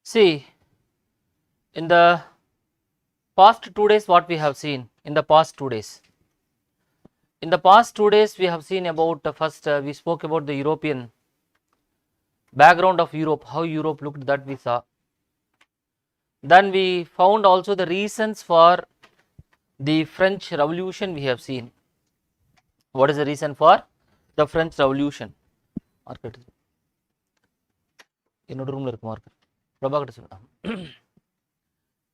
See, in the past 2 days, what we have seen in the past 2 days. In the past 2 days, we have seen about first we spoke about the European background of Europe, how Europe looked, that we saw. Then we found also the reasons for the French Revolution we have seen. What is the reason for the French Revolution? Market.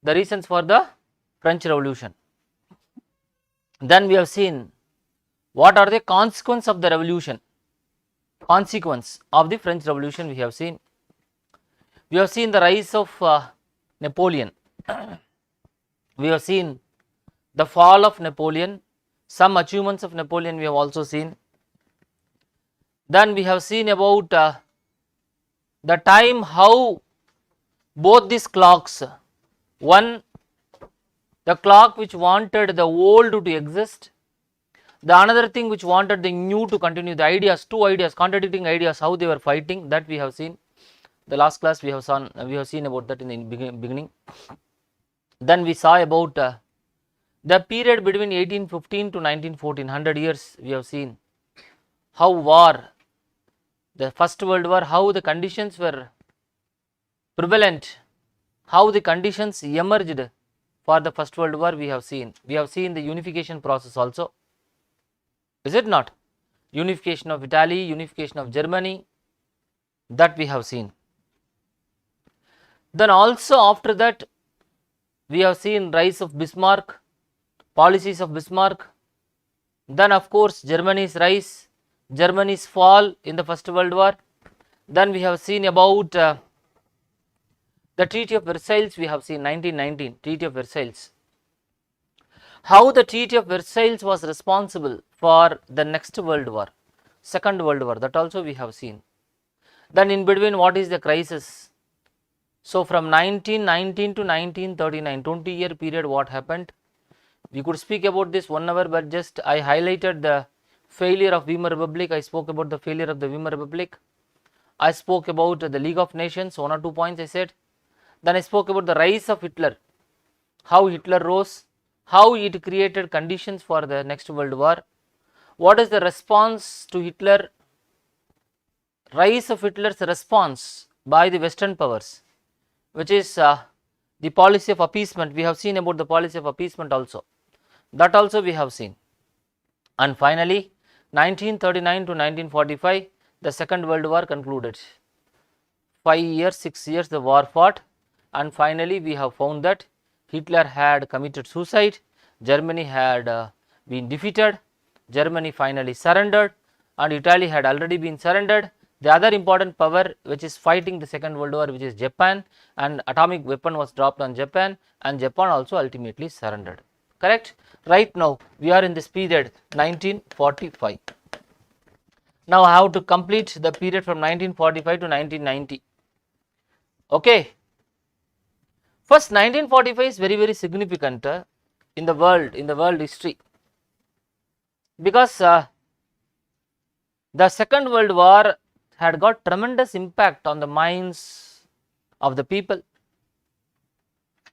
The reasons for the French Revolution. Then we have seen what are the consequences of the revolution. Consequence of the French Revolution we have seen. We have seen the rise of Napoleon. We have seen the fall of Napoleon. Some achievements of Napoleon we have also seen. Then we have seen about the time how both these clocks, one the clock which wanted the old to exist, the another thing which wanted the new to continue, the ideas, two ideas, contradicting ideas, how they were fighting, that we have seen. The last class we have seen about that in the beginning. Then we saw about the period between 1815 to 1914, 100 years we have seen how war, the First World War, how the conditions were prevalent, how the conditions emerged for the First World War we have seen. We have seen the unification process also. Is it not? Unification of Italy, unification of Germany, that we have seen. Then also after that we have seen rise of Bismarck, policies of Bismarck. Then of course Germany's rise, Germany's fall in the First World War. Then we have seen about the Treaty of Versailles we have seen, 1919, Treaty of Versailles. How the Treaty of Versailles was responsible for the next World War, Second World War, that also we have seen. Then in between what is the crisis? So from 1919 to 1939, 20-year period what happened? We could speak about this 1 hour, but just I highlighted the failure of Weimar Republic. I spoke about the failure of the Weimar Republic. I spoke about the League of Nations, 1 or 2 points I said. Then I spoke about the rise of Hitler, how Hitler rose, how it created conditions for the next World War. What is the response to Hitler? Rise of Hitler's response by the Western powers, which is the policy of appeasement. We have seen about the policy of appeasement also. That also we have seen. And finally, 1939 to 1945, the Second World War concluded. 5 years, 6 years the war fought, and finally we have found that Hitler had committed suicide, Germany had been defeated, Germany finally surrendered, and Italy had already been surrendered. The other important power which is fighting the Second World War, which is Japan, and atomic weapon was dropped on Japan, and Japan also ultimately surrendered. Correct? Right now we are in this period 1945. Now I have to complete the period from 1945 to 1990. Okay. First, 1945 is very significant in the world history, because the Second World War had got tremendous impact on the minds of the people,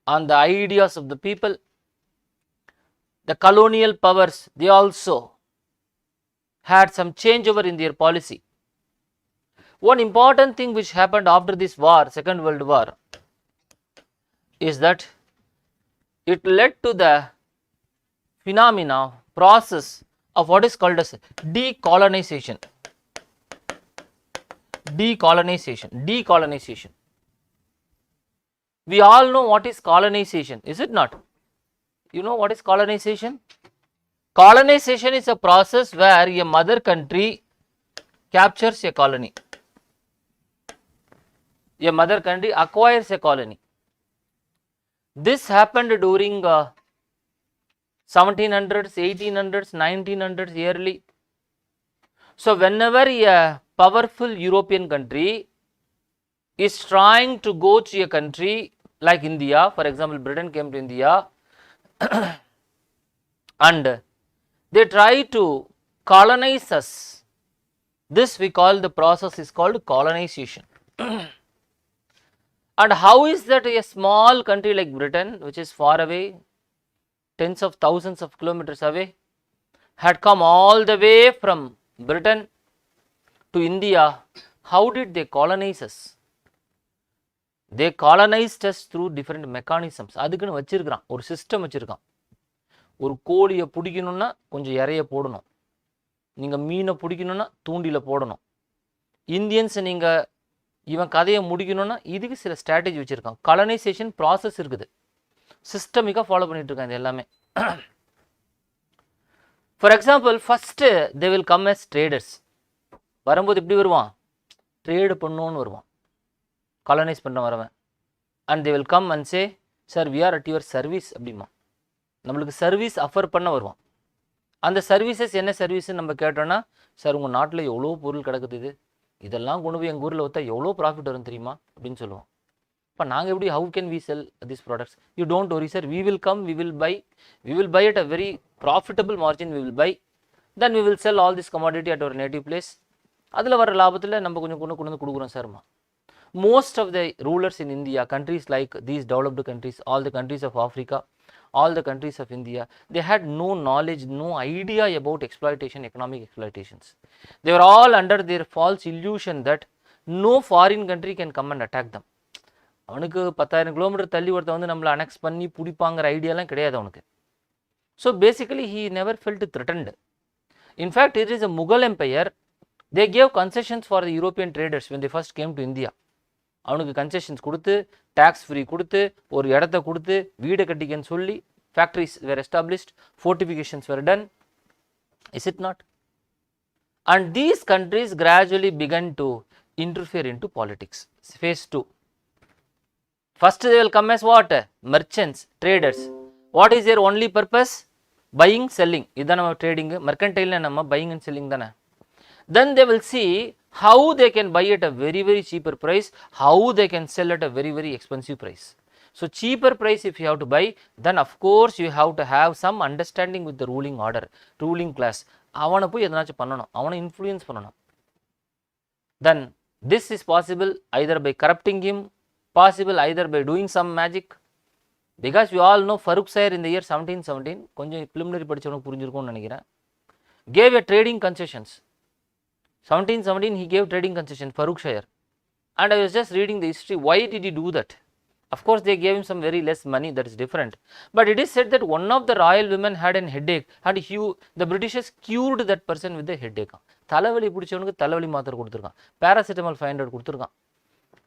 on the ideas of the people. The colonial powers, they also had some changeover in their policy. One important thing which happened after this war, Second World War, is that it led to the phenomena, process of what is called as decolonization. Decolonization. We all know what is colonization, is it not? You know what is colonization? Colonization is a process where a mother country captures a colony. A mother country acquires a colony. This happened during 1700s, 1800s, 1900s yearly. So whenever a powerful European country is trying to go to a country like India, for example, Britain came to India and they try to colonize us. This we call, the process is called colonization. And how is that a small country like Britain, which is far away, tens of thousands of kilometers away, had come all the way from Britain to India? How did they colonize us? They colonized us through different mechanisms. அதுக்குன்னு வச்சிருக்கான், ஒரு system வச்சிருக்கான். ஒரு கோழியை பிடிக்கணும்னா கொஞ்சம் இறைய போடணும், நீங்கள் மீனை பிடிக்கணும்னா தூண்டியில் போடணும். இந்தியன்ஸ் நீங்கள் இவன் கதையை முடிக்கணும்னா இதுக்கு சில ஸ்ட்ராட்டஜி வச்சுருக்கான். கலனைசேஷன் ப்ராசஸ் இருக்குது, சிஸ்டமிக்காக ஃபாலோ பண்ணிட்டு இருக்காங்க இது எல்லாமே. For example, first they will come as traders. வரும்போது எப்படி வருவான்? ட்ரேடு பண்ணோன்னு வருவான், காலனைஸ் பண்ண வரவன். And they will come and say, sir we are at your service அப்படிமா. நம்மளுக்கு சர்வீஸ் ஆஃபர் பண்ண வருவான். அந்த சர்வீசஸ் என்ன சர்வீஸ்ன்னு நம்ம கேட்டோன்னா, சார் உங்கள் நாட்டில் எவ்வளோ பொருள் கிடக்குது, இதெல்லாம் கொண்டு போய் எங்கள் ஊரில் ஒத்தா எவ்வளோ ப்ராஃபிட் வரும் தெரியுமா அப்படின்னு சொல்லுவோம். இப்போ நாங்கள் எப்படி, how can we sell this products? You don't worry sir, we will come, we will buy at a very profitable margin, we will buy, then we will sell all this commodity at our native place. அதில் வர லாபத்தில் நம்ம கொஞ்சம் கொண்டு வந்து கொடுக்குறோம் சார்மா. Most of the rulers in India, countries like these developed countries, all the countries of Africa, all the countries of India, they had no knowledge, no idea about exploitation, economic exploitations. They were all under their false illusion that no foreign country can come and attack them. அவனுக்கு 10,000 kilometre தள்ளி ஒருத்த வந்து நம்மளை annexe பண்ணி பிடிப்பாங்கிற ஐடியாலாம் கிடையாது அவனுக்கு. So basically he never felt threatened. In fact, it is a Mughal empire. They gave concessions for the European traders when they first came to India. அவனுக்கு கன்செஷன்ஸ் கொடுத்து, டேக்ஸ் ஃப்ரீ கொடுத்து, ஒரு இடத்த கொடுத்து, வீடு கட்டிக்கன்னு சொல்லி, factories were established, fortifications were done. Is it not? And these countries gradually began to interfere in to politics. Phase 2. First they will come as what? Merchants, traders. What is their only purpose? Buying, selling. இதுதான் நம்ம trading. மெர்கன்டைல்னா நம்ம buying and selling தானே. Then they will see how they can buy at a very, very cheaper price, how they can sell at a very, very expensive price. So cheaper price if you have to buy, then of course you have to have some understanding with the ruling order, ruling class. அவனை போய் எதனாச்சும் பண்ணணும், அவனை influence பண்ணணும். Then this is possible either by corrupting him, possible either by doing some magic. Because you all know Farooq Sir in the year 1717, கொஞ்சம் preliminary படிச்சவனுக்கு புரிஞ்சிருக்கும்னு நினைக்கிறேன், gave a trading concessions. 1717 he gave trading concession, Farooq Shire. And I was just reading the history, why did he do that? Of course they gave him some very less money, that is different. But it is said that one of the royal women had an headache and the Britishers cured that person with the headache. தலைவலி பிடிச்சவனுக்கு தலைவலி மாத்திரை கொடுத்துருக்கான், paracetamol 500 கொடுத்துருக்கான்,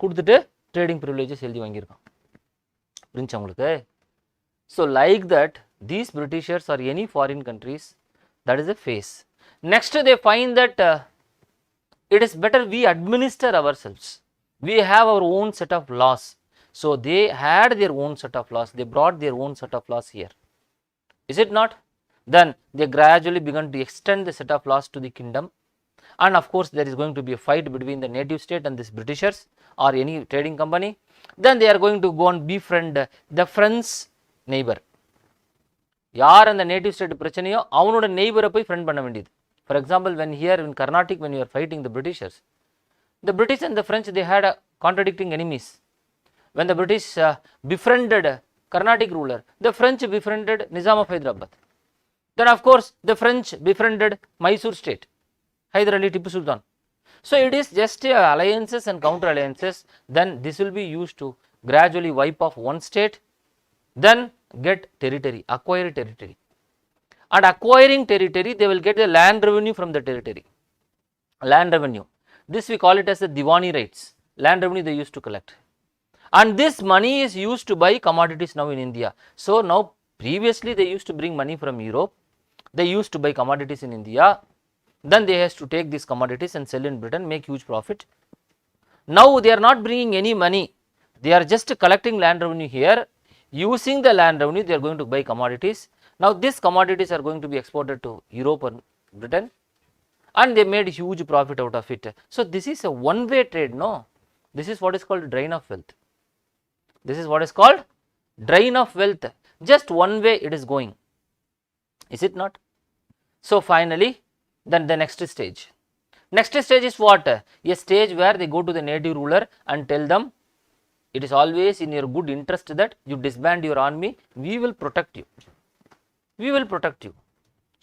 கொடுத்துட்டு trading privileges எழுதி வாங்கியிருக்கான். புரிஞ்சா உங்களுக்கு? So like that these Britishers or any foreign countries, that is a phase. Next they find that it is better we administer ourselves. We have our own set of laws. So they had their own set of laws. They brought their own set of laws here. Is it not? Then they gradually began to extend the set of laws to the kingdom. And of course there is going to be a fight between the native state and these Britishers or any trading company. Then they are going to go and befriend the friend's neighbor. யார் அந்த native state பிரச்சனையோ அவனோட நெய்பரை போய் friend பண்ண வேண்டியது. For example, when here in Carnatic, when you are fighting the Britishers, the British and the French, they had contradicting enemies. When the British befriended Carnatic ruler, the French befriended Nizam of Hyderabad. Then of course the French befriended Mysore state, Hyder Ali, Tipu Sultan. So it is just alliances and counter alliances. Then this will be used to gradually wipe off one state, then get territory, acquire territory. And acquiring territory, they will get the land revenue from the territory. Land revenue. This we call it as the Diwani rights. Land revenue they used to collect. And this money is used to buy commodities now in India. So now previously they used to bring money from Europe. They used to buy commodities in India. Then they has to take these commodities and sell in Britain, make huge profit. Now they are not bringing any money. They are just collecting land revenue here. Using the land revenue, they are going to buy commodities. Now these commodities are going to be exported to Europe and Britain, and they made huge profit out of it. So this is a one-way trade, no? This is what is called drain of wealth. This is what is called drain of wealth. Just one way it is going. Is it not? So finally, then the next stage. Next stage is what? A stage where they go to the native ruler and tell them, It is always in your good interest that you disband your army. We will protect you. We will protect you.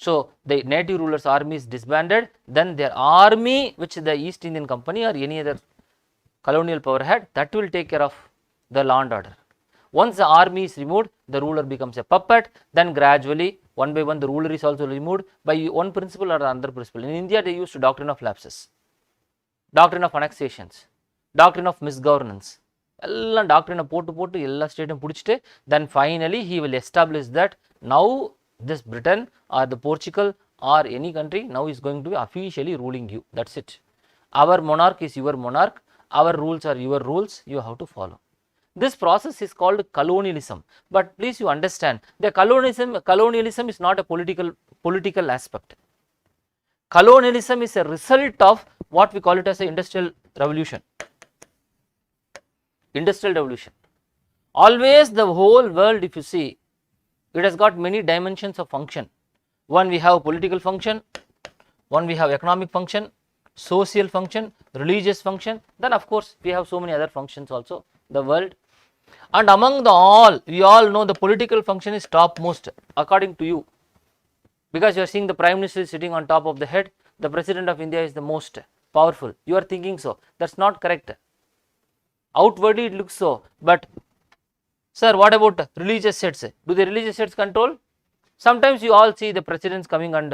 So the native rulers' army is disbanded. Then their army, which the East Indian Company or any other colonial power had, that will take care of the law and order. Once the army is removed, the ruler becomes a puppet. Then gradually, one by one, the ruler is also removed by one principle or another principle. In India, they used doctrine of lapses, doctrine of annexations, doctrine of misgovernance. எல்லாம் டாக்டரினை போட்டு எல்லா ஸ்டேட்டும் பிடிச்சிட்டு then finally he will establish that now this Britain or the Portugal or any country now is going to be officially ruling you. That's it. Our monarch is your monarch. Our rules are your rules. You have to follow. This process is called colonialism. But please you understand, the colonialism is not a political aspect. Colonialism is a result of what we call it as a industrial revolution. Industrial revolution. Always the whole world, if you see, it has got many dimensions of function. One, we have political function. One, we have economic function, social function, religious function. Then of course we have so many other functions also, the world. And among the all, we all know the political function is topmost according to you, because you are seeing the prime minister is sitting on top of the head. The president of India is the most powerful. You are thinking so. That's not correct. Outwardly it looks so, but sir, what about religious sects? Do the religious sects control? Sometimes you all see the presidents coming and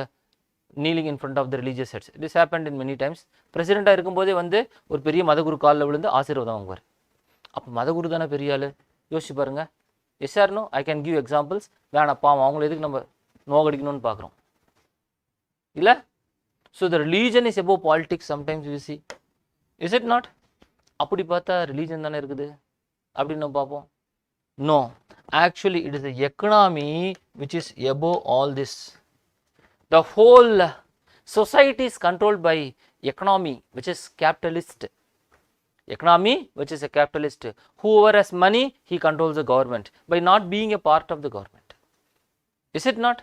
kneeling in front of the religious sects. This happened in many times. President இருக்கும்போதே வந்து ஒரு பெரிய மதகுரு காலில் விழுந்து ஆசீர்வாதம் வாங்குவார். அப்போ மதகுரு தானே பெரிய ஆள், யோசிச்சு பாருங்க. Yes or no? I can give examples. வேணப்பா அவங்கள எதுக்கு நம்ம நோகடிக்கணும்னு பார்க்குறோம் இல்லை? So the religion is above politics sometimes you see. Is it not? அப்படி பார்த்தா ரிலீஜன் தானே இருக்குது அப்படின்னு நம்ம பார்ப்போம். No, actually it is the economy which is above all this. The whole society is controlled by economy which is capitalist. Economy which is a capitalist. Whoever has money, he controls the government by not being a part of the government. Is it not?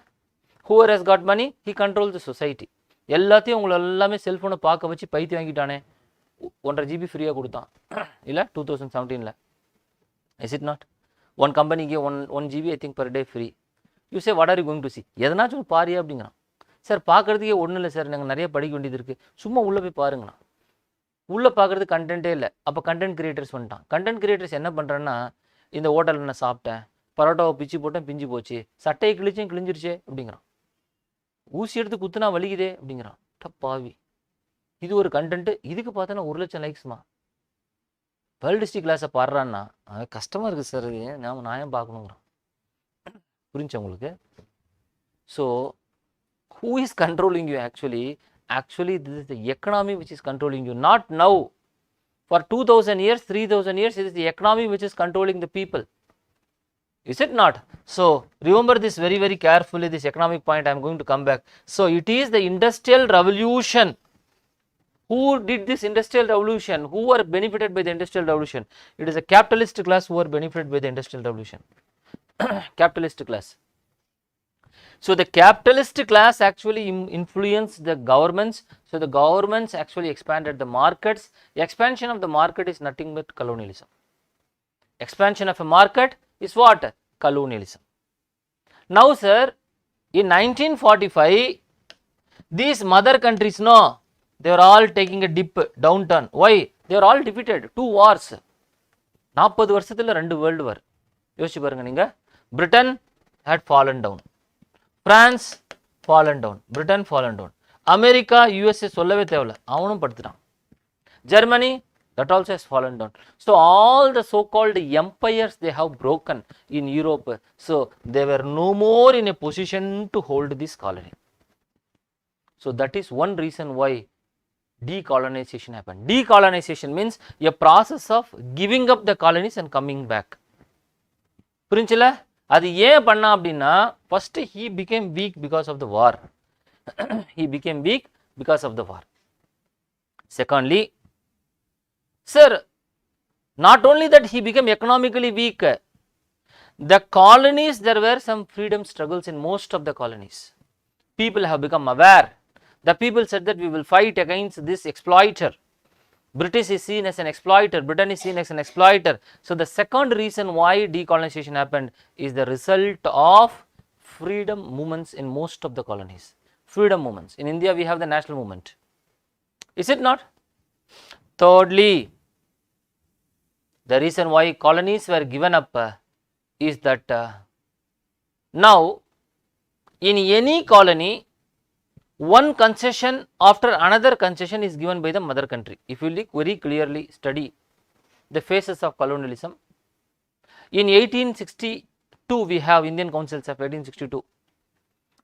Whoever has got money, he controls the society. எல்லாத்தையும் உங்களை எல்லாமே செல்ஃபோனை பார்க்க வச்சு பைத்தி வாங்கிட்டானே, 1.5 GB ஃப்ரீயாக கொடுத்தான் இல்லை 2017. Is it not? One company gave 1 GB I think per day free. You say what are you going to see? எதனாச்சும் பாரியா அப்படிங்கிறான். சார் பார்க்குறதுக்கே ஒன்றும் இல்லை சார், நாங்கள் நிறைய படிக்க வேண்டியது இருக்குது, சும்மா உள்ளே போய் பாருங்கண்ணா. உள்ளே பார்க்குறது கண்டென்ட்டே இல்லை. அப்போ கண்டென்ட் கிரியேட்டர்ஸ் வந்துட்டான். கண்டென்ட் கிரியேட்டர்ஸ் என்ன பண்ணுறேன்னா, இந்த ஹோட்டலில் நான் சாப்பிட்டேன், பரோட்டாவை பிச்சு போட்டேன், பிஞ்சு போச்சு, சட்டையை கிழிஞ்சிருச்சே அப்படிங்கிறான். ஊசி எடுத்து குத்துனா வலிக்குதே அப்படிங்கிறான். பாவி, இது ஒரு கண்டென்ட்டு. இதுக்கு பார்த்தோன்னா 1 லட்சம் லைக்ஸ்மா. வேர்ல்டு ஹிஸ்ட்ரி கிளாஸை பாடுறான்னா கஷ்டமாக இருக்குது சார், நான் ஏன் பார்க்கணுங்கிறான். புரிஞ்சு உங்களுக்கு? So who is controlling you actually? Actually this is the economy which is controlling you, not now. For 2000 years, 3000 years, it is the economy which is controlling the people. Is it not? So remember this very, very carefully, this economic point. I am going to come back. So it is the industrial revolution. Who did this industrial revolution? Who were benefited by the industrial revolution? It is a capitalist class who are benefited by the industrial revolution. Capitalist class. So the capitalist class actually influenced the governments. So the governments actually expanded the markets. Expansion of the market is nothing but colonialism. Expansion of a market is what? Colonialism. Now sir, in 1945, these mother countries, no, they are all taking a dip, downturn. Why? They are all defeated. 2 wars. 40 வருஷத்துல 2 world war. யோசிச்சு பாருங்க நீங்க. Britain had fallen down. France fallen down. Britain fallen down. America, USA சொல்லவே தேவையில்ல, அவனும் படுத்துட்டான். Germany, that also has fallen down. So all the so-called empires they have broken in Europe. So they were no more in a position to hold this colony. So that is one reason why decolonization happened. Decolonization means a process of giving up the colonies and coming back. புரிஞ்சுல? அது ஏன் பண்ணா அப்படின்னா, first he became weak because of the war. He became weak because of the war. Secondly, sir, not only that he became economically weak, the colonies, there were some freedom struggles in most of the colonies. People have become aware. The people said that we will fight against this exploiter. British is seen as an exploiter, Britain is seen as an exploiter. So the second reason why decolonization happened is the result of freedom movements in most of the colonies. Freedom movements. In India we have the national movement. Is it not? Thirdly, the reason why colonies were given up is that now in any colony one concession after another concession is given by the mother country. If you look very clearly study the phases of colonialism, in 1862 we have Indian Councils of 1862,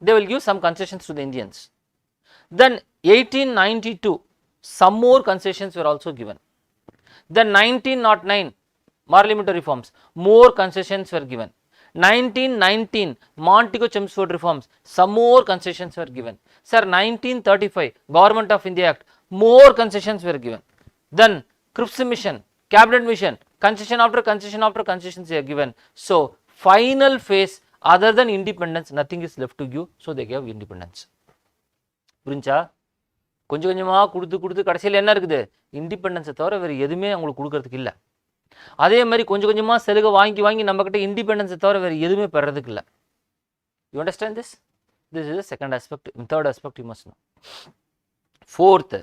they will give some concessions to the Indians. Then 1892 some more concessions were also given. Then 1909 parliamentary reforms, more concessions were given. 1919 Montagu-Chelmsford reforms, some more concessions were given. Sir, 1935 Government of India Act, more concessions were given. Then Cripps Mission, Cabinet Mission, concession after concession after concessions were given. So final phase, other than independence, nothing is left to give, so they gave independence. புரிஞ்சா? கொஞ்சம் கொஞ்சமாக கொடுத்து கடைசியில் என்ன இருக்குது? இண்டிபெண்டன்ஸை தவிர வேறு எதுவுமே அவங்களுக்கு கொடுக்கறதுக்கு இல்லை. அதே மாதிரி கொஞ்சம் கொஞ்சமாக சலுகை வாங்கி நம்மக்கிட்ட இண்டிபெண்டன்ஸை தவிர வேறு எதுவுமே பெறதுக்கு இல்லை. You understand this? This is the second aspect. Third aspect you must know. Fourth,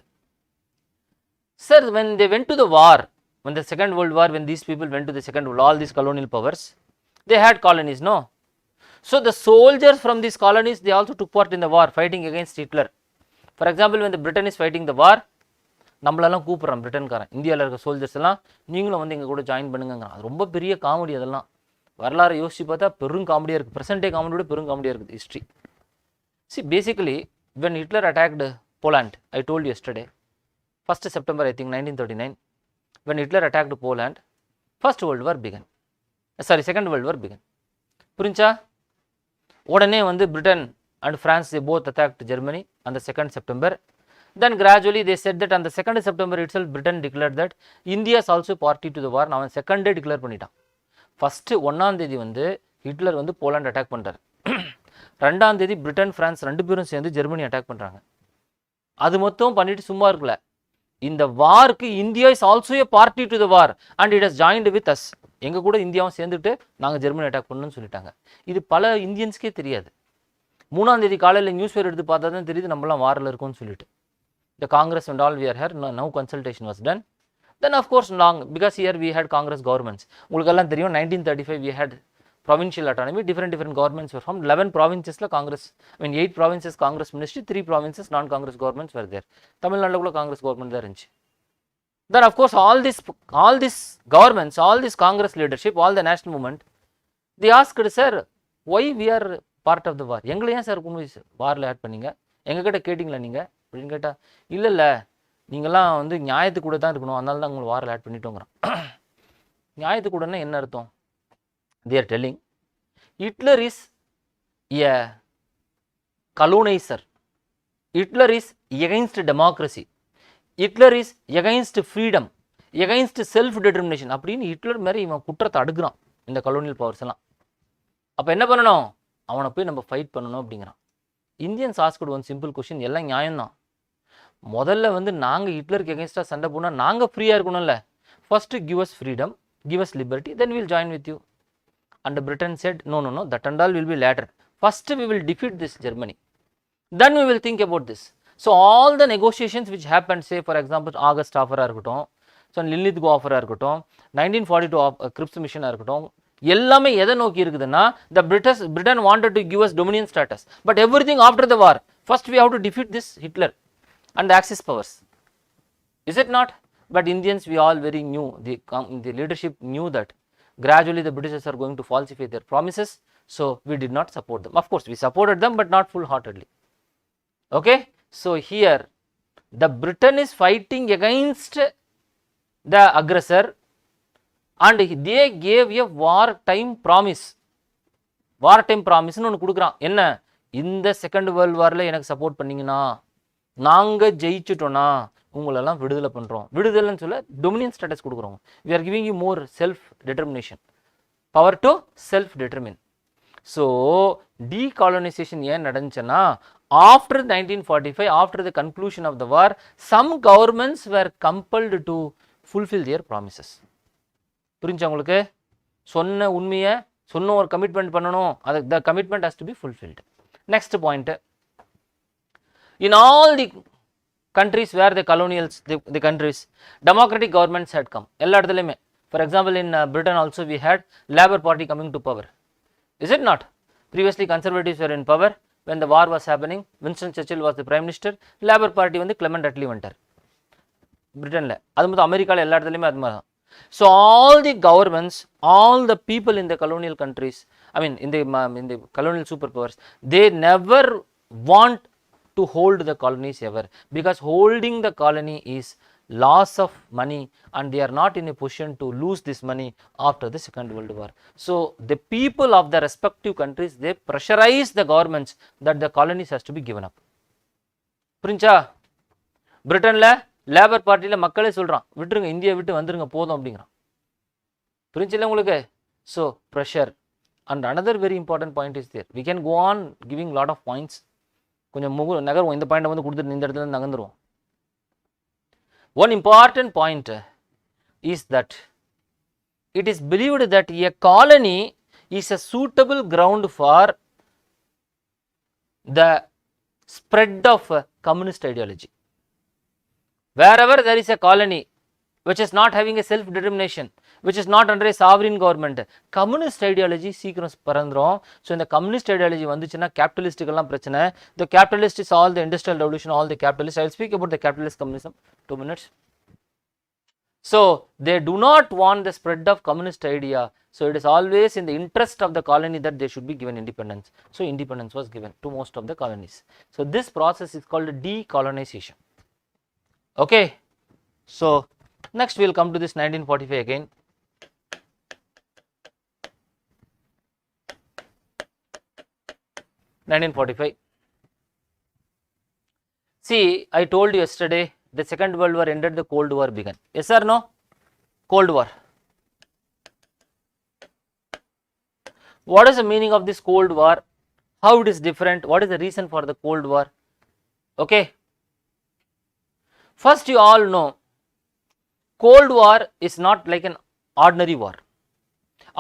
sir, when they went to the war, when the Second World War, when these people went to the Second World, all these colonial powers, they had colonies, no? So the soldiers from these colonies, they also took part in the war, fighting against Hitler. For example, when the Britain is fighting the war, நம்மளெல்லாம் கூப்பிட்றோம் பிரிட்டன்காரன், இந்தியாவில் இருக்க soldiers எல்லாம் நீங்களும் வந்து எங்கள் கூட join பண்ணுங்கிறான். அது ரொம்ப பெரிய காமெடி. அதெல்லாம் வரலாறு யோசிச்சு பார்த்தா பெரும் காமெடியாக இருக்குது. ப்ரெசன்ட் டே காமெடியோட பெரும் காமெடியாக இருக்குது history. See, basically, when Hitler attacked Poland, I told you yesterday, 1st September, I think 1939, when Hitler attacked Poland, First World War began. Second World War began. புரிஞ்சா? உடனே வந்து Britain and France, they both attacked Germany on the 2nd September. Then gradually they said that on the 2nd September itself, Britain declared that India is also party to the war. அவன் second day declare பண்ணிட்டான். First 1ஆம் தேதி வந்து Hitler வந்து Poland attack பண்ணுறாரு. 2ஆம் தேதி Britain France ரெண்டு பேரும் சேர்ந்து ஜெர்மனி அட்டாக் பண்ணுறாங்க. அது மொத்தம் பண்ணிட்டு சும்மா இருக்கல. இந்த வார்க்கு India is also a party to the war and it has joined with us. எங்கள் கூட இந்தியாவும் சேர்ந்துட்டு நாங்கள் ஜெர்மனி அட்டாக் பண்ணணும்னு சொல்லிட்டாங்க. இது பல இந்தியன்ஸ்க்கே தெரியாது. 3ஆம் தேதி காலையில் நியூஸ் பேப்பர் எடுத்து பார்த்தா தான் தெரியுது நம்மளாம் வாரில் இருக்கோம்னு சொல்லிட்டு. The Congress and all we are here, now consultation was done. Then of course long, because here we had Congress governments. உங்களுக்கெல்லாம் தெரியும் 1935 we had provincial autonomy, different governments were formed. 11 provinces la Congress, 8 provinces Congress ministry, 3 provinces non-Congress governments were there. Tamil Nadu kulla Congress government there irundhuchu. Then of course all this governments, all this Congress leadership, all the national movement, they asked, sir, why we are part of the war? எங்களை ஏன் sir வாரில் add பண்ணீங்க, எங்ககிட்ட கேட்டிங்களா நீங்கள் அப்படின்னு கேட்டால், இல்லை நீங்கள்லாம் வந்து நியாயத்து கூட தான் இருக்கணும், அதனால தான் உங்களை வாரில் ஆட் பண்ணிட்டோங்கிறான். நியாயத்து கூடன்னா என்ன அர்த்தம்? They are telling Hitler is a colonizer. Hitler is against democracy. Hitler is against freedom, against self determination. அப்படின்னு ஹிட்லர் மாதிரி இவன் குற்றத்தை அடுக்குறான் இந்த கலோனியல் பவர்ஸ் எல்லாம். அப்போ என்ன பண்ணணும்? அவனை போய் நம்ம ஃபைட் பண்ணணும் அப்படிங்கிறான். Indians asked one simple question, எல்லாம் நியாயம்தான். முதல்ல வந்து நாங்கள் ஹிட்லருக்கு எகென்ஸ்டாக சண்டை போனால் நாங்கள் ஃப்ரீயாக இருக்கணும்ல. First give us freedom, give us liberty, then we will join with you. And Britain said, no, that and all will be later. First we will defeat this Germany, then we will think about this. So all the negotiations which happened, say for example August offer இருக்கட்டும், so Lilith go offer இருக்கட்டும், 1942 Cripps mission இருக்கட்டும், எல்லாமே எதை நோக்கி இருக்குதுன்னா, the Britain wanted to give us dominion status, but everything after the war, first we have to defeat this Hitler and the Axis powers. Is it not? But Indians, we all very knew, the leadership knew that gradually the Britishers are going to falsify their promises, so we did not support them. Of course we supported them, but not full-heartedly. Okay, so here the Britain is fighting against the aggressor and they gave a wartime promise. Wartime promise னு ஒன்று கொடுக்குறான். என்ன? இந்த second world வாரில் எனக்கு support பண்ணிங்கன்னா, நாங்கள் ஜெயிச்சுட்டோன்னா உங்களெல்லாம் விடுதலை பண்ணுறோம். விடுதலைன்னு சொல்ல டொமினியன் ஸ்டேட்டஸ் கொடுக்குறோம். we are giving you more self determination, power to self determine. So decolonisation ஏன் நடந்துச்சுன்னா, After 1945, after the conclusion of the war, some governments were compelled to fulfill their promises. புரிஞ்சா உங்களுக்கு? சொன்ன உண்மையை சொன்ன ஒரு கமிட்மெண்ட் பண்ணணும், அது the commitment has to be fulfilled. Next point, in all the countries where the colonials, the countries, democratic governments had come. எல்லா இடத்துலையுமே, for example in Britain also we had Labour Party coming to power. Is it not? Previously conservatives were in power. When the war was happening, Winston Churchill was the prime minister. Labour Party வந்து Clement Attlee வந்துட்டார் பிரிட்டன்ல. அது மட்டும் அமெரிக்கால எல்லா இடத்துலையுமே அது மாதிரி. So all the governments, all the people in the colonial countries, I mean in the colonial superpowers, they never want to hold the colonies ever, because holding the colony is loss of money and they are not in a position to lose this money after the Second World War. So the people of the respective countries, they pressurize the governments that the colonies has to be given up. புரிஞ்சா? பிரிட்டன்ல labour பார்ட்டியில மக்களே சொல்றான், விட்டுருங்க, India விட்டு வந்துருங்க போதும் அப்படிங்கிறான். புரிஞ்சில்ல உங்களுக்கு? So pressure. And another very important point is there. We can go on giving lot of points. கொஞ்சம் நகருவோம், இந்த பாயிண்ட் வந்து கொடுத்துட்டு இந்த இடத்துல நகர்ந்துருவோம். One important point is that it is believed that a colony is a suitable ground for the spread of communist ideology. Wherever there is a colony which is not having a self-determination, which is not under a sovereign government, communist ideology சீக்கிரம் பறந்துரும். So இந்த communist ideology வந்துச்சுன்னா கேபிட்டலிஸ்டுக்கெல்லாம் பிரச்சனை. The capitalist is all the industrial revolution, all the capitalists. I will speak about the capitalist communism 2 minutes. So they do not want the spread of communist idea. So it is always in the interest of the colony that they should be given independence. So independence was given to most of the colonies. So this process is called decolonization. Okay. So next we will come to this 1945 again. See, I told you yesterday the Second World War ended, the Cold War began. Yes or no? Cold War. What is the meaning of this Cold War? How it is different? What is the reason for the Cold War? Okay. First, you all know Cold War is not like an ordinary war.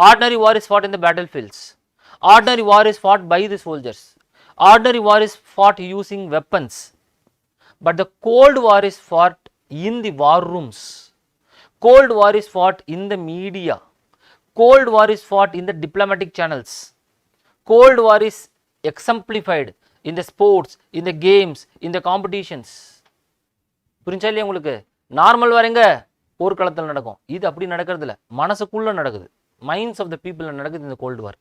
Ordinary war is fought in the battlefields. Ordinary war is fought by the soldiers. Ordinary war is fought using weapons. But the Cold War is fought in the war rooms. Cold War is fought in the media. Cold War is fought in the diplomatic channels. Cold War is exemplified in the sports, in the games, in the competitions. புரிஞ்சா இல்லையா உங்களுக்கு? Normal வார் எங்க? போர்க்களத்தில் நடக்கும். இது அப்படி நடக்கிறது இல்லை, மனசுக்குள்ள நடக்குது. மைண்ட்ஸ் ஆஃப் த பீப்புள் நடக்குது இந்த cold war.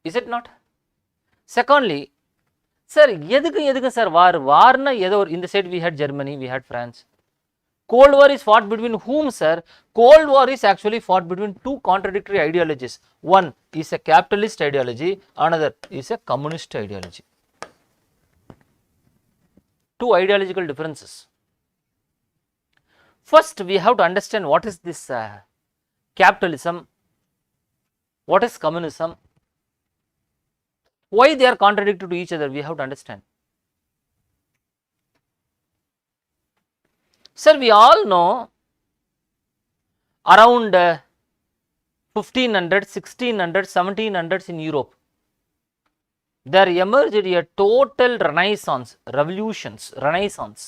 Is it not? Secondly, sir எதுக்கு சார் வார்? வார்னா ஏதோ ஒரு, இந்த side we had Germany, we had France. Cold War is fought between whom, sir? Cold War is actually fought between two contradictory ideologies. One is a capitalist ideology, another is a communist ideology. Two ideological differences. First, we have to understand what is this capitalism, what is communism, why they are contradictory to each other. We have to understand. Sir, we all know around 1500, 1600, 1700s in Europe, there emerged a total renaissance, revolutions, renaissance.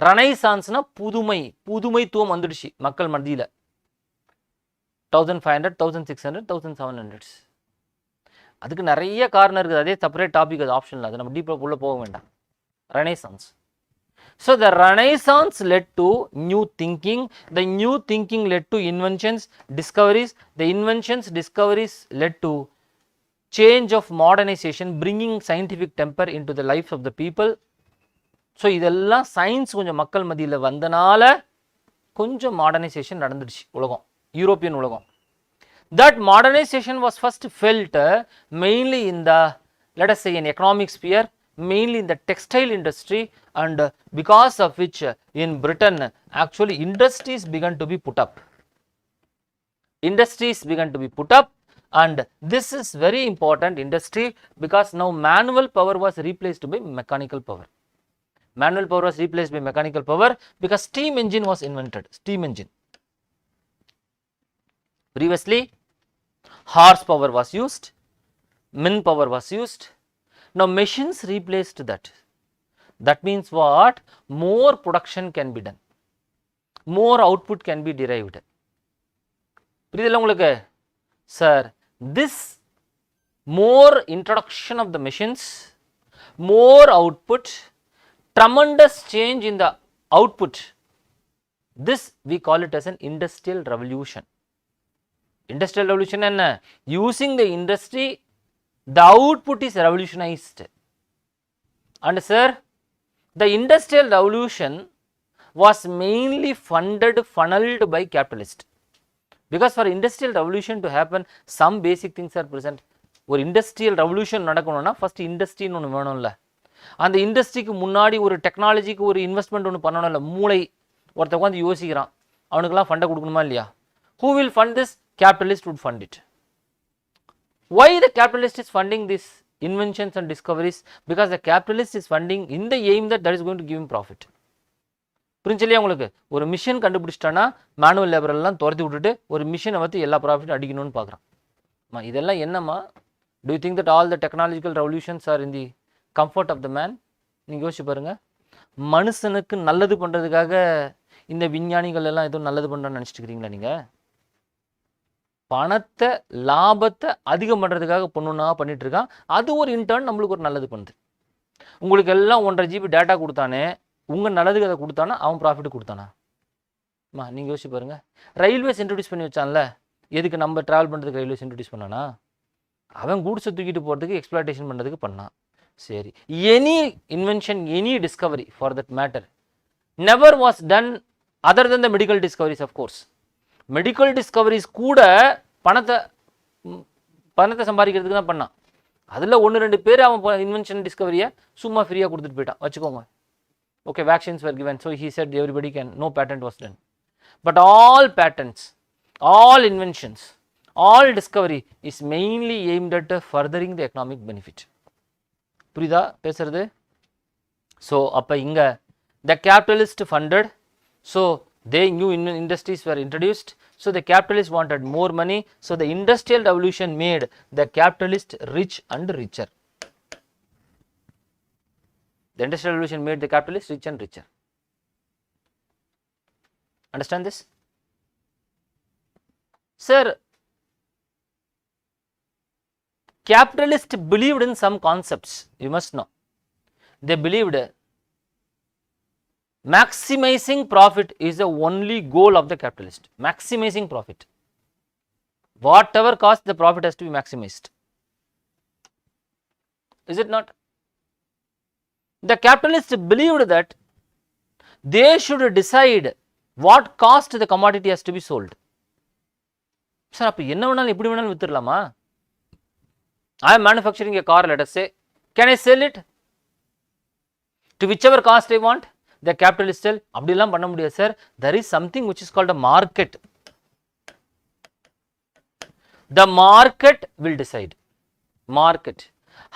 Renaissance na புதுமைத்துவம் வந்துடுச்சு மக்கள் மத்தியில. 1500, 1600, 1700s. அதுக்கு நிறைய காரணம் இருக்குது, அதே separate topic, அது optional, அது நம்ம டீப்பா உள்ள போக வேண்டாம். Renaissance. So the Renaissance led to new thinking, the new thinking led to inventions, discoveries, the inventions, discoveries led to change of modernization, bringing scientific temper into the lives of the people. So இதெல்லாம் science கொஞ்சம் மக்கள் மத்தியில் வந்தனால கொஞ்சம் modernisation நடந்துடுச்சு உலகம், European உலகம். That modernization was first felt mainly in the, let us say, in economic sphere, mainly in the textile industry, and because of which in Britain actually industries began to be put up. Industries began to be put up, And this is very important industry because now manual power was replaced by mechanical power. Manual power was replaced by mechanical power because steam engine was invented. Steam engine. Previously, horsepower was used, manpower was used. Now machines replaced that. That means what? More production can be done. More output can be derived. புரியுதுல உங்களுக்கு? Sir, this more introduction of the machines, more output, tremendous change in the output. This we call it as an industrial revolution. Industrial revolution என்ன? Using the industry, the output is revolutionized. And sir, the industrial revolution was mainly funneled by capitalists. Because for industrial revolution to happen, some basic things are present. ஒரு industrial revolution நடக்கணும்னா first இண்டஸ்ட்ரின்னு ஒன்று வேணும்ல. அந்த இண்டஸ்ட்ரிக்கு முன்னாடி ஒரு டெக்னாலஜிக்கு ஒரு investment ஒன்று பண்ணணும்ல. மூளை ஒருத்தர் உட்காந்து யோசிக்கிறான், அவனுக்கெல்லாம் ஃபண்டை கொடுக்கணுமா இல்லையா? Who will fund this? Capitalist would fund it. Why the capitalist is funding these inventions and discoveries? Because the capitalist is funding in the aim that is going to give him profit. புரிஞ்சலையா உங்களுக்கு? ஒரு machine கண்டுபிடிச்சிட்டானா manual labour எல்லாம் துரத்தி விட்டுட்டு ஒரு மிஷினை வந்து எல்லா profit அடிக்கணும்னு பார்க்குறான். இதெல்லாம் என்னம்மா? Do you think that all the technological revolutions are in the comfort of the man? நீங்கள் யோசிச்சு பாருங்க. மனுஷனுக்கு நல்லது பண்ணுறதுக்காக இந்த விஞ்ஞானிகள் எல்லாம் எதுவும் நல்லது பண்ணுறோன்னு நினச்சிட்டு இருக்கிறீங்களா நீங்கள்? பணத்தை லாபத்தை அதிகம் பண்ணுறதுக்காக பொண்ணுன்னா பண்ணிட்டு இருக்கான். அது ஒரு இன்டர்ன் நம்மளுக்கு ஒரு நல்லது பண்ணுது. உங்களுக்கு எல்லாம் 1.5 GB டேட்டா கொடுத்தானே, உங்கள் நல்லதுக்கு அதை கொடுத்தானா அவன் ப்ராஃபிட் கொடுத்தானா? நீங்கள் யோசிச்சு பாருங்கள். ரயில்வேஸ் இன்ட்ரடியூஸ் பண்ணி வச்சான்ல, எதுக்கு நம்ம ட்ராவல் பண்ணுறதுக்கு ரயில்வேஸ் இன்ட்ரடியூஸ் பண்ணானா? அவன் கூட்ஸை தூக்கிட்டு போகிறதுக்கு எக்ஸ்ப்ளாய்டேஷன் பண்ணுறதுக்கு பண்ணான். சரி, any invention, any Discovery for that matter never was done other then the medical discoveries. Of course medical discoveries கூட பணத்தை சம்பாதிக்கிறதுக்கு தான் பண்ணான். அதில் 1-2 பேர் அவன் இன்வென்ஷன் டிஸ்கவரியை சும்மா ஃப்ரீயாக கொடுத்துட்டு போயிட்டான். வச்சுக்கோங்க. Okay, vaccines were given, so he said everybody can, no patent was done. But all patents, all inventions, all discovery is mainly aimed at furthering the economic benefit. புரியுதா பேசுறது? So அப்போ இங்க the capitalist funded, so they new industries were introduced, so the capitalists wanted more money, so the industrial revolution made the capitalist rich and richer. The industrial revolution made the capitalists rich and richer. Understand this? Sir, capitalists believed in some concepts, you must know. They believed maximizing profit is the only goal of the capitalist. Maximizing profit. Whatever cost, the profit has to be maximized. Is it not? The capitalists believed that they should decide what cost the commodity has to be sold. Sir, அப்போ என்ன வேணாலும் எப்படி வேணாலும் வித்துடலாமா? I am manufacturing a car, let us say. Can I sell it to whichever cost I want? The capitalist sell. அப்படிலாம் பண்ண முடியாது sir. There is something which is called a market. The market will decide. Market.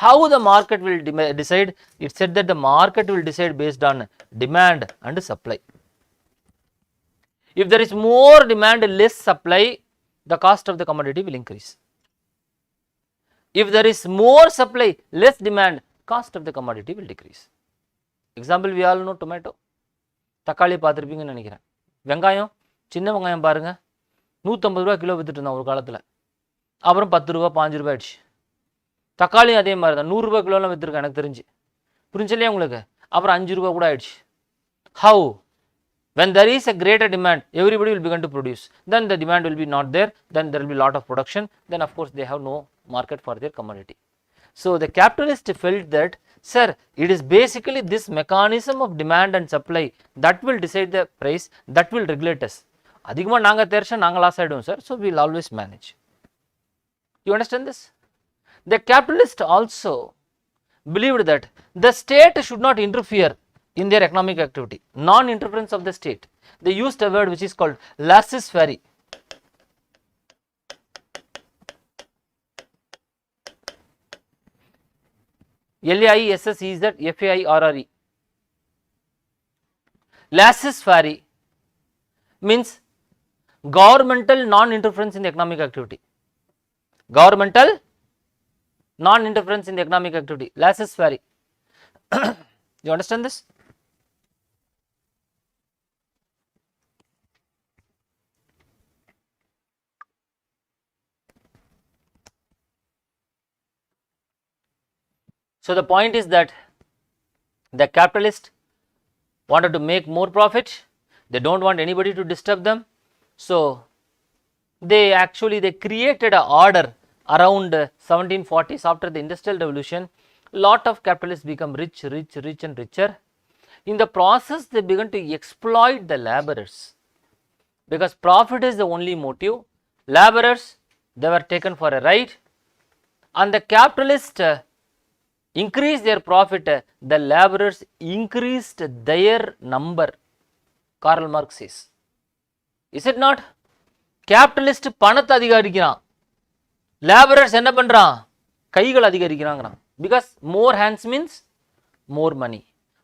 How the market will decide? It said that the market will decide based on demand and supply. If there is more demand, less supply, the cost of the commodity will increase. If there is more supply, less demand, cost of the commodity will decrease. Example, we all know tomato. தக்காளி பார்த்துருப்பீங்கன்னு நினைக்கிறேன். வெங்காயம், சின்ன வெங்காயம் பாருங்க, 150 ரூபா kilo வித்துட்டு இருந்தான் ஒரு காலத்தில். அப்புறம் 10 ரூபா 5 ரூபாய் ஆயிடுச்சு. தக்காளியும் அதே மாதிரி தான் 100 ரூபா கிலோலாம் விற்றுருக்கேன் எனக்கு தெரிஞ்சு. புரிஞ்சலையா உங்களுக்கு? அப்புறம் 5 ரூபா கூட ஆயிடுச்சு. How? When there is a greater demand, everybody will begin to produce. Then the demand will be not there. Then there will be a lot of production. Then of course they have no market for their commodity. So the capitalist felt that, sir, it is basically this mechanism of demand and supply that will decide the price, that will regulate us. அதிகமாக நாங்கள் தெரிச்சா நாங்கள் loss ஆகிடுவோம் sir. So we will always manage. You understand this? The capitalist also believed that the state should not interfere in their economic activity. Non-interference of the state. They used a word which is called laissez-faire. LAISSEZ FAIRRE. Laissez-faire means governmental non-interference in the economic activity. Governmental non-interference in the economic activity. Laissez-faire. You understand this? So the point is that the capitalist wanted to make more profit. They don't want anybody to disturb them. So they created an order around 1740s after the Industrial Revolution. Lot of capitalists become rich and richer. In the process, they began to exploit the laborers because profit is the only motive. Laborers, they were taken for a ride, and the capitalists increased their profit. The laborers increased their number. Karl Marx says. Is it not? Capitalist பணத்தை அதிகரிக்கிறான், laborers என்ன பண்றான், கைகள் அதிகரிக்கிறாங்கறான். Because more hands means more money.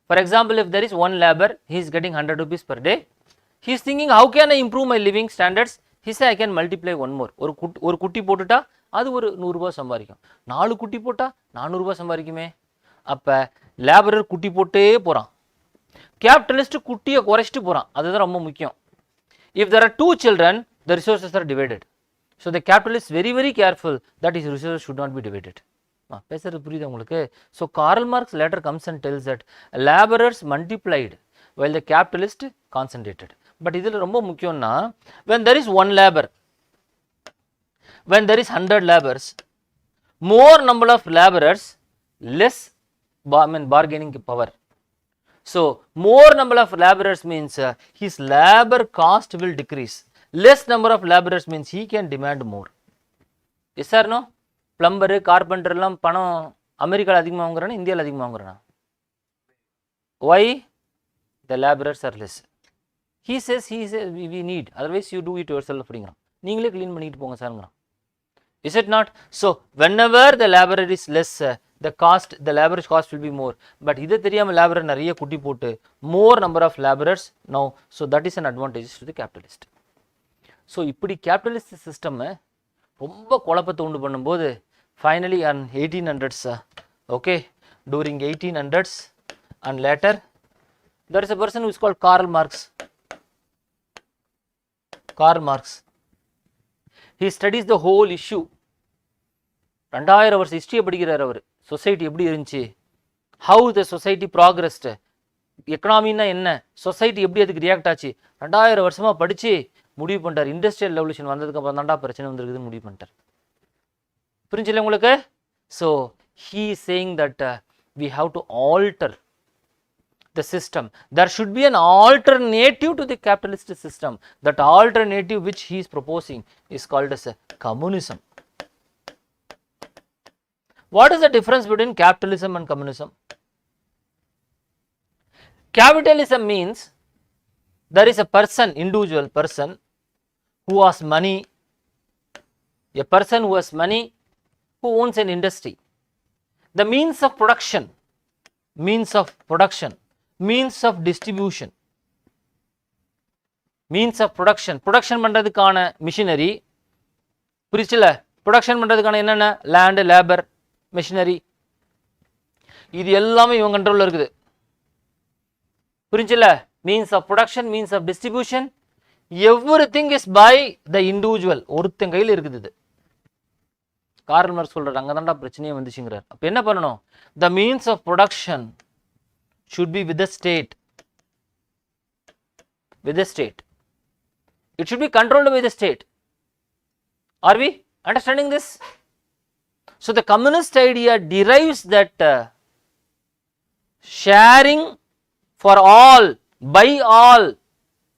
For example, if there is one labor, he is getting 100 rupees per day. He is thinking, how can I improve my living standards? He say, I can multiply one more. ஒரு குட்டி போட்டுட்டா அது ஒரு 100 ரூபாய் சம்பாதிக்கும். 4 குட்டி போட்டா 400 ரூபாய் சம்பாதிக்குமே. அப்ப லேபரர் குட்டி போட்டே போறான், கேபிட்டலிஸ்ட் குட்டியை குறைச்சிட்டு போறான். அதுதான் ரொம்ப முக்கியம். If there are 2 children, the resources are divided. So the capitalist is very careful that his resources should not be divided. பேசுறது புரியுது உங்களுக்கு? So Karl Marx later comes and tells that laborers multiplied while the capitalist concentrated. But இதில் ரொம்ப முக்கியம்னா, when there is one labor, when there is 100 laborers, more number of laborers, less bargaining power. So more number of laborers means his labor cost will decrease. Less number of laborers means he can demand more. Yes or no? Plumber, carpenter எல்லாம் பணம் அமெரிக்கால அதிகமா வாங்குறானா இந்தியால அதிகமா வாங்குறானா? Why? The laborers are less. He says we need, otherwise you do it yourself அப்படிங்கறான். நீங்களே clean பண்ணிட்டு போங்க சார்ங்கறான். Is it not? So whenever the laborer is less, the laborer's cost will be more. But இது தெரியாம laborer நிறைய குட்டி போட்டு more number of laborers now, so that is an advantage to the capitalist. So இப்படி capitalist system ரொம்ப குழப்பத்தை உண்டு பண்ணும்போது finally on 1800s, okay, during 1800s and later, there is a person who is called Karl Marx. Karl Marx, he studies the whole issue. 2000 வருஷம் ஹிஸ்டரியை படிக்கிறார் அவர். Society எப்படி இருந்துச்சு, how the society progressed, எக்கனாமின்னா என்ன, society எப்படி அதுக்கு ரியாக்ட் ஆச்சு, 2000 வருஷமா படிச்சு முடிவு பண்ணிட்டார். இண்டஸ்ட்ரியல் ரெவல்யூஷன் வந்ததுக்கு அப்புறம் தான்டா பிரச்சனை வந்திருக்குதுன்னு முடிவு பண்ணிட்டார். புரிஞ்சில்ல உங்களுக்கு? So he is saying that we have to alter the system. There should be an alternative to the capitalist system. That alternative which he is proposing is called as communism. What is the difference between capitalism and communism? Capitalism means there is a person, individual person who has money, a person who has money, who owns an industry. The means of production, means of distribution, means of production பண்றதுக்கான machinery, புரிச்சுல? Production பண்றதுக்கான என்னென்ன, land, labour, machinery, இது எல்லாமே இவங்க கண்ட்ரோல்ல இருக்குது. புரிஞ்சுல? means of production, means of distribution, everything is by the individual. ஒருத்தன் கையில் இருக்குது இது. கார்ல் மார்க்ஸ் சொல்றாரு அங்க தான்டா பிரச்சனையே வந்துச்சுங்கறார். அப்ப என்ன பண்ணணும்? the means of production should be with the state. With the state. It should be controlled by the state. Are we understanding this? So the communist idea derives that sharing for all, by all,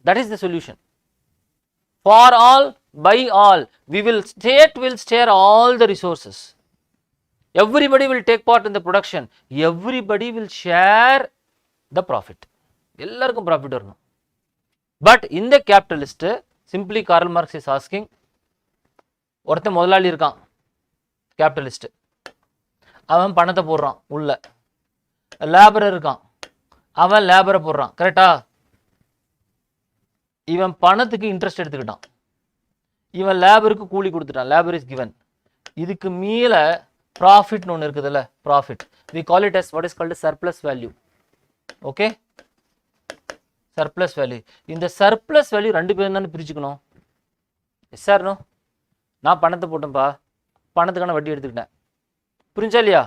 that is the solution. For all, by all, state will share all the resources. Everybody will take part in the production. Everybody will share the profit. எல்லாருக்கும் profit வரணும். But in the capitalist, simply Karl Marx is asking, ஒருத்தன் முதலாளி இருக்கான், capitalist, அவன் பணத்தை போடுறான் உள்ள, labourer இருக்கான், அவன் லேபரை போடுறான், கரெக்டா? இவன் பணத்துக்கு இன்ட்ரெஸ்ட் எடுத்துக்கிட்டான், இவன் லேபருக்கு கூலி கொடுத்துட்டான், லேபர் இஸ் கிவன். இதுக்கு மேல ப்ராஃபிட்னு ஒன்று இருக்குதுல்ல, profit, we call it as what is called surplus value. Okay, surplus value. இந்த சர்ப்ளஸ் வேல்யூ ரெண்டு பேரும் தானே பிரிச்சுக்கணும். Yes sir no? நான் பணத்தை போட்டேன்ப்பா, பணத்துக்கான வட்டி எடுத்துக்கிட்டேன், புரிஞ்சா இல்லையா?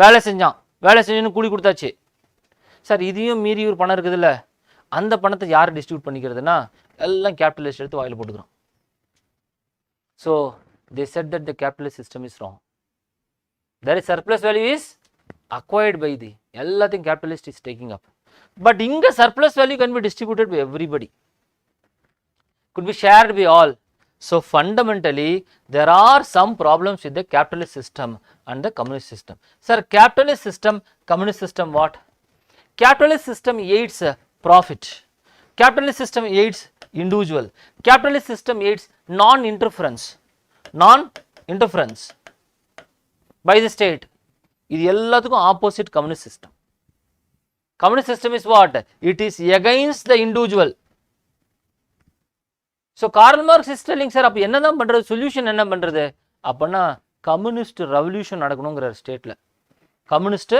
வேலை செஞ்சான், வேலை செஞ்சு கூலி கொடுத்தாச்சு. சார் இதையும் மீறி ஒரு பணம் இருக்குதுல்ல, அந்த பணத்தை யார் டிஸ்ட்ரிபியூட் பண்ணிக்கிறதுனா எல்லாம் கேபிட்டலிஸ்ட் எடுத்து வாயில் போட்டுக்கிறோம். So they said that the capitalist system is wrong. There is surplus value is acquired by the, everything capitalist is taking up. But inga surplus value can be distributed by everybody, could be shared by all. So fundamentally there are some problems with the capitalist system and the communist system. Sir, capitalist system, communist system what? Capitalist system aids profit, capitalist system aids individual, capitalist system aids non-interference by the state. இது எல்லாத்துக்கும் opposite communist system. Communist system is what? It is against the individual. So Karl Marx is telling, sir அப்போ என்ன தான் பண்ணுறது, solution என்ன பண்ணுறது அப்படின்னா communist revolution நடக்கணுங்கிற ஸ்டேட்டில். Communist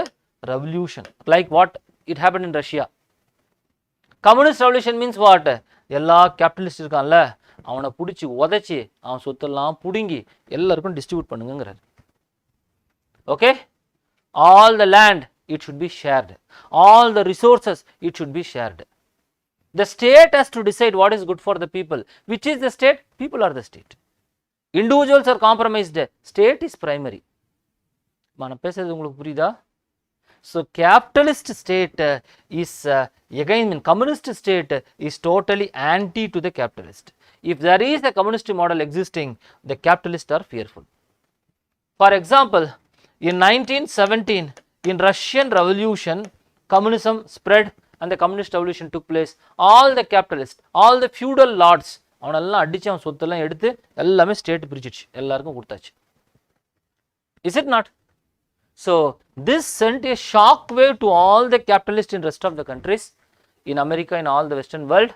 revolution like what it happen in Russia. Communist revolution means what? எல்லா கேபிட்டலிஸ்ட் இருக்கான்ல அவனை பிடிச்சி உதைச்சி அவன் சொத்தெல்லாம் பிடுங்கி எல்லாருக்கும் டிஸ்ட்ரிபியூட் பண்ணுங்கிறார். Okay, all the land it should be shared, all the resources it should be shared. The state has to decide what is good for the people. Which is the state? People are the state. Individuals are compromised, state is primary. நான் பேசுறது உங்களுக்கு புரியுதா? So capitalist state is again, communist state is totally anti to the capitalist. If there is a communist model existing, the capitalists are fearful. For example, in 1917 in Russian Revolution, communism spread and the communist revolution took place. All the capitalists, all the feudal lords, அவனெல்லாம் அடிச்சு அவன் சொத்தெல்லாம் எடுத்து எல்லாமே state பிரிச்சிடுச்சு, எல்லாருக்கும் கொடுத்தாச்சு. Is it not? So this sent a shock wave to all the capitalists in rest of the countries, in America, in all the western world,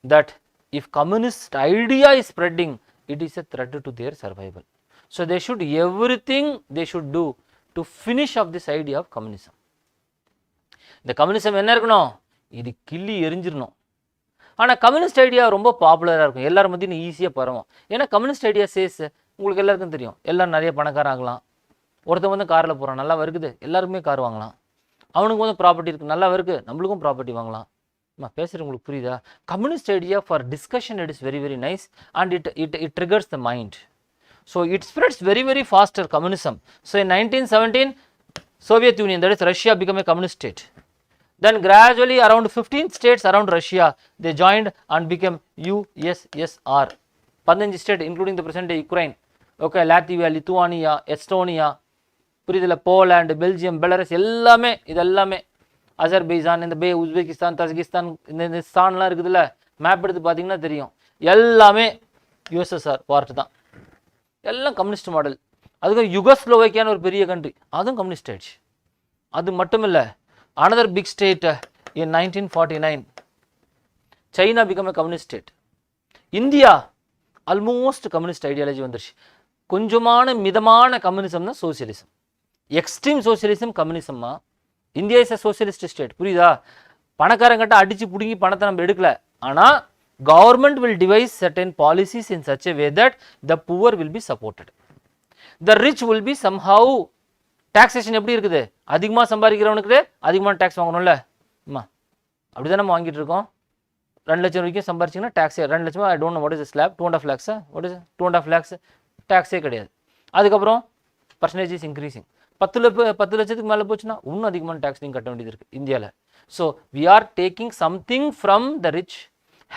that if communist idea is spreading, it is a threat to their survival. So they should, everything they should do to finish off this idea of communism. இந்த communism என்ன இருக்கணும்? இது கிள்ளி எரிஞ்சிடணும். ஆனால் communist idea ரொம்ப பாப்புலராக இருக்கும், எல்லாரும் மத்தியும் ஈஸியாக பரவும். ஏன்னா கம்யூனிஸ்ட் ஐடியா சேஸ் உங்களுக்கு எல்லாருக்கும் தெரியும், எல்லோரும் நிறைய பணக்காரன் ஆகலாம். ஒருத்தன் வந்து காரில் போகிறான், நல்லா வருகுது, எல்லாருக்குமே கார் வாங்கலாம். அவனுக்கு வந்து ப்ராப்பர்ட்டி இருக்குது, நல்லா வருது, நம்மளுக்கும் ப்ராப்பர்ட்டி வாங்கலாம். பேசுகிறது உங்களுக்கு புரியுதா? Communist idea for discussion it is very very nice and it triggers the mind. So it spreads very very faster, communism. So in 1917 Soviet Union, that is Russia, became a communist state. Then gradually around 15 states around Russia they joined and became USSR. 15 states including the present day Ukraine, okay, Latvia, Lithuania, Estonia, புரியுதுல, Poland, Belgium, Belarus, எல்லாமே இதெல்லாமே, அசர்பைஜான், இந்த Uzbekistan, Tajikistan, இந்த ஸ்தான்லாம் இருக்குதுல்ல, map எடுத்து பார்த்தீங்கன்னா தெரியும், எல்லாமே யூஎஸ்எஸ்ஆர் பார்ட் தான், எல்லாம் கம்யூனிஸ்ட் மாடல். அதுக்கு யுகோஸ்லோவேக்கியான்னு ஒரு பெரிய கண்ட்ரி, அதுவும் கம்யூனிஸ்ட் ஆயிடுச்சு. அது மட்டும் இல்லை, another big state in 1949 China became a communist state. India almost communist ideology வந்துருச்சு. கொஞ்சமான மிதமான கம்யூனிசம் தான் சோசியலிசம். எக்ஸ்ட்ரீம் சோசியலிசம் கம்யூனிசம்மா. India is a socialist state, புரியுதா? பணக்காரங்கிட்ட அடிச்சு பிடுங்கி பணத்தை நம்ம எடுக்கல, ஆனால் government will devise certain policies in such a way that the poor will be supported, the rich will be somehow. Taxation எப்படி இருக்குது? அதிகமாக சம்பாதிக்கிறவனுக்கு அதிகமான டேக்ஸ் வாங்கணும்ல, அம்மா அப்படி தான் நம்ம வாங்கிட்டு இருக்கோம். 2 லட்சம் வரைக்கும் சம்பாரிச்சிங்கன்னா டேக்ஸே 2 லட்சமா, I don't know what is slab, 2.5 lakhs, what is 2.5 lakhs, டேக்ஸே கிடையாது. அதுக்கப்புறம் பர்சன்டேஜ் இஸ் இன்க்ரீசிங். 10 லட்சத்துக்கு மேலே போச்சுன்னா இன்னும் அதிகமான டேக்ஸ் நீங்கள் கட்ட வேண்டியது இருக்குது இந்தியாவில். So we are taking something from the rich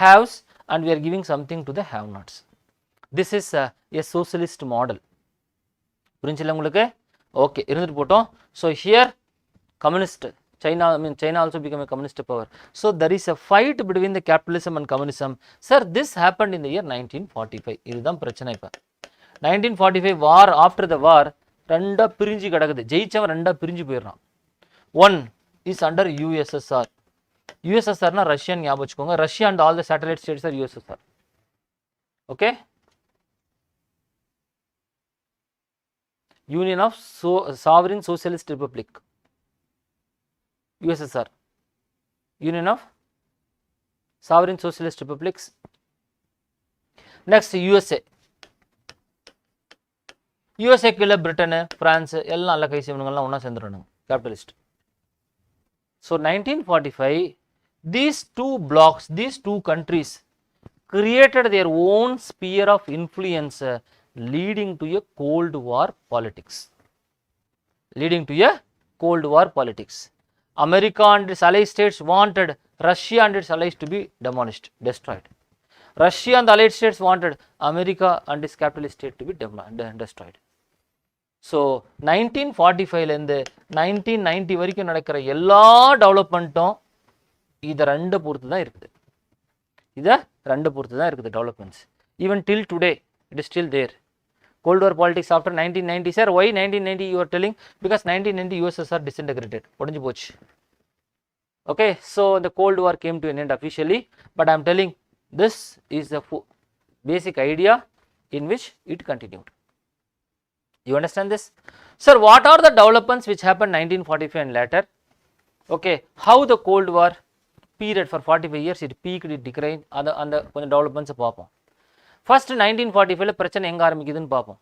haves and we are giving something to the have nots. This is a socialist model. புரிஞ்சில்ல உங்களுக்கு? ஓகே, இருந்துட்டு போட்டோம். So here communist China, I mean China also became a communist power. So there is a fight between the capitalism and communism. Sir, this happened in the year 1945. இதுதான் பிரச்சனை. இப்போ 1945 war, after the war ரெண்டா பிரிஞ்சு கிடக்குது. ஜெயிச்சவன் ரெண்டா பிரிஞ்சு போயிடுறான். One is under USSR. USSR na Russian ஞாபகம் வச்சுக்கோங்க. Russia and all the satellite states are USSR. Okay. Union of Sovereign Socialist Republic. USSR. Union of Sovereign Socialist Republics. Next USA. USA killa Britain, France எல்லாம் நல்ல கை செய்வனுங்கெல்லாம் ஒன்றா சேர்ந்துடணும் capitalist. So 1945 these two blocks, these two countries created their own sphere of influence leading to a Cold War politics. Leading to a Cold War politics. America and its allied states wanted Russia and its allies to be demolished, destroyed. Russia and the allied states wanted America and its capitalist state to be destroyed. So 1945 இருந்து 1990 வரைக்கும் நடக்கிற எல்லா டெவலப்மெண்ட்டும் இதை ரெண்டு பொறுத்து தான் இருக்குது. இதை ரெண்டு பொறுத்து தான் இருக்குது developments. Even till today it is still there. Cold War politics after 1990. Sir, why 1990 you are telling? Because 1990 USSR disintegrated. உடைஞ்சு போச்சு. Okay, so the Cold War came to an end officially, but I am telling this is the basic idea in which it continued. You understand this? Sir, what are the developments which happened 1945 and later? Okay, how the Cold War period for 45 years it peaked, it declined, அந்த கொஞ்சம் டெவலப்மெண்ட்ஸை பார்ப்போம். First 1945 பிரச்சனை எங்கே ஆரம்பிக்குதுன்னு பார்ப்போம்.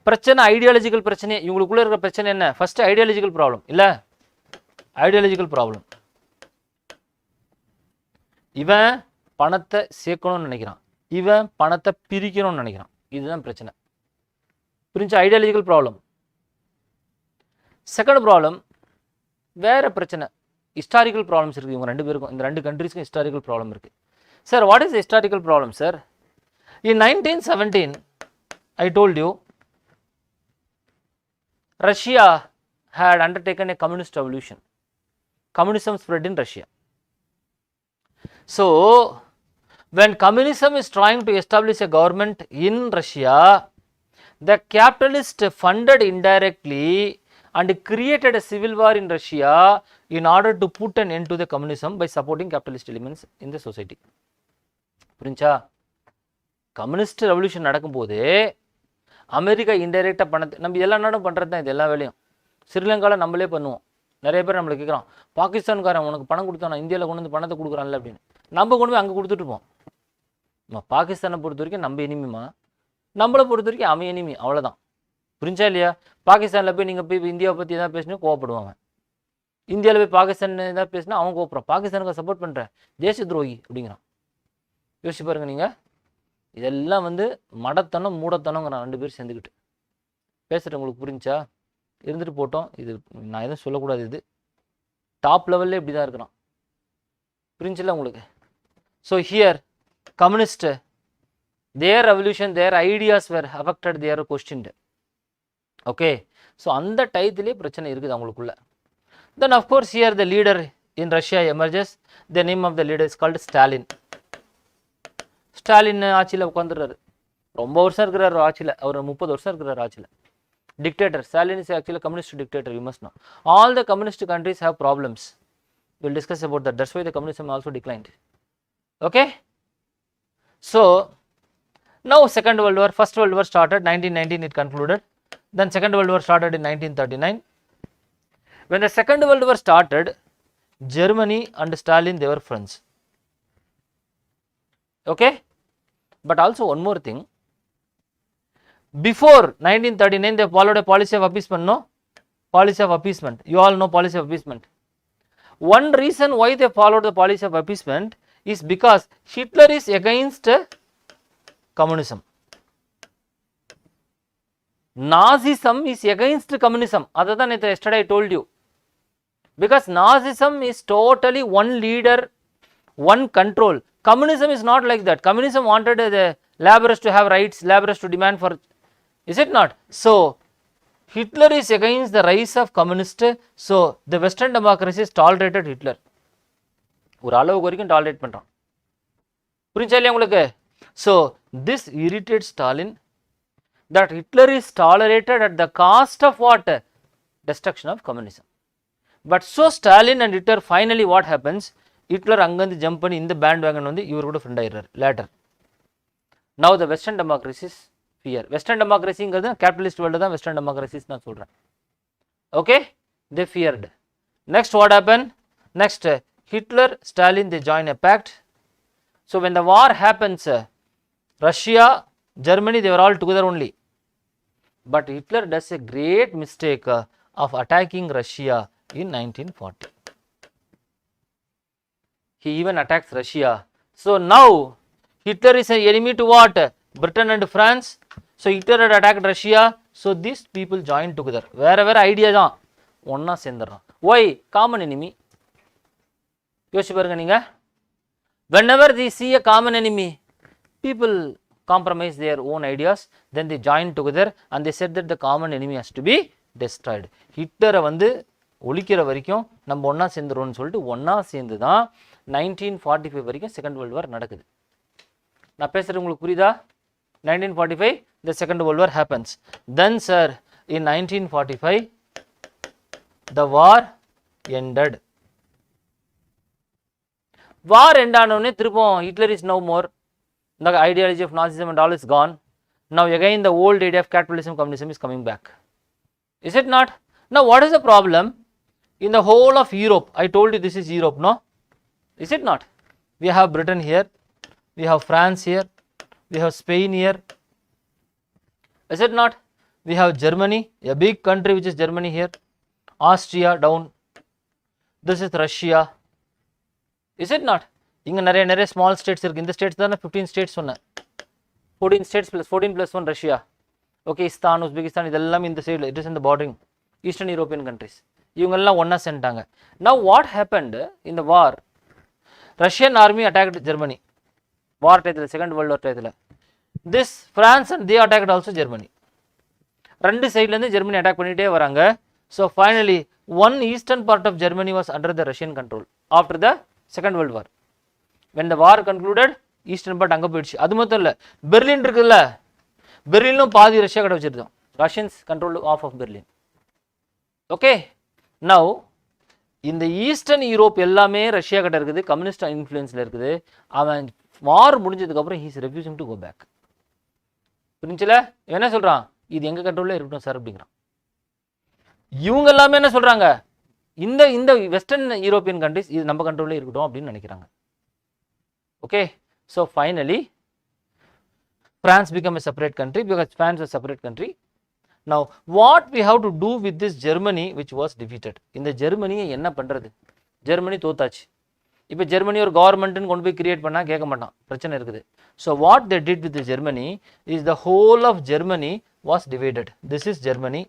பிரச்சனை ideological பிரச்சனை. இவங்களுக்குள்ள இருக்கிற பிரச்சனை என்ன? ஃபர்ஸ்ட் ஐடியாலஜிக்கல் ப்ராப்ளம் இல்லை, ஐடியாலஜிக்கல் ப்ராப்ளம். இவன் பணத்தை சேர்க்கணும்னு நினைக்கிறான், இவன் பணத்தை பிரிக்கணும்னு நினைக்கிறான். இதுதான் பிரச்சனை. புரிஞ்ச ஐடியாலஜிக்கல் ப்ராப்ளம். செகண்ட் ப்ராப்ளம் வேற பிரச்சனை, ஹிஸ்டாரிக்கல் ப்ராப்ளம்ஸ் இருக்குது. இவங்க ரெண்டு பேருக்கும், இந்த ரெண்டு கண்ட்ரீஸ்க்கும் ஹிஸ்டாரிக்கல் ப்ராப்ளம் இருக்குது. Sir, what is historical problem sir? In 1917, I told you, Russia had undertaken a communist revolution. Communism spread in Russia. So, when communism is trying to establish a government in Russia, the capitalists funded indirectly and created a civil war in Russia in order to put an end to the communism by supporting capitalist elements in the society. புரிஞ்சா? Communist revolution நடக்கும்போது America இன்டைரக்டாக பணத்தை, நம்ம எல்லா நாடும் பண்ணுறது தான் இது எல்லா வேலையும். ஸ்ரீலங்காவில் நம்மளே பண்ணுவோம். நிறைய பேர் நம்மளை கேட்குறான், பாகிஸ்தான்காரன் உனக்கு பணம் கொடுத்தானா, இந்தியாவில் கொண்டு வந்து பணத்தை கொடுக்குறான்ல அப்படின்னு. நம்ம கொண்டு போய் அங்கே கொடுத்துட்டுப்போம். நம்ம பாகிஸ்தானை பொறுத்த வரைக்கும் நம்ம எனிமிமா, நம்மளை பொறுத்த வரைக்கும் அவன் எனிமி, அவ்வளோதான். புரிஞ்சா இல்லையா? பாகிஸ்தானில் போய் நீங்கள் போய் இந்தியாவை பற்றி எதாவது பேசினா கோவப்படுவாங்க. இந்தியாவில் போய் பாகிஸ்தான் எதாவது பேசினா அவன் கோவப்படுறான், பாகிஸ்தானுக்கு சப்போர்ட் பண்ணுறேன், தேச துரோகி அப்படிங்கிறான். யோசிச்சு பாருங்க நீங்கள். இதெல்லாம் மடத்தனம் மூடத்தனங்கிறான் ரெண்டு பேர் சேர்ந்துக்கிட்டு. பேசுகிற உங்களுக்கு புரிஞ்சா? இருந்துட்டு போட்டோம், இது நான் எதுவும் சொல்லக்கூடாது. இது டாப் லெவல்ல இப்படி தான் இருக்கிறான். புரிஞ்சில்ல உங்களுக்கு? So here communist, their revolution, their ideas were affected, they questioned. Okay, so அந்த டயத்திலே பிரச்சனை இருக்குது அவங்களுக்குள்ள. Then of course here the leader in Russia emerges. The name of the leader is called Stalin. Stalin ஆட்சியில் உட்காந்துறாரு, ரொம்ப வருஷம் இருக்கிறார் ஆட்சியில். அவர் 30 வருஷம் இருக்கிறார் ஆட்சியில். Dictator. Stalin is actually a communist dictator, you must know. All the communist countries have problems. We will discuss about that. That's why the communism also declined. Okay? So, now Second World War, First World War started, 1919 it concluded. Then Second World War started in 1939. When the Second World War started, Germany and Stalin, they were friends. Okay? But also one more thing. Before 1939, they followed a policy of appeasement, no? Policy of appeasement. You all know policy of appeasement. One reason why they followed the policy of appeasement is because Hitler is against communism. Nazism is against communism. Other than it, yesterday I told you. Because Nazism is totally one leader, one control. Communism is not like that. Communism wanted the laborers to have rights, laborers to demand for. Is it not? So, Hitler is against the rise of communist. So, the Western democracies tolerated Hitler. ஒரு அளவுக்கு வரைக்கும் tolerate பண்ணுறான். புரிஞ்சா இல்லையா உங்களுக்கு? So, this irritates Stalin, that Hitler is tolerated at the cost of what? Destruction of communism. But so Stalin and Hitler finally what happens? Hitler அங்கேருந்து jump பண்ணி இந்த பேண்ட் வேகன் வந்து இவர் கூட ஃப்ரெண்ட் ஆயிடுறார் later. Now the Western democracies fear. Western democracyங்கிறது capitalist world தான் Western democracies நான் சொல்கிறேன். Okay, they feared. Next what happened? Next Hitler, Stalin, they join a pact. So when the war happens, Russia, Germany, they were all together only. But Hitler does a great mistake of attacking Russia in 1940. He even attacks Russia. So now Hitler is an enemy to what? Britain and France. So Hitler had attacked Russia. So these people joined together. Wherever idea தான் ஒன்னா சேர்ந்துடுறான். Why? Common enemy. யோசிச்சு பாருங்க நீங்க. Whenever they see a common enemy, people compromise their own ideas. Then they join together and they said that the common enemy has to be destroyed. ஹிட்லரை வந்து ஒழிக்கிற வரைக்கும் நம்ம ஒன்னா சேர்ந்துருவோம்னு சொல்லிட்டு ஒன்னா சேர்ந்து தான் 1945 வரைக்கும் செகண்ட் வேர்ல்டு வார் நடக்குது. நான் பேசுறது உங்களுக்கு புரியுதா? 1945 the second world war happens. Then sir, in 1945 the war ended. War end ஆனோடனே திருப்பம் Hitler is no more. The ideology of Nazism and all is gone. Now again the old idea of capitalism, communism is coming back. Is it not? Now what is the problem? In the whole of Europe, I told you this is Europe, no? Is it not? We have Britain here, we have France here, we have Spain here. Is it not? We have Germany, a big country which is Germany here, Austria down. This is Russia. Is it not? இங்க நிறைய small states இருக்கு. இந்த states தான 15 states சொன்னேன். 14 states plus 14 plus 1 Russia. Okay, Istan, Uzbekistan இதெல்லாம் இந்த சைடுல, it is in the bordering Eastern European countries. இவங்க எல்லாம் ஒண்ணா சேர்ந்தாங்க. Now what happened in the war? Russian army attacked Germany. War டயத்துல, second world war டயத்துல. This France and they attacked also Germany. ரெண்டு சைடுல இருந்து ஜெர்மனி அட்டாக் பண்ணிட்டே வராங்க. So finally one eastern part of Germany was under the Russian control after the second world war. When the war concluded, eastern part அங்க போயிடுச்சு. அது மட்டும் இல்ல, பெர்லின் இருக்குல்ல, பெர்லினும் பாதி ரஷ்யா கிட்ட வச்சிருந்தோம். Russians controlled half of Berlin. Okay, now இந்த ஈஸ்டர்ன் யூரோப் எல்லாமே ரஷ்யா கிட்ட இருக்குது, கம்யூனிஸ்ட் இன்ஃப்ளூயன்ஸ்ல இருக்குது. அவன் வார் முடிஞ்சதுக்கு அப்புறம் he is refusing to go back. புரிஞ்சுல? என்ன சொல்றான்? இது எங்க கண்ட்ரோல்ல இருக்கட்டும் சார் அப்படிங்கிறான். இவங்க எல்லாமே என்ன சொல்றாங்க? இந்த இந்த வெஸ்டர்ன் யூரோப்பியன் கண்ட்ரிஸ் இது நம்ம கண்ட்ரோல்ல இருக்கட்டும் அப்படின்னு நினைக்கிறாங்க. Okay, so finally France became a separate country because France was a separate country. Now what we have to do with this Germany which was defeated? இந்த ஜெர்மனியை என்ன பண்றது? ஜெர்மனி தோத்தாச்சு. இப்போ ஜெர்மனி ஒரு கவர்மெண்ட்னு கொண்டு போய் கிரியேட் பண்ணா கேட்க மாட்டான், பிரச்சனை இருக்குது. So what they did with the Germany is the whole of Germany was divided. This is Germany.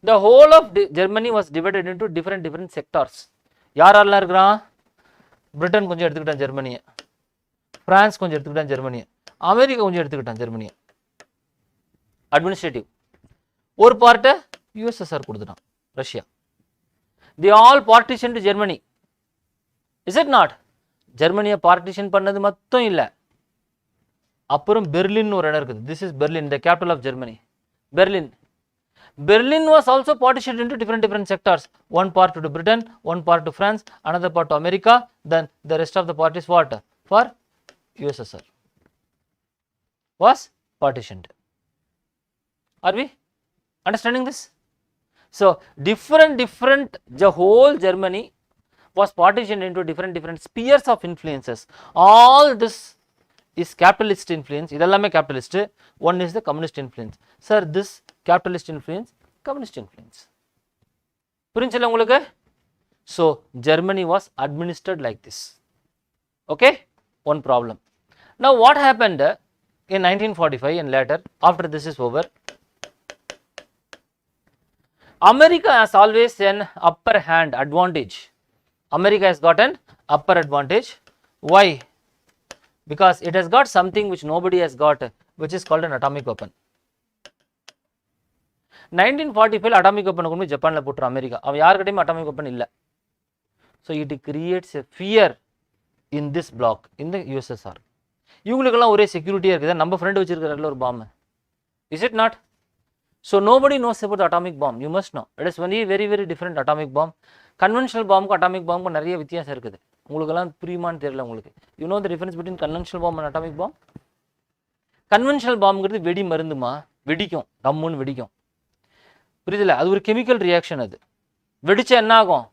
The whole of Germany was divided into different sectors. யாரெல்லாம் இருக்கிறான்? பிரிட்டன் கொஞ்சம் எடுத்துக்கிட்டான் ஜெர்மனியை, பிரான்ஸ் கொஞ்சம் எடுத்துக்கிட்டான் ஜெர்மனியை, அமெரிக்கா கொஞ்சம் எடுத்துக்கிட்டான் ஜெர்மனியை. அட்மினிஸ்ட்ரேட்டிவ் ஒரு பார்ட்டை யூஎஸ்எஸ்ஆர் கொடுத்துட்டான் Russia. The all partition to Germany. Is it not? ஜெர்மனியை partition பண்ணது மட்டும் இல்லை, அப்புறம் பெர்லின் ஒரு இடம் இருக்குது. This is Berlin, the capital of Germany, Berlin. Berlin was also partitioned into different sectors. One part to Britain, one part to France, another part to America. Then the rest of the part is what? For USSR. Was partitioned. Are we understanding this? So different the whole Germany was partitioned into different spheres of influences. All this is capitalist influence. இதெல்லாமே capitalist. One is the communist influence. Sir, this capitalist influence, communist influence. புரிஞ்சல உங்களுக்கு? So Germany was administered like this. Okay, one problem. Now what happened in 1945 and later after this is over? America has always an upper hand advantage. America has got an upper advantage. Why? Because it has got something which nobody has got, which is called an atomic weapon. 1945 atomic weapon கொண்டு ஜப்பான்ல போட்டுற America. அவன் யார்கிட்டயும் atomic weapon இல்ல. So it creates a fear in this block, in the USSR. இவங்களுக்கெல்லாம் ஒரே செக்யூரிட்டியா இருக்குது. நம்ம ஃப்ரெண்ட் வச்சிருக்கிறதுல ஒரு பாம்பு. Is it not? So nobody knows about the atomic bomb. You must know. It is only very very different atomic bomb. Conventional bomb க்கு atomic bomb க்கு நிறைய வித்தியாசம் இருக்குது. உங்களுக்கெல்லாம் புரியுமான்னு தெரியல உங்களுக்கு. You know the difference between conventional bomb and atomic bomb? Conventional bombங்கிறது வெடி மருந்துமா, வெடிக்கும், டம்முன்னு வெடிக்கும். புரியுதுல? அது ஒரு கெமிக்கல் ரியாக்ஷன். அது வெடிச்சா என்ன ஆகும்?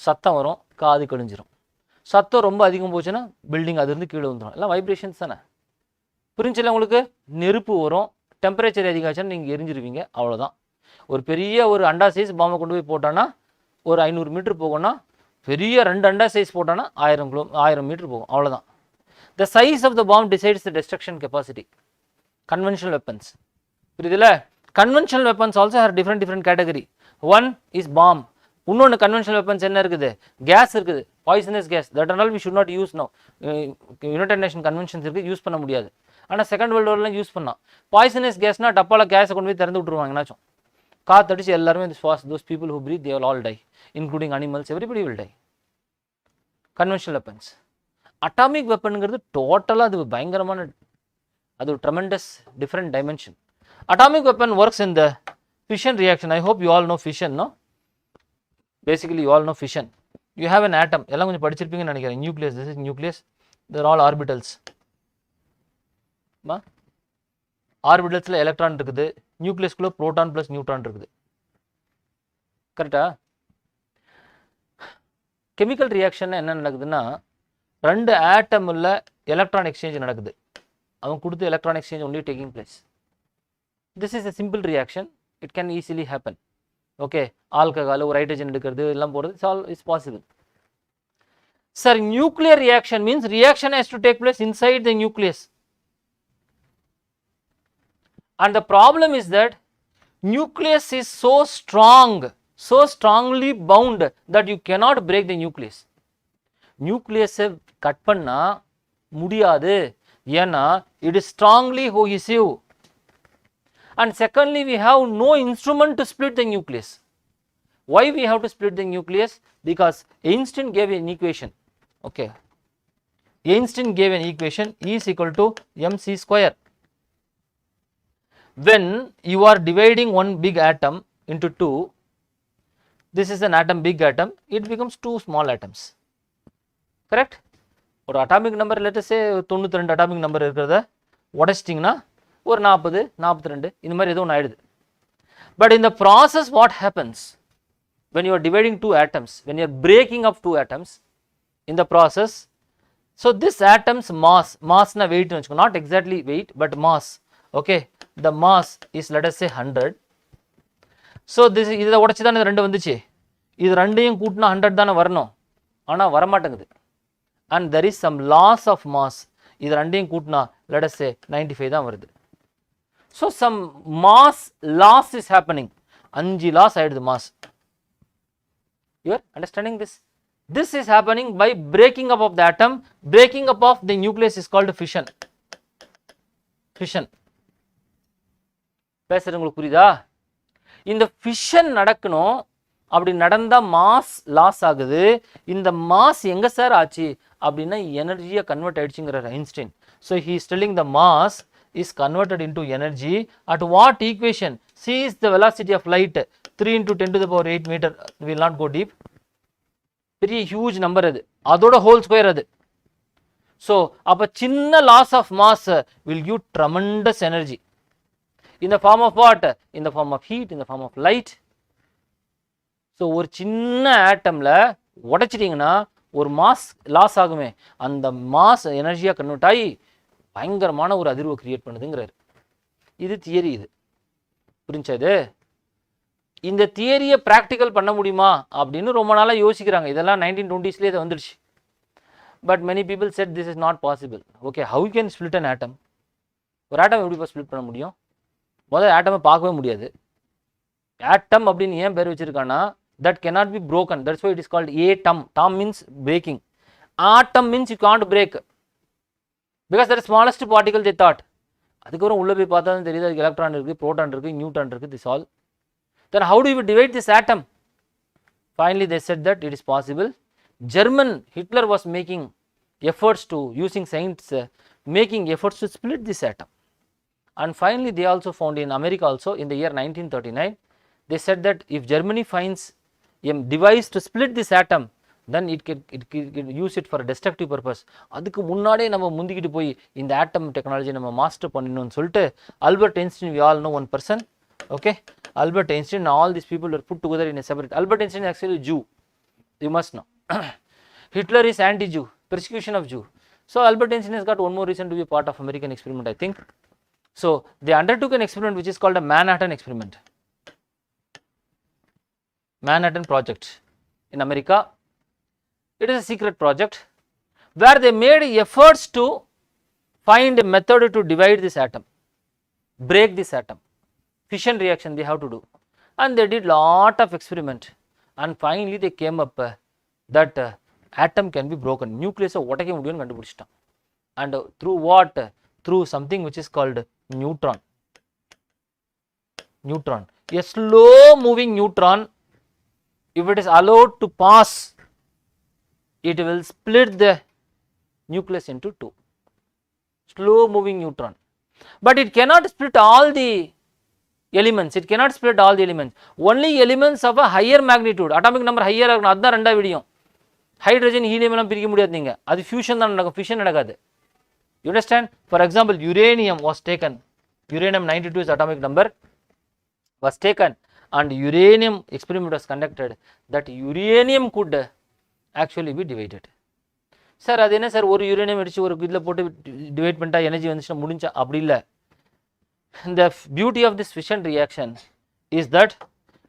சத்தம் வரும், காது கடிஞ்சிரும். சத்தம் ரொம்ப அதிகம் போச்சுன்னா பில்டிங் அதிலிருந்து கீழே வந்துடும். எல்லாம் வைப்ரேஷன்ஸ் தானே. புரிஞ்சுல உங்களுக்கு? நெருப்பு வரும், டெம்பரேச்சர் அதிகமாச்சுன்னா நீங்கள் எரிஞ்சிருவீங்க, அவ்வளோதான். ஒரு பெரிய ஒரு அண்டா சைஸ் பாம்பை கொண்டு போய் போட்டான்னா ஒரு 500 மீட்டர் போகும்னா, பெரிய 2 அண்டா சைஸ் போட்டான்னா 1000 மீட்டர் போகும், அவ்வளோதான். The size of the bomb decides the destruction capacity. Conventional weapons. புரியுதுல? Conventional weapons also have different category. One is bomb. இன்னொன்று conventional weapons என்ன இருக்குது? கேஸ் இருக்குது, poisonous gas. That and all we should not use now. United Nations conventions இருக்குது, use பண்ண முடியாது. ஆனால் second world வார்லாம் use பண்ணலாம். பாய்சனஸ் கேஸ்னா டப்பால கேஸை கொண்டு போய் திறந்து விட்டுருவாங்க. என்னாச்சும் காத்தடிச்சு எல்லாருமே those people who breathe, they will all die, including animals, everybody will die. Conventional weapons. Atomic weaponங்கிறது டோட்டலாக அது பயங்கரமான, அது ஒரு tremendous different dimension. Atomic weapon works in the fission reaction. I hope you all know fission, no? Basically you all know fission. You have an atom. எல்லாம் கொஞ்சம் படிச்சிருப்பீங்கன்னு நினைக்கிறேன். Nucleus, this is nucleus. They are all orbitals. ஆர்பிட்டல்ஸில் electron இருக்குது, நியூக்ளியஸ்குள்ளே proton plus neutron இருக்குது. கரெக்டா? Chemical reaction என்ன நடக்குதுன்னா, 2 ஆட்டமில் எலக்ட்ரான் எக்ஸ்சேஞ்ச் நடக்குது. அவன் கொடுத்து electron exchange only taking place. This is a simple reaction. It can easily happen. Okay, alcohol ஒரு ஹைட்ரஜன் எடுக்கிறது எல்லாம் போகிறது, it's all is possible. Sir, nuclear reaction means reaction has to take place inside the nucleus. And the problem is that nucleus is so strong, so strongly bound that you cannot break the nucleus. Nucleus cut பண்ணா முடியாது, ஏன்னா it is strongly cohesive. And secondly, we have no instrument to split the nucleus. Why we have to split the nucleus? Because Einstein gave an equation. Okay, Einstein gave an equation, E is equal to mc square. When you are dividing one big atom into 2, this is an atom, big atom, it becomes 2 small atoms. Correct? ஒரு atomic number, let us say 92 atomic number இருக்கிறத உடைச்சிட்டிங்கன்னா ஒரு 40, 42 இந்த மாதிரி ஏதோ ஒன்று ஆயிடுது. But in the process what happens when you are dividing 2 atoms, when you are breaking up 2 atoms in the process, so this atom's mass na weight னு வெச்சுக்கோ, not exactly weight but mass. Okay, the mass is let us say 100. So this இதை உடைச்சி தானே 2 வந்துச்சு, இது ரெண்டையும் கூட்டினா 100 தானே வரணும், ஆனால் வரமாட்டேங்குது. And there is some loss of mass. இது ரெண்டையும் கூட்டினா let us say 95 தான் வருது. So some mass loss is happening. 5 loss ஆயிடுது mass. You are understanding this? This is happening by breaking up of the atom. Breaking up of the nucleus is called fission. Fission. பேசுறது உங்களுக்கு புரியுதா? இந்த fission நடக்கணும், அப்படி நடந்தால் mass loss ஆகுது. இந்த மாஸ் எங்கே சார் ஆச்சு அப்படின்னா எனர்ஜியாக கன்வெர்ட் ஆயிடுச்சுங்கிறார் Einstein. So he is telling the mass is converted into energy at what equation? C is the velocity of light, 3 × 10⁸ metre. Will not go deep. பெரிய ஹியூஜ் நம்பர் அது, அதோட ஹோல் ஸ்கொயர் அது. So அப்போ சின்ன loss of mass will give tremendous energy. In the form of what? In the form of heat, in the form of light. So ஒரு சின்ன ஆட்டம்ல உடைச்சிட்டிங்கன்னா ஒரு mass loss ஆகுமே, அந்த மாஸ் எனர்ஜியாக கன்வெர்ட் ஆகி பயங்கரமான ஒரு அதிர்வை கிரியேட் பண்ணுதுங்கிறாரு. இது தியரி. இது புரிஞ்சது? இந்த தியரியை ப்ராக்டிக்கல் பண்ண முடியுமா அப்படின்னு ரொம்ப நாளாக யோசிக்கிறாங்க. இதெல்லாம் 1920s இதை வந்துடுச்சு. But many people said this is not possible. Okay, how can split an atom? ஒரு ஆட்டம் எப்படி ஸ்பிளிட் பண்ண முடியும்? முதல்ல ஆட்டமை பார்க்கவே முடியாது. ஆட்டம் அப்படின்னு ஏன் பேர் வச்சிருக்கான்னா, that cannot be broken. That's why it is called atom. Tom means breaking. Atom means you can't break because that is smallest particle they thought. அதுக்கப்புறம் உள்ள போய் பார்த்தா தான் தெரியுது அதுக்கு எலக்ட்ரான் இருக்குது, புரோட்டான் இருக்குது, நியூட்ரான் இருக்குது. This all. Then how do you divide this atom? Finally they said that it is possible. German Hitler was making efforts to, using science, making efforts to split this atom. And finally, they also found in America also in the year 1939, they said that if Germany finds a device to split this atom, then it can use it for a destructive purpose. அதுக்கு முன்னாடியே நம்ம முந்திக்கிட்டு போய் இந்த atom technology நம்ம master பண்ணணும்னு சொல்லிட்டு Albert Einstein, we all know one person, okay, Albert Einstein, all these people were put together in a separate. Albert Einstein is actually Jew, you must know. Hitler is anti-Jew, persecution of Jew. So Albert Einstein has got one more reason to be part of American experiment, I think. So they undertook an experiment which is called a Manhattan experiment, Manhattan project in America. It is a secret project where they made efforts to find a method to divide this atom, break this atom. Fission reaction they have to do, and they did lot of experiment, and finally they came up that atom can be broken. Nucleus ஒட்டைக்க முடியும்னு கண்டுபிடிச்சிட்டான். And through what? Through something which is called neutron. Neutron, a slow moving neutron, if it is allowed to pass, it will split the nucleus into two. Slow moving neutron, but it cannot split all the elements. It cannot split all the elements. Only elements of a higher magnitude, atomic number higher ஆகணும். அதுதான் ரெண்டா விடியும். Hydrogen helium எல்லாம் பிரிக்க முடியாது. நீங்க அது fusion தான் நடக்கும், ஃபிஷன் நடக்காது. You understand? For example, uranium was taken. Uranium 92 is atomic number, was taken, and uranium experiment was conducted that uranium could actually be divided. Sir, அது என்ன சார், ஒரு யுரேனியம் அடிச்சு ஒரு இதில் போட்டு டிவைட் பண்ணிட்டா எனர்ஜி வந்துச்சுன்னா முடிஞ்சா? அப்படி இல்லை. The beauty of this fission reaction is that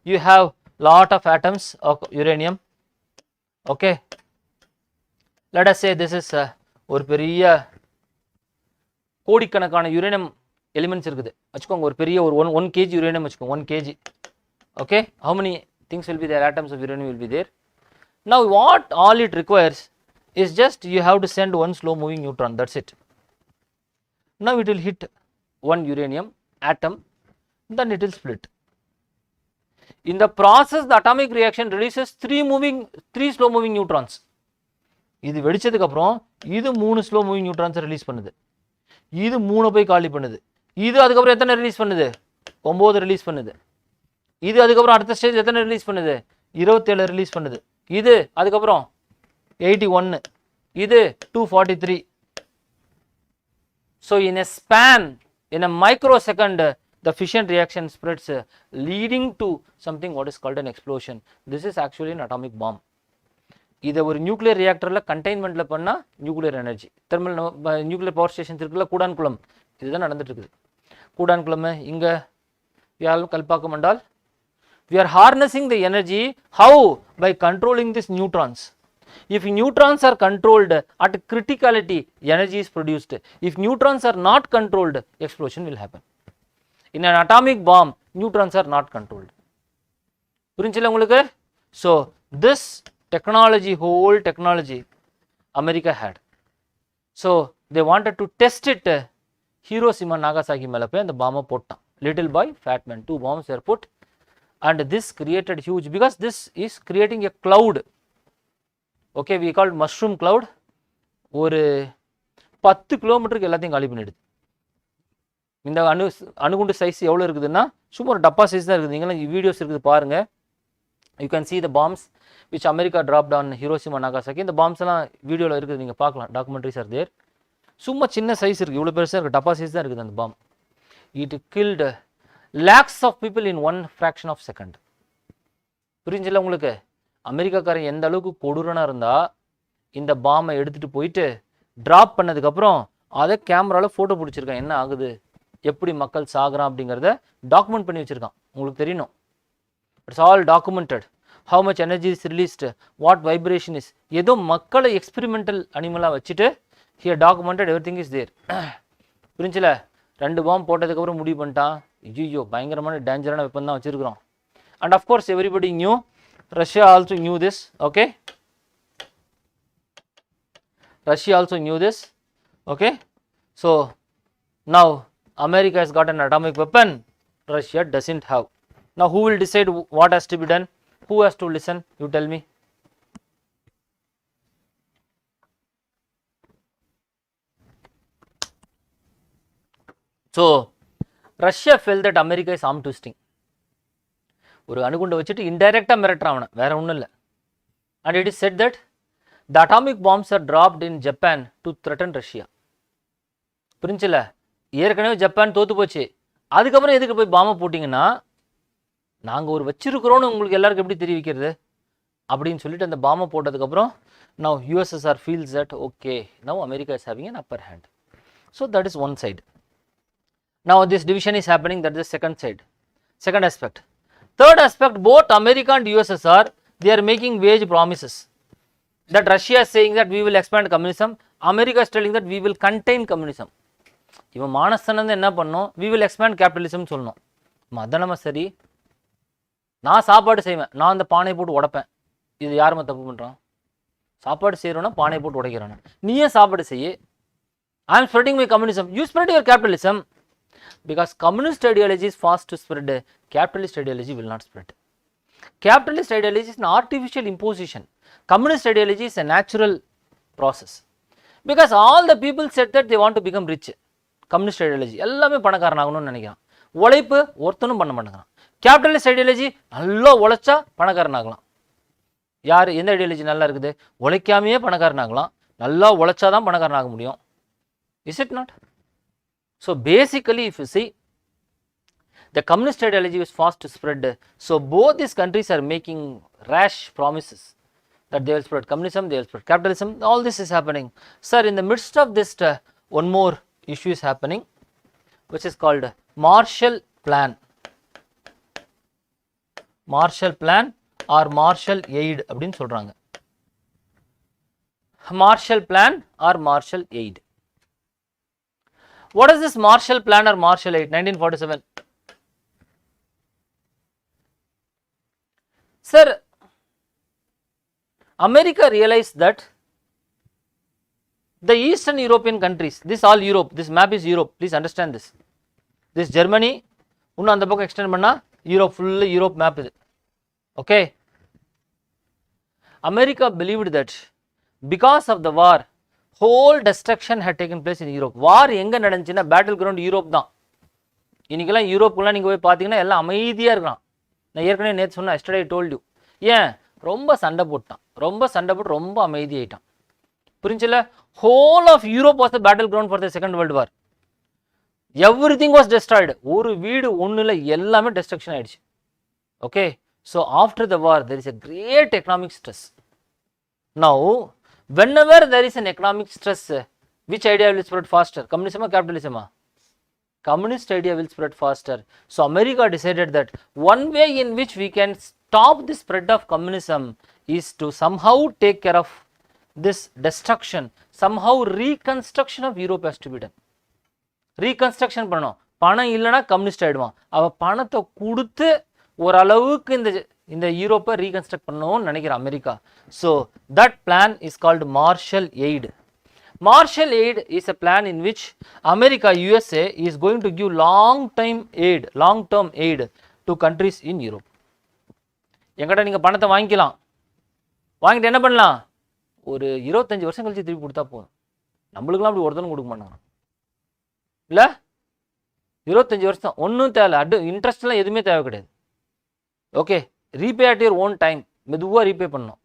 you have lot of atoms of uranium. Okay, let us say this is ஒரு பெரிய கோடிக்கணக்கான யுரேனியம் எலிமெண்ட்ஸ் இருக்குது வச்சுக்கோங்க. ஒரு பெரிய ஒரு 1 kg யுரேனியம் வச்சுக்கோங்க, 1 kg. Okay, how many things will be there? Atoms of uranium will be there. Now what all it requires is just you have to send one slow moving neutron, that's it. Now it will hit one uranium atom, then it will split. In the process, the atomic reaction releases 3 slow moving neutrons. இது வெடிச்சதுக்கு அப்புறம் இது 3 slow moving neutrons release பண்ணுது, இது 3 போய் காலி பண்ணுது, இது அதுக்கப்புறம் எத்தனை ரிலீஸ் பண்ணுது? 9 ரிலீஸ் பண்ணுது. இது அதுக்கப்புறம் அடுத்த ஸ்டேஜ் எத்தனை ரிலீஸ் பண்ணுது? 27 ரிலீஸ் பண்ணுது. இது அதுக்கப்புறம் 81, இது 243. So in a span, in a microsecond, the fission reaction spreads, leading to something what is called an explosion. This is actually an atomic bomb. இதை ஒரு நியூக்ளியர் ரியாக்டரில் கண்டெய்ன்மெண்ட்டில் பண்ணால் nuclear energy. Thermal nuclear power stations இருக்குல்ல, கூடான்குளம், இதுதான் நடந்துட்டு இருக்குது. கூடான்குளம் இங்கே யாரும் கல்பாக்கம் என்றால், we are harnessing the energy. How? By controlling these neutrons. If neutrons are controlled at criticality, energy is produced. If neutrons are not controlled, explosion will happen. In an atomic bomb, neutrons are not controlled. புரிஞ்சுல உங்களுக்கு? So this technology, whole technology America had. So they wanted to test it. Hiroshima Nagasaki மேல போய் அந்த பாம்பை போட்டான். Little boy, fat man, 2 bombs were put, and this created huge, because this is creating a cloud. Okay, we called mushroom cloud. ஒரு 10 கிலோமீட்டருக்கு எல்லாத்தையும் காலி பண்ணிடுது. இந்த அணுகுண்டு சைஸ் எவ்வளோ இருக்குதுன்னா சும்மா ஒரு டப்பா சைஸ் தான் இருக்குது. நீங்களும் வீடியோஸ் இருக்குது பாருங்க. You can see the bombs which America dropped on Hiroshima Nagasaki. இந்த பாம்ஸ் எல்லாம் வீடியோவில் இருக்குது, நீங்கள் பார்க்கலாம், டாக்குமெண்ட்ரிஸ் ஆர் தேர். சும்மா சின்ன சைஸ் இருக்குது, இவ்வளோ பெருசாக இருக்குது, டப்பா சைஸ் தான் இருக்குது அந்த bomb. It killed lakhs of people in 1 fraction of second. புரிஞ்சில்ல உங்களுக்கு? அமெரிக்காக்காரன் எந்த அளவுக்கு கொடூரனாக இருந்தால் இந்த பாம்பை எடுத்துகிட்டு போயிட்டு ட்ராப் பண்ணதுக்கப்புறம் அதை கேமராவில் ஃபோட்டோ பிடிச்சிருக்கான், என்ன ஆகுது, எப்படி மக்கள் சாகுறான் அப்படிங்கிறத டாக்குமெண்ட் பண்ணி வச்சுருக்கான். உங்களுக்கு தெரியணும். It's all documented. how much energy is released, what vibration is. ஏதோ மக்களை எக்ஸ்பெரிமெண்டல் அனிமலாக வச்சுட்டு here documented everything is there. புரிஞ்சில? 2 பாம்பு போட்டதுக்கப்புறம் முடிவு பண்ணிட்டான், ஐயோ பயங்கரமான டேஞ்சரான வெப்பன் தான் வச்சுருக்கிறோம். And of course everybody new, Russia also knew this. Okay, Russia also knew this. Okay, so now America has got an atomic weapon, Russia doesn't have. Now who will decide what has to be done? Who has to listen? You tell me. So Russia felt that America is arm twisting. ஒரு அணுகுண்டை வச்சுட்டு இன்டைரக்டாக மிரட்டுறான் அவனை, வேற ஒன்றும் இல்லை. And it is said that the atomic bombs are dropped in Japan to threaten Russia. புரிஞ்சில்ல, ஏற்கனவே Japan தோத்து போச்சு, அதுக்கப்புறம் எதுக்கு போய் பாம்பை போட்டிங்கன்னா நாங்கள் ஒரு வச்சிருக்கிறோன்னு உங்களுக்கு எல்லாருக்கும் எப்படி தெரிவிக்கிறது அப்படின்னு சொல்லிட்டு அந்த பாம்பை போட்டதுக்கப்புறம் now USSR feels that okay, now America is having an upper hand. So that is one side. Now this division is happening, that is the second side, second aspect. Third aspect, both America and USSR, they are making vague promises that Russia is saying that we will expand communism, America is telling that we will contain communism. இவன் மானஸ்தனந்து என்ன பண்ணோம், we will expand capitalism சொல்லணும். அதனமா சரி, நான் சாப்பாடு செய்வேன், நான் அந்த பானை போட்டு உடைப்பேன், இது யாருமே தப்பு பண்ணுறான்? சாப்பாடு செய்கிறோன்னா பானை போட்டு உடைக்கிறான், நீயே சாப்பாடு செய்ய. I am spreading my communism, you spread your capitalism. Because communist ideology is fast to spread, capitalist ideology will not spread. Capitalist ideology is an artificial imposition, communist ideology is a natural process. Because all the people said that they want to become rich. Communist ideology எல்லாமே பணக்காரனாகணும்னு நினைக்கிறான், உழைப்பு ஒருத்தனும் பண்ண மாட்டேங்கிறான். Capitalist ideology நல்லா உழைச்சா பணக்காரனாகலாம். யார் எந்த ஐடியாலஜி நல்லா இருக்குது, உழைக்காமையே பணக்காரனாகலாம், நல்லா உழைச்சாதான் பணக்காரனாக முடியும். Is it not? So basically if you see, the communist ideology is fast to spread. So both these countries are making rash promises that they will spread communism, they will spread capitalism. All this is happening. Sir, in the midst of this, one more issue is happening, which is called Marshall Plan. Marshall Plan or Marshall Aid அப்படின்னு சொல்றாங்க. Marshall Plan or Marshall Aid. What is this Marshall Plan or Marshall Aid? 1947. Sir, America realized that the Eastern European countries, this all Europe, this map is Europe, please understand this. This Germany, இன்னும் அந்த பக்கம் extend பண்ணா Europe, full Europe map இது. Okay, America believed that because of the war, whole destruction had taken place in Europe. வார் எங்கே நடந்துச்சுன்னா battle ground Europe தான். இன்றைக்கெல்லாம் யூரோப்புக்குலாம் நீங்கள் போய் பார்த்தீங்கன்னா எல்லாம் அமைதியாக இருக்கலாம். நான் ஏற்கனவே நேற்று சொன்னேன், எஸ்டர்டே டோல்ட் யூ. ஏன்? ரொம்ப சண்டை போட்டான், ரொம்ப சண்டை போட்டு ரொம்ப அமைதியாயிட்டான். புரிஞ்சில்ல? Whole of Europe was the battle ground for the second world war. Everything was destroyed. ஒரு வீடு ஒன்றில் எல்லாமே டெஸ்ட்ரக்ஷன் ஆயிடுச்சு. Okay, so after the war there is a great economic stress. Now whenever there is an economic stress, which idea will spread faster, communism or capitalism? Communist idea will spread faster. So America decided that one way in which we can stop the spread of communism is to somehow take care of this destruction. Somehow reconstruction of Europe has to be done. Reconstruction பண்ணணும். பணம் இல்லைனா communist ஆகிடுவான். அவன் பணத்தை கொடுத்து ஓரளவுக்கு இந்த யூரோப்பை reconstruct பண்ணணும்னு நினைக்கிற America. So that plan is called Marshall aid. Marshall aid is a plan in which America, USA is going to give long term aid to countries in Europe. எங்கிட்ட நீங்கள் பணத்தை வாங்கிக்கலாம், வாங்கிட்டு என்ன பண்ணலாம், ஒரு 25 வருஷம் கழிச்சு திருப்பி கொடுத்தா போதும். நம்மளுக்குலாம் அப்படி ஒருத்தனும் கொடுக்க மாட்டாங்க இல்லை. 25 வருஷம் ஒன்றும் தேவை, இன்ட்ரெஸ்ட்லாம் எதுவுமே தேவை கிடையாது. Okay, repay at your own time, மெதுவாக ரீபே பண்ணணும்.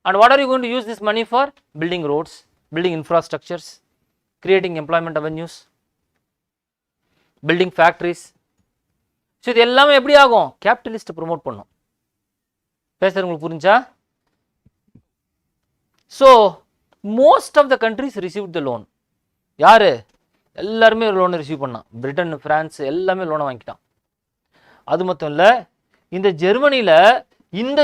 And what are you going to use this money for? Building roads, building infrastructures, creating employment avenues, building factories. So இது எல்லாமே எப்படி ஆகும்? கேபிட்டலிஸ்ட் ப்ரொமோட் பண்ணும். பேசுறது உங்களுக்கு புரிஞ்சா? So most of the countries receive the loan. யாரு? எல்லாருமே லோனை ரிசீவ் பண்ணான். பிரிட்டன், பிரான்ஸ் எல்லாமே லோனை வாங்கிட்டான். அது மட்டும் இல்லை, இந்த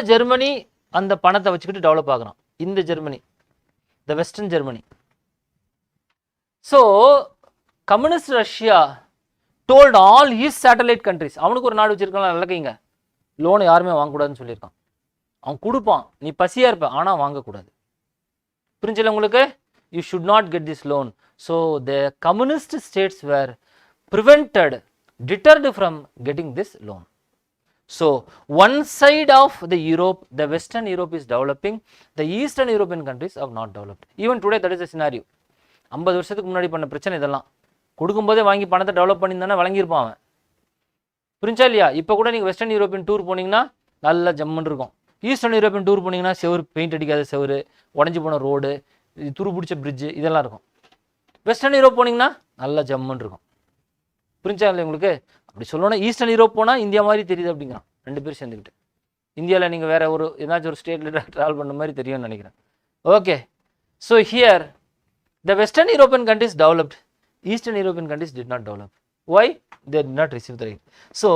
ஜெர்மனி அந்த பணத்தை வச்சுக்கிட்டு டெவலப் ஆகுறான். இந்த ஜெர்மனி, த western Germany. So communist Russia told all his satellite countries, அவனுக்கு ஒரு நாடு வச்சிருக்கான், விளக்கைங்க, லோனை யாருமே வாங்கக்கூடாதுன்னு சொல்லியிருக்கான். அவன் கொடுப்பான், நீ பசியாக இருப்ப, ஆனால் வாங்கக்கூடாது. புரிஞ்சல உங்களுக்கு? You should not get this loan. So the communist states were deterred from getting this loan. So one side of the Europe, the Western Europe is developing, the Eastern European countries have not developed. Even today that is a scenario. 50 வருஷத்துக்கு முன்னாடி பண்ண பிரச்சனை இதெல்லாம். கொடுக்கும்போதே வாங்கி பணத்தை develop பண்ணியிருந்தானே வழங்கியிருப்பான் அவன். புரிஞ்சா இல்லையா? இப்போ கூட நீங்கள் வெஸ்டர்ன் யூரோப்பியன் டூர் போனீங்கன்னா நல்லா ஜம்முன்னு இருக்கும். ஈஸ்டர்ன் யூரோப்பியன் டூர் போனீங்கன்னா செவரு பெயிண்ட் அடிக்காத செவரு, உடஞ்சி போன ரோடு, துரு பிடிச்ச பிரிட்ஜு இதெல்லாம் இருக்கும். வெஸ்டர்ன் யூரோப் போனீங்கன்னா நல்லா ஜம்முன்னு இருக்கும். புரிஞ்சா இல்லை உங்களுக்கு? அப்படி சொல்லணும்னா ஈஸ்டர்ன் யூரோப் போனால் இந்தியா மாதிரி தெரியுது அப்படிங்கிறான். 2 பேரும் சேர்ந்துக்கிட்டு. இந்தியாவில் நீங்கள் வேறு ஒரு ஏதாச்சும் ஒரு ஸ்டேட்டில் ட்ராவல் பண்ண மாதிரி தெரியும்னு நினைக்கிறேன். Okay, so here the Western European countries developed, Eastern European countries did not develop. Why? They did not receive the aid. So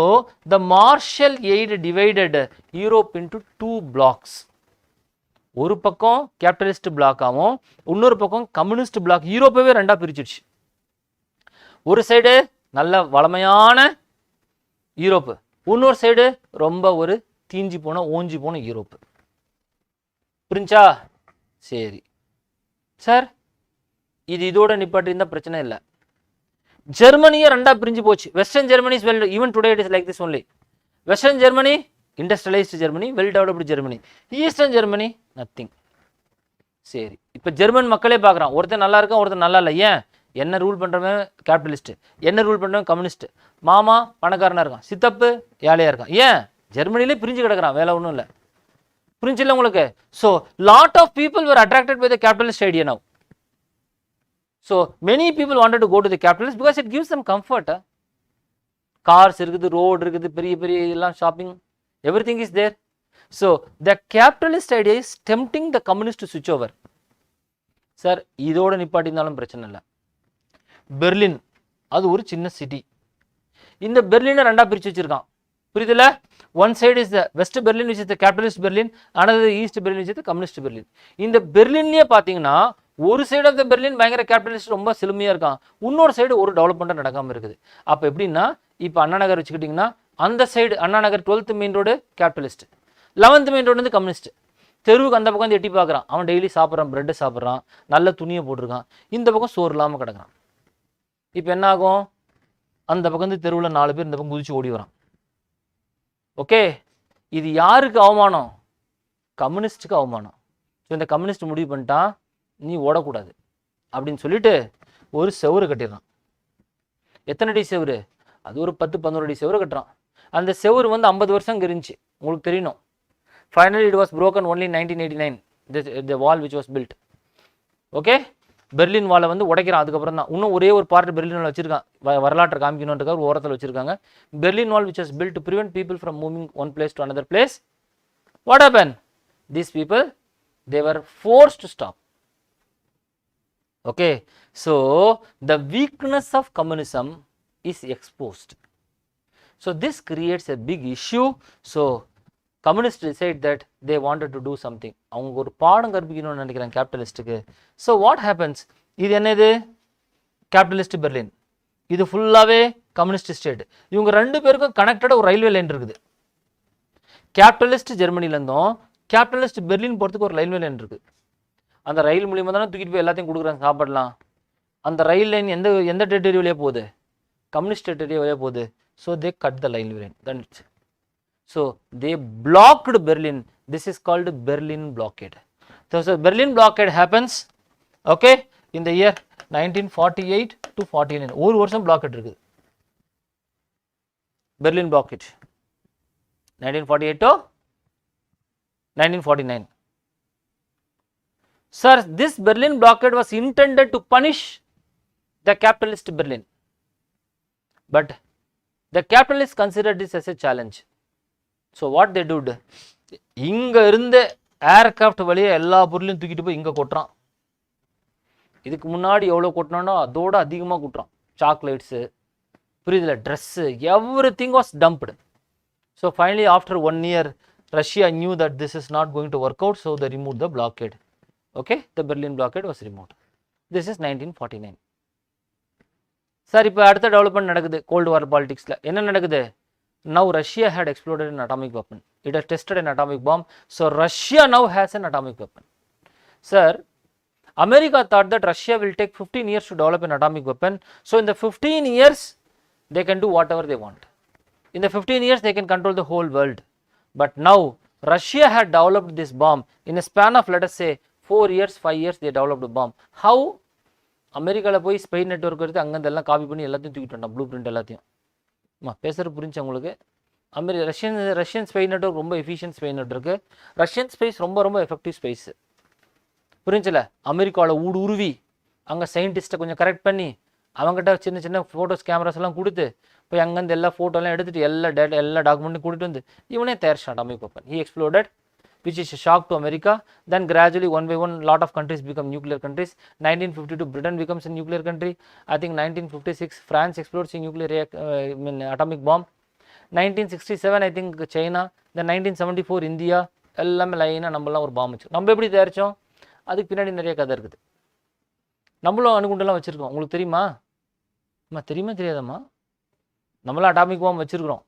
the Marshall aid divided Europe into 2 blocks. ஒரு பக்கம் கேபிட்டலிஸ்ட் பிளாக்காகவும் இன்னொரு பக்கம் communist black. யூரோப்பவே 2ஆக பிரிச்சிடுச்சு. ஒரு side நல்ல வளமையான Europe, இன்னொரு side ரொம்ப ஒரு தீஞ்சி போன ஓஞ்சி போன யூரோப்பு. புரிஞ்சா? சரி சார், இது இதோட நிப்பாட்டிருந்தா பிரச்சனை இல்லை. ஜெர்மனியே 2ஆக பிரிஞ்சு போச்சு. Western Germany is well, even today it is like this only. Western Germany industrialised Germany, well developed Germany. Eastern Germany nothing. சரி, இப்போ ஜெர்மன் மக்களே பார்க்குறான், ஒருத்தர் நல்லா இருக்கான், ஒருத்தர் நல்லா இல்லை. ஏன்? என்ன ரூல் பண்ணுறவன் கேபிட்டலிஸ்ட்டு, என்ன ரூல் பண்ணுறவன் கம்யூனிஸ்ட்டு. மாமா பணக்காரனாக இருக்கான், சித்தப்பு ஏழையாக இருக்கான். ஏன்? ஜெர்மனிலே பிரிஞ்சு கிடக்கிறான், வேலை ஒன்றும் இல்லை. புரிஞ்சில்ல உங்களுக்கு? So lot of people were attracted by the capitalist idea now. So many people wanted to go to the capitalist because it gives them comfort. Cars இருக்குது, ரோடு இருக்குது, பெரிய பெரிய எல்லாம் shopping, everything is there. So the capitalist idea is tempting the communist to switch over. Sir இதோட நிப்பாட்டினாலும் பிரச்சனை இல்லை. Berlin அது ஒரு சின்ன சிட்டி. இந்த பெர்லினை 2ஆக பிரித்து வச்சிருக்கான். புரியுதுல? One side is the west Berlin which is the capitalist Berlin, another east Berlin which is the communist Berlin. இந்த பெர்லின்லேயே பார்த்தீங்கன்னா ஒரு சைடு ஆஃப் த பெர்லின் பயங்கர கேபிட்டலிஸ்ட் ரொம்ப செழுமையாக இருக்கான், இன்னொரு சைடு ஒரு டெவலப்மெண்ட்டாக நடக்காமல் இருக்குது. அப்போ எப்படின்னா, இப்போ அண்ணா நகர் வச்சுக்கிட்டிங்கன்னா அந்த side Anna Nagar 12th main road capitalist, 11th main road வந்து கம்யூனிஸ்ட். தெருவுக்கு அந்த பக்கம் வந்து எட்டி பார்க்குறான், அவன் டெய்லி சாப்பிட்றான், பிரெட்டு சாப்பிட்றான், நல்ல துணியை போட்டிருக்கான், இந்த பக்கம் சோறு இல்லாமல் கிடக்குறான். இப்போ என்ன ஆகும்? அந்த பக்கம் வந்து தெருவில் 4 பேர் இந்த பக்கம் குதிச்சு ஓடி வரான். ஓகே, இது யாருக்கு அவமானம்? கம்யூனிஸ்ட்டுக்கு அவமானம். ஸோ இந்த கம்யூனிஸ்ட் முடிவு பண்ணிட்டான், நீ ஓடக்கூடாது அப்படின்னு சொல்லிட்டு ஒரு செவரு கட்டிடுறான். எத்தனை அடி செவரு? அது ஒரு 10-11 அடி செவரு கட்டுறான். அந்த செவரு வந்து 50 வருஷம் இருந்துச்சு, உங்களுக்கு தெரியணும். Finally it was broken only in 1989, the wall which was built. Okay, Berlin வாலை வந்து உடைக்கிறான். அதுக்கப்புறம் தான் இன்னும் ஒரே ஒரு பார்ட் பெர்லின் வால் வச்சிருக்கான், வரலாற்றை காமிக்கணுன்றதுக்காக ஒரு ஓரத்தில் வச்சிருக்காங்க. Berlin wall which was built to prevent people from moving one place to another place. What happened? These people, they were forced to stop. Okay, so the weakness of communism is exposed. So this creates a big issue. So communists decide that they wanted to do something. அவங்க ஒரு பாடம் கற்பிக்கணும்னு நினைக்கிறாங்க கேபிட்டலிஸ்ட்டுக்கு. So what happens? இது என்னது? Capitalist Berlin, இது ஃபுல்லாகவே communist state. இவங்க 2 பேருக்கும் கனெக்டடாக ஒரு ரயில்வே லைன் இருக்குது. கேபிட்டலிஸ்ட் ஜெர்மனிலேருந்தும் கேபிட்டலிஸ்ட் பெர்லின் போகிறதுக்கு ஒரு ரயில்வே லைன் இருக்குது. அந்த ரயில் மூலியமாக தானே தூக்கிட்டு போய் எல்லாத்தையும் கொடுக்குறாங்க சாப்பிடலாம். அந்த ரயில் லைன் எந்த டெரிட்டரி வழியாக போகுது? கம்யூனிஸ்ட் டெரிட்டரி வழியாக போகுது. So they cut the line line, that it's. So they blocked Berlin. This is called Berlin blockade. So Berlin blockade happens, okay, in the year 1948 to 49. ஒரு வருஷம் blockade இருக்குது. Berlin blockade 1948 to 1949. Sir, this Berlin blockade was intended to punish the capitalist Berlin, but the capitalists considered this as a challenge. So what they dude, இங்கே இருந்து aircraft வழியாக எல்லா பொருளையும் தூக்கிட்டு போய் இங்கே கொட்டுறான். இதுக்கு முன்னாடி எவ்வளோ கொட்டினானோ அதோட அதிகமாக கொட்டுறான். சாக்லேட்ஸு, புரியுதுல, dress, every thing was dumped. So finally after 1 year Russia knew that this is not going to work out. So the remove the blockade. Okay, the Berlin blockade was remove. This is 1949. Sir இப்போ அடுத்த development நடக்குது gold வார் பாலிடிக்ஸில். என்ன நடக்குது? Now Russia had exploded an atomic weapon. It has tested an atomic bomb. So Russia now has an atomic weapon. Sir, America thought that Russia will take 15 years to develop an atomic weapon. So in the 15 years, they can do whatever they want. In the 15 years, they can control the whole world. But now Russia had developed this bomb in a span of, let us say, 4 years, 5 years, they developed a bomb. How? America போய் spy network எடுத்து அங்கேருந்து எல்லாம் copy பண்ணி எல்லாத்தையும் தூக்கிட்டு வந்தான், blue print எல்லாத்தையும். பேசுகிற புரிஞ்சு உங்களுக்கு ரஷ்யன் ஸ்பை நெட்வொர்க் ரொம்ப efficient spy network. Russian space ரொம்ப ரொம்ப எஃபெக்டிவ் ஸ்பேஸு. புரிஞ்சில்ல? அமெரிக்காவில் ஊடுருவி அங்கே சயின்டிஸ்ட்டை கொஞ்சம் கரெக்ட் பண்ணி அவங்ககிட்ட சின்ன சின்ன ஃபோட்டோஸ் கேமராஸ் எல்லாம் கொடுத்து போய் அங்கேருந்து எல்லா ஃபோட்டோலாம் எடுத்துகிட்டு எல்லா டாக்குமெண்ட்டும் கூட்டிகிட்டு வந்து இவனே தயாரிச்சான் atomic weapon. He exploded, which is a shock to America. Then gradually one by one lot of countries become nuclear countries. 1952 Britain becomes a nuclear country. I think 1956 France explodes a nuclear atomic bomb. 1967 I think China. Then 1974 India. எல்லாமே லைனாக நம்மளாம் ஒரு bomb வச்சு நம்ம எப்படி தயாரித்தோம் அதுக்கு பின்னாடி நிறைய கதை இருக்குது. நம்மளும் அணுகுண்டெல்லாம் வச்சுருக்கோம். உங்களுக்கு தெரியுமா? தெரியுமா தெரியாதம்மா? நம்மளாம் அட்டாமிக் பாம் வச்சுருக்கிறோம்.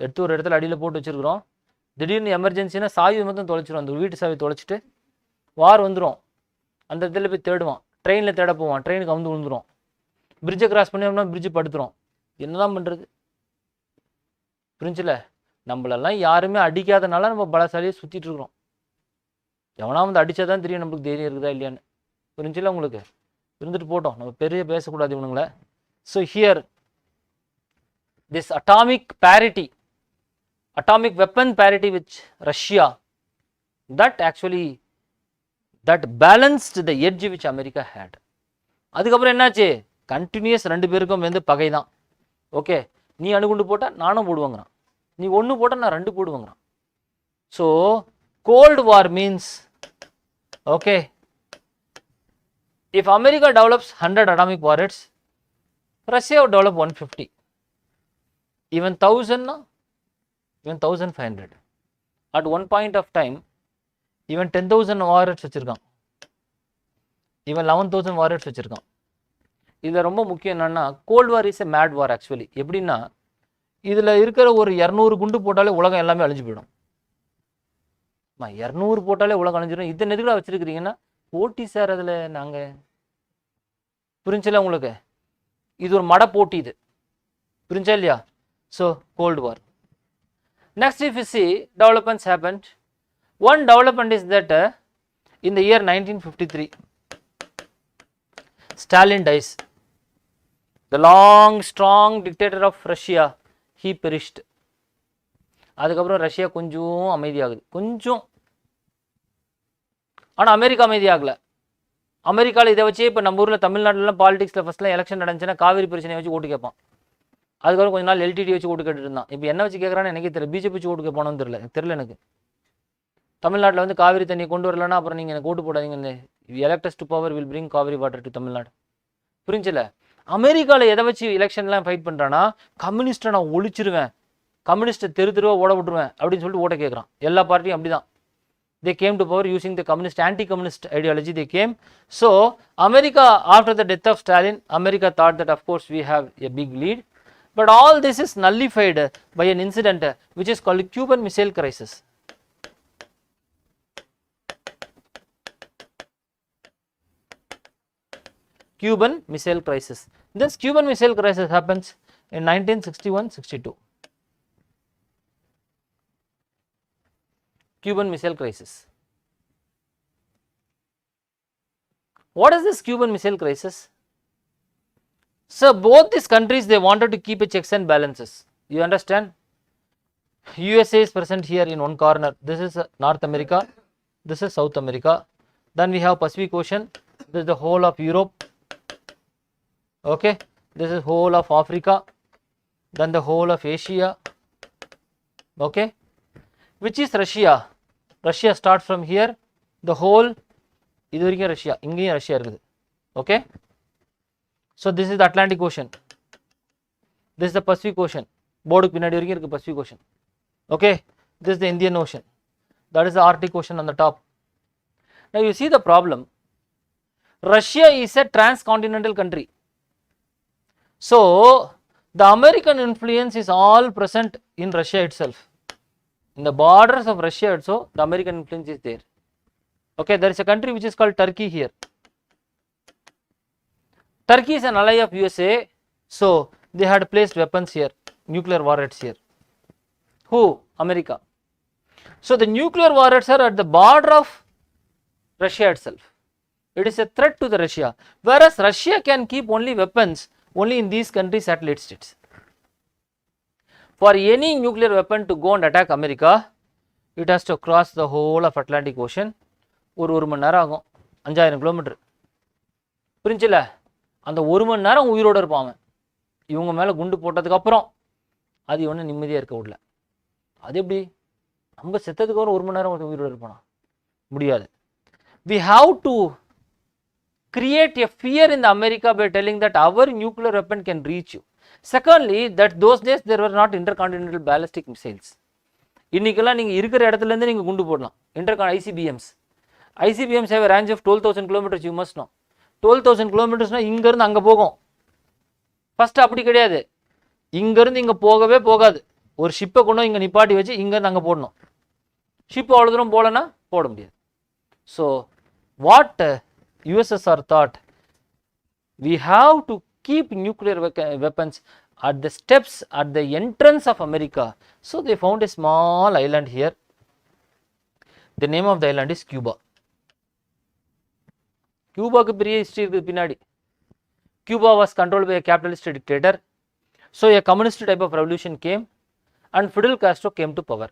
எடுத்து ஒரு இடத்துல அடியில் போட்டு வச்சுருக்கிறோம். திடீர்னு எமர்ஜென்சினா சாவி மட்டும் தொலைச்சிடும். அந்த வீட்டு சாவி தொலைச்சிட்டு வார் வந்துடும். அந்த இடத்துல போய் தேடுவான். ட்ரெயினில் தேட போவான். ட்ரெயினுக்கு வந்து விழுந்துடும். பிரிட்ஜை கிராஸ் பண்ணி பிரிட்ஜு படுத்துரும். என்னதான் பண்ணுறது? புரிஞ்சில்ல? நம்மளெல்லாம் யாருமே அடிக்காதனால நம்ம பலசாலியை சுற்றிட்டு இருக்கிறோம். எவனா வந்து அடித்தா தான் தெரியும் நம்மளுக்கு தைரியம் இருக்குதா இல்லையான்னு. புரிஞ்சில்ல உங்களுக்கு? இருந்துட்டு போட்டோம், நம்ம பெரிய பேசக்கூடாது இவனுங்களை. So here this atomic weapon parity with Russia, that balanced the edge which America had. அதுக்கப்புறம் என்னாச்சு? கண்டினியூஸ் ரெண்டு பேருக்கும் வந்து பகை தான். ஓகே, நீ அணுகுண்டு போட்டால் நானும் போடுவாங்கிறான், நீ ஒன்று போட்டால் நான் ரெண்டு போடுவாங்கிறான். So cold war means, okay, if America develops 100 atomic warheads, Russia would develop 150. Even 1000 na, even 1500. At one point of time, even 10,000 warheads வச்சிருக்கான், even 11,000 warheads வச்சிருக்கான். இதில் ரொம்ப முக்கியம் என்னன்னா, cold war is a mad war actually. எப்படின்னா, இதில் இருக்கிற ஒரு 200 குண்டு போட்டாலே உலகம் எல்லாமே அழிஞ்சு போயிடும். 200 போட்டாலே உலகம் அழிஞ்சிடும். இத்தனை எதுக்குள்ள வச்சிருக்கிறீங்கன்னா போட்டி சார். அதில் நாங்கள் புரிஞ்சல உங்களுக்கு? இது ஒரு மட போட்டி. இது புரிஞ்சா இல்லையா? So cold war. Next, if you see, developments happened. One development is that in the year 1953, Stalin dies. The long, strong dictator of Russia, he perished. அதுக்கப்புறம் ரஷ்யா கொஞ்சம் அமைதியாகுது, கொஞ்சம். ஆனால் அமெரிக்கா அமைதியாகலை. அமெரிக்காவில் இதை வச்சே இப்போ நம்ம ஊரில் தமிழ்நாட்டிலலாம் பாலிடிக்ஸில் ஃபஸ்ட்லாம் எலெக்ஷன் நடந்துச்சுன்னா காவிரி பிரச்சனையை வச்சு ஓட்டு கேட்பான். அதுக்கப்புறம் கொஞ்ச நாள் எல்டிடி வச்சு ஓட்டு கேட்டுட்டு இருந்தான். இப்போ என்ன வச்சு கேட்குறான்னு எனக்கே தெரியல. பிஜேபி வச்சு ஓட்டு கேட்பானு தெரியல எனக்கு. தமிழ்நாட்டில் வந்து காவிரி தண்ணி கொண்டு வரலன்னா அப்புறம் நீங்கள் எனக்கு ஓட்டு போடாதீங்க. Elect us to power will bring Kaveri water to Tamil Nadu. புரிஞ்சல? அமெரிக்காவில் எதை வச்சு எலெக்ஷன்லாம் ஃபைட் பண்ணுறான்னா, கம்யூனிஸ்ட்டை நான் ஒழிச்சிருவேன், கம்யூனிஸ்ட்டை தெருவா ஓட விட்டுருவேன் அப்படின்னு சொல்லிட்டு ஓட்ட கேட்குறான். எல்லா பார்ட்டியும் அப்படி தான். They came to power using the anti-communist ideology. They came. So America, after the death of Stalin, America thought that of course we have a big lead. But all this is nullified by an incident which is called Cuban Missile Crisis. Cuban Missile Crisis. This Cuban Missile Crisis happens in 1961-62. Cuban Missile Crisis. What is this Cuban Missile Crisis? So both these countries, they wanted to keep a checks and balances. You understand? USA is present here in one corner. This is North America. This is South America. Then we have Pacific Ocean. This is the whole of Europe. Okay. This is whole of Africa. Then the whole of Asia. Okay. Which is Russia? Russia starts from here. The whole. இது வரைக்கும் Russia, இங்கேயும் Russia இருக்குது. Okay. So this is the Atlantic Ocean. This is the Pacific Ocean. போர்டுக்கு பின்னாடி வரைக்கும் இருக்கு Pacific Ocean. Okay. This is the Indian Ocean. That is the Arctic Ocean on the top. Now you see the problem. Russia is a transcontinental country. So the American influence is all present in Russia itself. In the borders of Russia also, the American influence is there. Okay, there is a country which is called Turkey here. Turkey is an ally of USA, so they had placed weapons here, nuclear warheads here. Who? America. So the nuclear warheads are at the border of Russia itself. It is a threat to the Russia, whereas Russia can keep only weapons only in these countries' satellite states. For any nuclear weapon to go and attack America, it has to cross the whole of Atlantic Ocean. ஒரு மணி நேரம் ஆகும், 5000 kilometre. புரிஞ்சில்ல? அந்த 1 மணி நேரம் உயிரோடு இருப்பான். இவங்க மேலே குண்டு போட்டதுக்கப்புறம் அது ஒன்றும் நிம்மதியாக இருக்க விடல. அது எப்படி? நம்ம செத்ததுக்கு அப்புறம் 1 மணி நேரம் உயிரோடு இருப்பானா? முடியாது. We have to create a fear in the America by telling that our nuclear weapon can reach you. Secondly, that those days there were not intercontinental ballistic missiles. இன்னைக்கெல்லாம் நீங்கள் இருக்கிற இடத்துலேருந்து நீங்கள் குண்டு போடலாம். ICBMs. ICBMs have a range of 12,000 kilometers, you must know. 12,000 kilometersனால் இங்கேருந்து அங்கே போகும். ஃபஸ்ட்டு அப்படி கிடையாது, இங்கேருந்து இங்கே போகவே போகாது. ஒரு ஷிப்பை கொண்டு இங்கே நிப்பாட்டி வச்சு இங்கேருந்து அங்கே போடணும். ஷிப் அவ்வளோ தூரம் போகலன்னா போட முடியாது. So what USSR thought, we have to keep nuclear weapons at the steps at the entrance of America. So they found a small island here. The name of the island is Cuba. Cuba ku periya history irukku pinadi. Cuba was controlled by a capitalist dictator. So a communist type of revolution came and Fidel Castro came to power.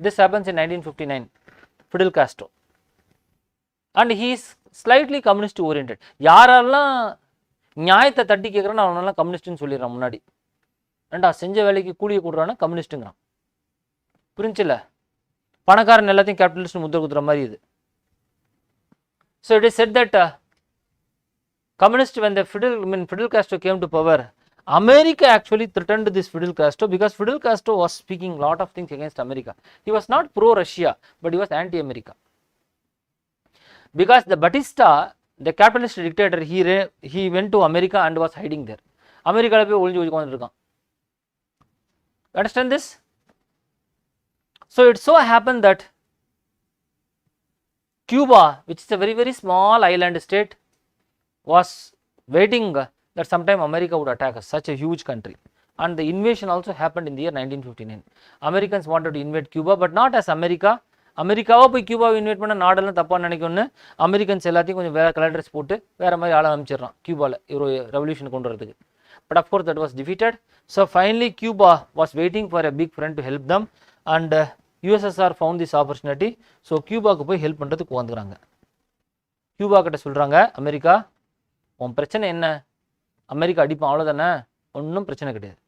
This happens in 1959. Fidel Castro. And he is slightly communist oriented. யாரெல்லாம் நியாயத்தை தட்டி கேட்குறான்னு அவனெல்லாம் கம்யூனிஸ்ட்னு சொல்லிடுறான் முன்னாடி. ஏண்டா செஞ்ச வேலைக்கு கூலியை கொடுறான்னா கம்யூனிஸ்ட்டுங்கிறான். புரிஞ்சில்ல? பணக்காரன் எல்லாத்தையும் கேபிட்டலிஸ்ட் முத்திர குத்துற மாதிரி இது. So it is said that communist, when the Fidel Castro came to power, America actually threatened this Fidel Castro because Fidel Castro was speaking a lot of things against America. He was not pro-Russia, but he was anti-America. Because the Batista, the capitalist dictator, he went to America and was hiding there. America போய் ஒளிஞ்சு உட்கார்ந்திருக்கான். Understand this? So it so happened that Cuba, which is a very very small island state, was waiting that sometime America would attack us, such a huge country. And the invasion also happened in the year 1959. Americans wanted to invade Cuba, but not as America. அமெரிக்காவாக போய் கியூபாவை invite பண்ண நாடெல்லாம் தப்பாக நினைக்கணும்னு Americans எல்லாத்தையும் கொஞ்சம் வேறு colour dress போட்டு வேறு மாதிரி ஆள அனுப்பிச்சிடுறான் கியூபாவில் ஒரு ரெவல்யூஷன் கொண்டு வரதுக்கு. But of course that was defeated. So finally Cuba was waiting for a big friend to help them and USSR found this opportunity. So கியூபாவுக்கு போய் ஹெல்ப் பண்ணுறதுக்கு வந்துக்கிறாங்க. கியூபா கிட்ட சொல்கிறாங்க, அமெரிக்கா உன் பிரச்சனை என்ன? அமெரிக்கா அடிப்பான் அவ்வளோதானே, ஒன்றும் பிரச்சனை கிடையாது.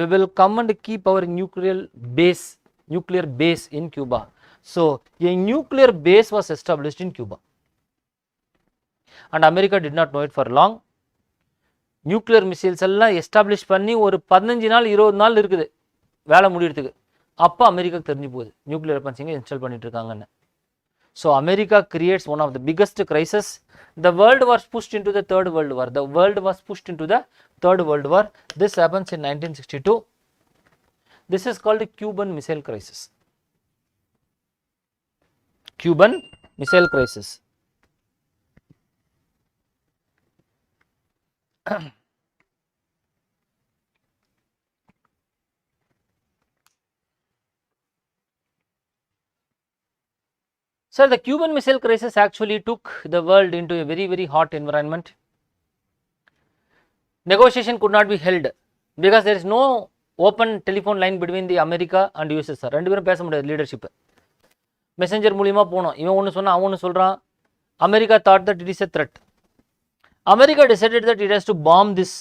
We will come and keep our nuclear base in Cuba. So a nuclear base was established in Cuba and America did not know it for long. Nuclear missiles எல்லாம் எஸ்டாப்ளிஷ் பண்ணி ஒரு 15 நாள் 20 நாள் இருக்குது வேலை முடியறதுக்கு. அப்போ அமெரிக்காவுக்கு தெரிஞ்சு போகுது நியூக்ளியர் வெப்பன்ஸ் இங்கே இன்ஸ்டால் பண்ணிட்டு இருக்காங்கன்னு. So America creates one of the biggest crisis. The world was pushed into the third world war. The world was pushed into the third world war. This happens in 1962. This is called the Cuban Missile Crisis. Cuban Missile Crisis. So the Cuban Missile Crisis actually took the world into a very very hot environment. Negotiation could not be held because there is no open telephone line between the America and USSR. ரெண்டு பேரும் பேச முடியாது leadership. Messenger மூலியமாக போனோம். இவன் ஒன்று சொன்னான், அவன் ஒன்று சொல்கிறான். America thought that it is a threat. America decided that it has to bomb this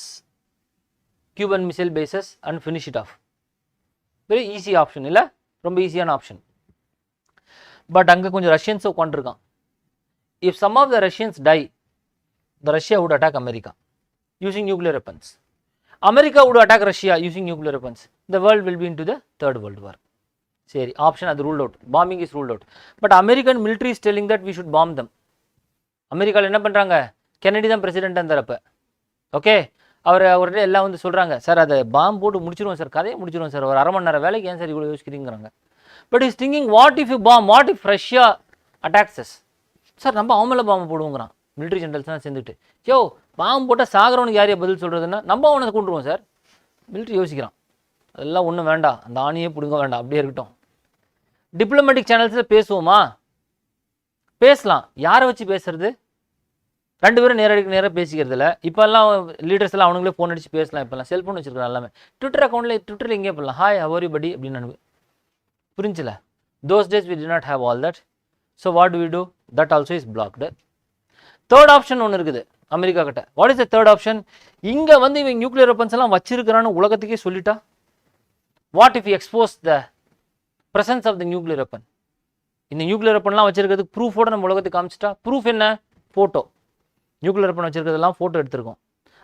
Cuban missile bases and finish it off. Very easy option இல்லை, ரொம்ப ஈஸியான ஆப்ஷன். பட் அங்கே கொஞ்சம் ரஷ்யன்ஸை உட்காந்துருக்கான். If some of the Russians die, the Russia would attack America using nuclear weapons. America would attack Russia using nuclear weapons. The world will be into the third world war. சரி, option அது ruled out. Bombing is ruled out. But American military is telling that we should bomb them. அமெரிக்காவில் என்ன பண்ணுறாங்க? Kennedy தான் president இருந்தப்ப. Okay, அவர்கிட்ட எல்லாம் வந்து சொல்கிறாங்க, சார் அதை பாம்பு போட்டு முடிச்சிருவோம் சார், கதையை முடிச்சிருவோம் சார், ஒரு அரை மணி நேரம் வேலைக்கு ஏன் சார் இவ்வளோ யோசிக்கிறீங்கிறாங்க. But is thinking what if you bomb, what if Russia attacks. Sir நம்ம அவன் மேலே பாம்பு போடுவோங்கிறான். மிலிட்ரி ஜென்ரல்ஸ்லாம் சேர்ந்துட்டு, யோ பாம்பு போட்டால் சாகிறவனுக்கு யாரையா பதில் சொல்கிறதுன்னா நம்ம அவனை கொண்டுருவோம் சார். மிலிட்ரி யோசிக்கிறான், அதெல்லாம் ஒன்றும் வேண்டாம், அந்த ஆணியே பிடுங்க வேண்டாம், அப்படியே இருக்கட்டும். டிப்ளமேட்டிக் சேனல்ஸில் பேசுவோமா? பேசலாம். யாரை வச்சு பேசுறது? ரெண்டு பேரும் நேராக பேசிக்கிறது இல்லை. இப்போல்லாம் லீடர்ஸ் எல்லாம் அவனுங்களே ஃபோன் அடிச்சு பேசலாம். இப்போல்லாம் செல்ஃபோன் வச்சிருக்காங்க எல்லாமே. ட்விட்டர் அக்கௌண்ட்டில் ட்விட்டரில் இங்கே போடலாம், ஹாய் ஹவ் யூ படி அப்படின்னு அனுப்பு. புரிஞ்சில? Those days we did not have all that. So what do we do? That also is blocked. Third option ஒன்று இருக்குது அமெரிக்கா கிட்ட. What is the third option? இங்கே வந்து இவங்க நியூக்ளியர் வெப்பன்ஸ் எல்லாம் வச்சிருக்கிறான்னு உலகத்துக்கே சொல்லிட்டா, what if you expose the presence of the nuclear weapon? இந்த நியூக்ளியர் வெப்பன்லாம் வச்சிருக்கிறதுக்கு ப்ரூஃபோட நம்ம உலகத்துக்கு காமிச்சிட்டா, ப்ரூஃப் என்ன? ஃபோட்டோ. நியூக்ளியர் வெப்பன் வச்சிருக்கிறதெல்லாம் ஃபோட்டோ எடுத்திருக்கோம்.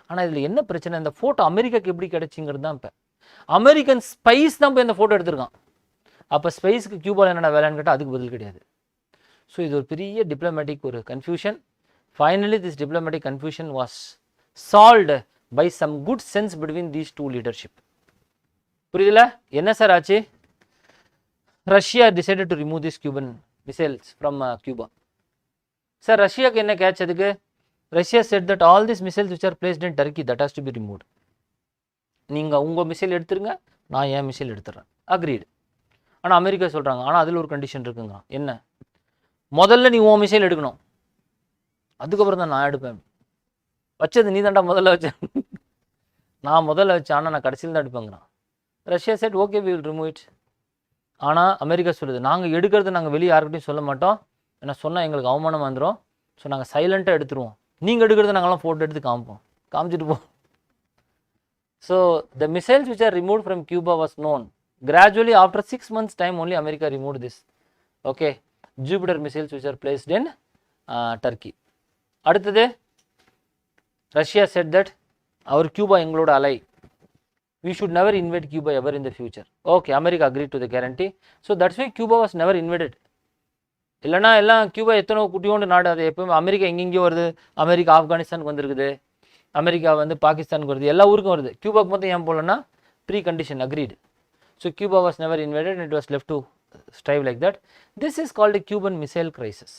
ஆனால் இதில் என்ன பிரச்சனை? இந்த ஃபோட்டோ அமெரிக்காவுக்கு எப்படி கிடைச்சிங்கிறது தான். இப்போ அமெரிக்கன் ஸ்பைஸ் தான் போய் இந்த ஃபோட்டோ எடுத்திருக்கான். அப்போ ஸ்பைஸ்க்கு கியூபாவில் என்னடா வேலைன்னு கேட்டால் அதுக்கு பதில் கிடையாது. ஸோ இது ஒரு பெரிய டிப்ளமேட்டிக் ஒரு confusion. Finally this diplomatic confusion was solved by some good sense between these two leadership. புரியுதுல? என்ன சார் ஆச்சு? Russia decided to remove this Cuban missiles from Cuba. Sir ரஷ்யாவுக்கு என்ன கேட்ச்? அதுக்கு Russia said that all this missiles which are placed in Turkey that has to be removed. நீங்கள் உங்கள் missile எடுத்துருங்க, நான் என் மிசைல் எடுத்துடுறேன். அக்ரீடு. ஆனால் அமெரிக்கா சொல்கிறாங்க, ஆனால் அதில் ஒரு கண்டிஷன் இருக்குங்க. என்ன? முதல்ல நீ உன் மிசைல் எடுக்கணும், அதுக்கப்புறம் தான் நான் எடுப்பேன். வச்சது நீ தாண்டா முதல்ல வச்சேன். நான் முதல்ல வச்சேன், ஆனால் நான் கடைசியில் தான் எடுப்பேங்கிறான். Russia said okay we will remove it. ஆனால் அமெரிக்கா சொல்லுது, நாங்கள் எடுக்கிறது நாங்கள் வெளியே யாருக்கிட்டையும் சொல்ல மாட்டோம், ஏன்னா சொன்னால் எங்களுக்கு அவமானம் வந்துடும். ஸோ நாங்கள் சைலண்ட்டாக எடுத்துருவோம். நீங்கள் எடுக்கிறது நாங்கள்லாம் ஃபோட்டோ எடுத்து காமிச்சிட்டு போவோம். So the missiles which R removed from Cuba was known. Gradually after 6 months time only America removed this. Okay, Jupiter missiles which are placed in Turkey. அடுத்தது Russia said that our Cuba எங்களோட ally, we should never invade Cuba ever in the future. Okay, America agreed to the guarantee. So that's why Cuba was never invaded. இல்லைனா எல்லாம் Cuba எத்தனை குட்டியோண்டு நாடு. அது எப்பவுமே America எங்கெங்கேயோ வருது. அமெரிக்கா ஆப்கானிஸ்தானுக்கு வந்துருக்குது, அமெரிக்கா வந்து பாகிஸ்தானுக்கு வருது, எல்லா ஊருக்கும் வருது. கியூபாக்கு மட்டும் ஏன் போகலன்னா precondition agreed. So Cuba was never invaded and it was left to strive like that. This is called a Cuban Missile Crisis.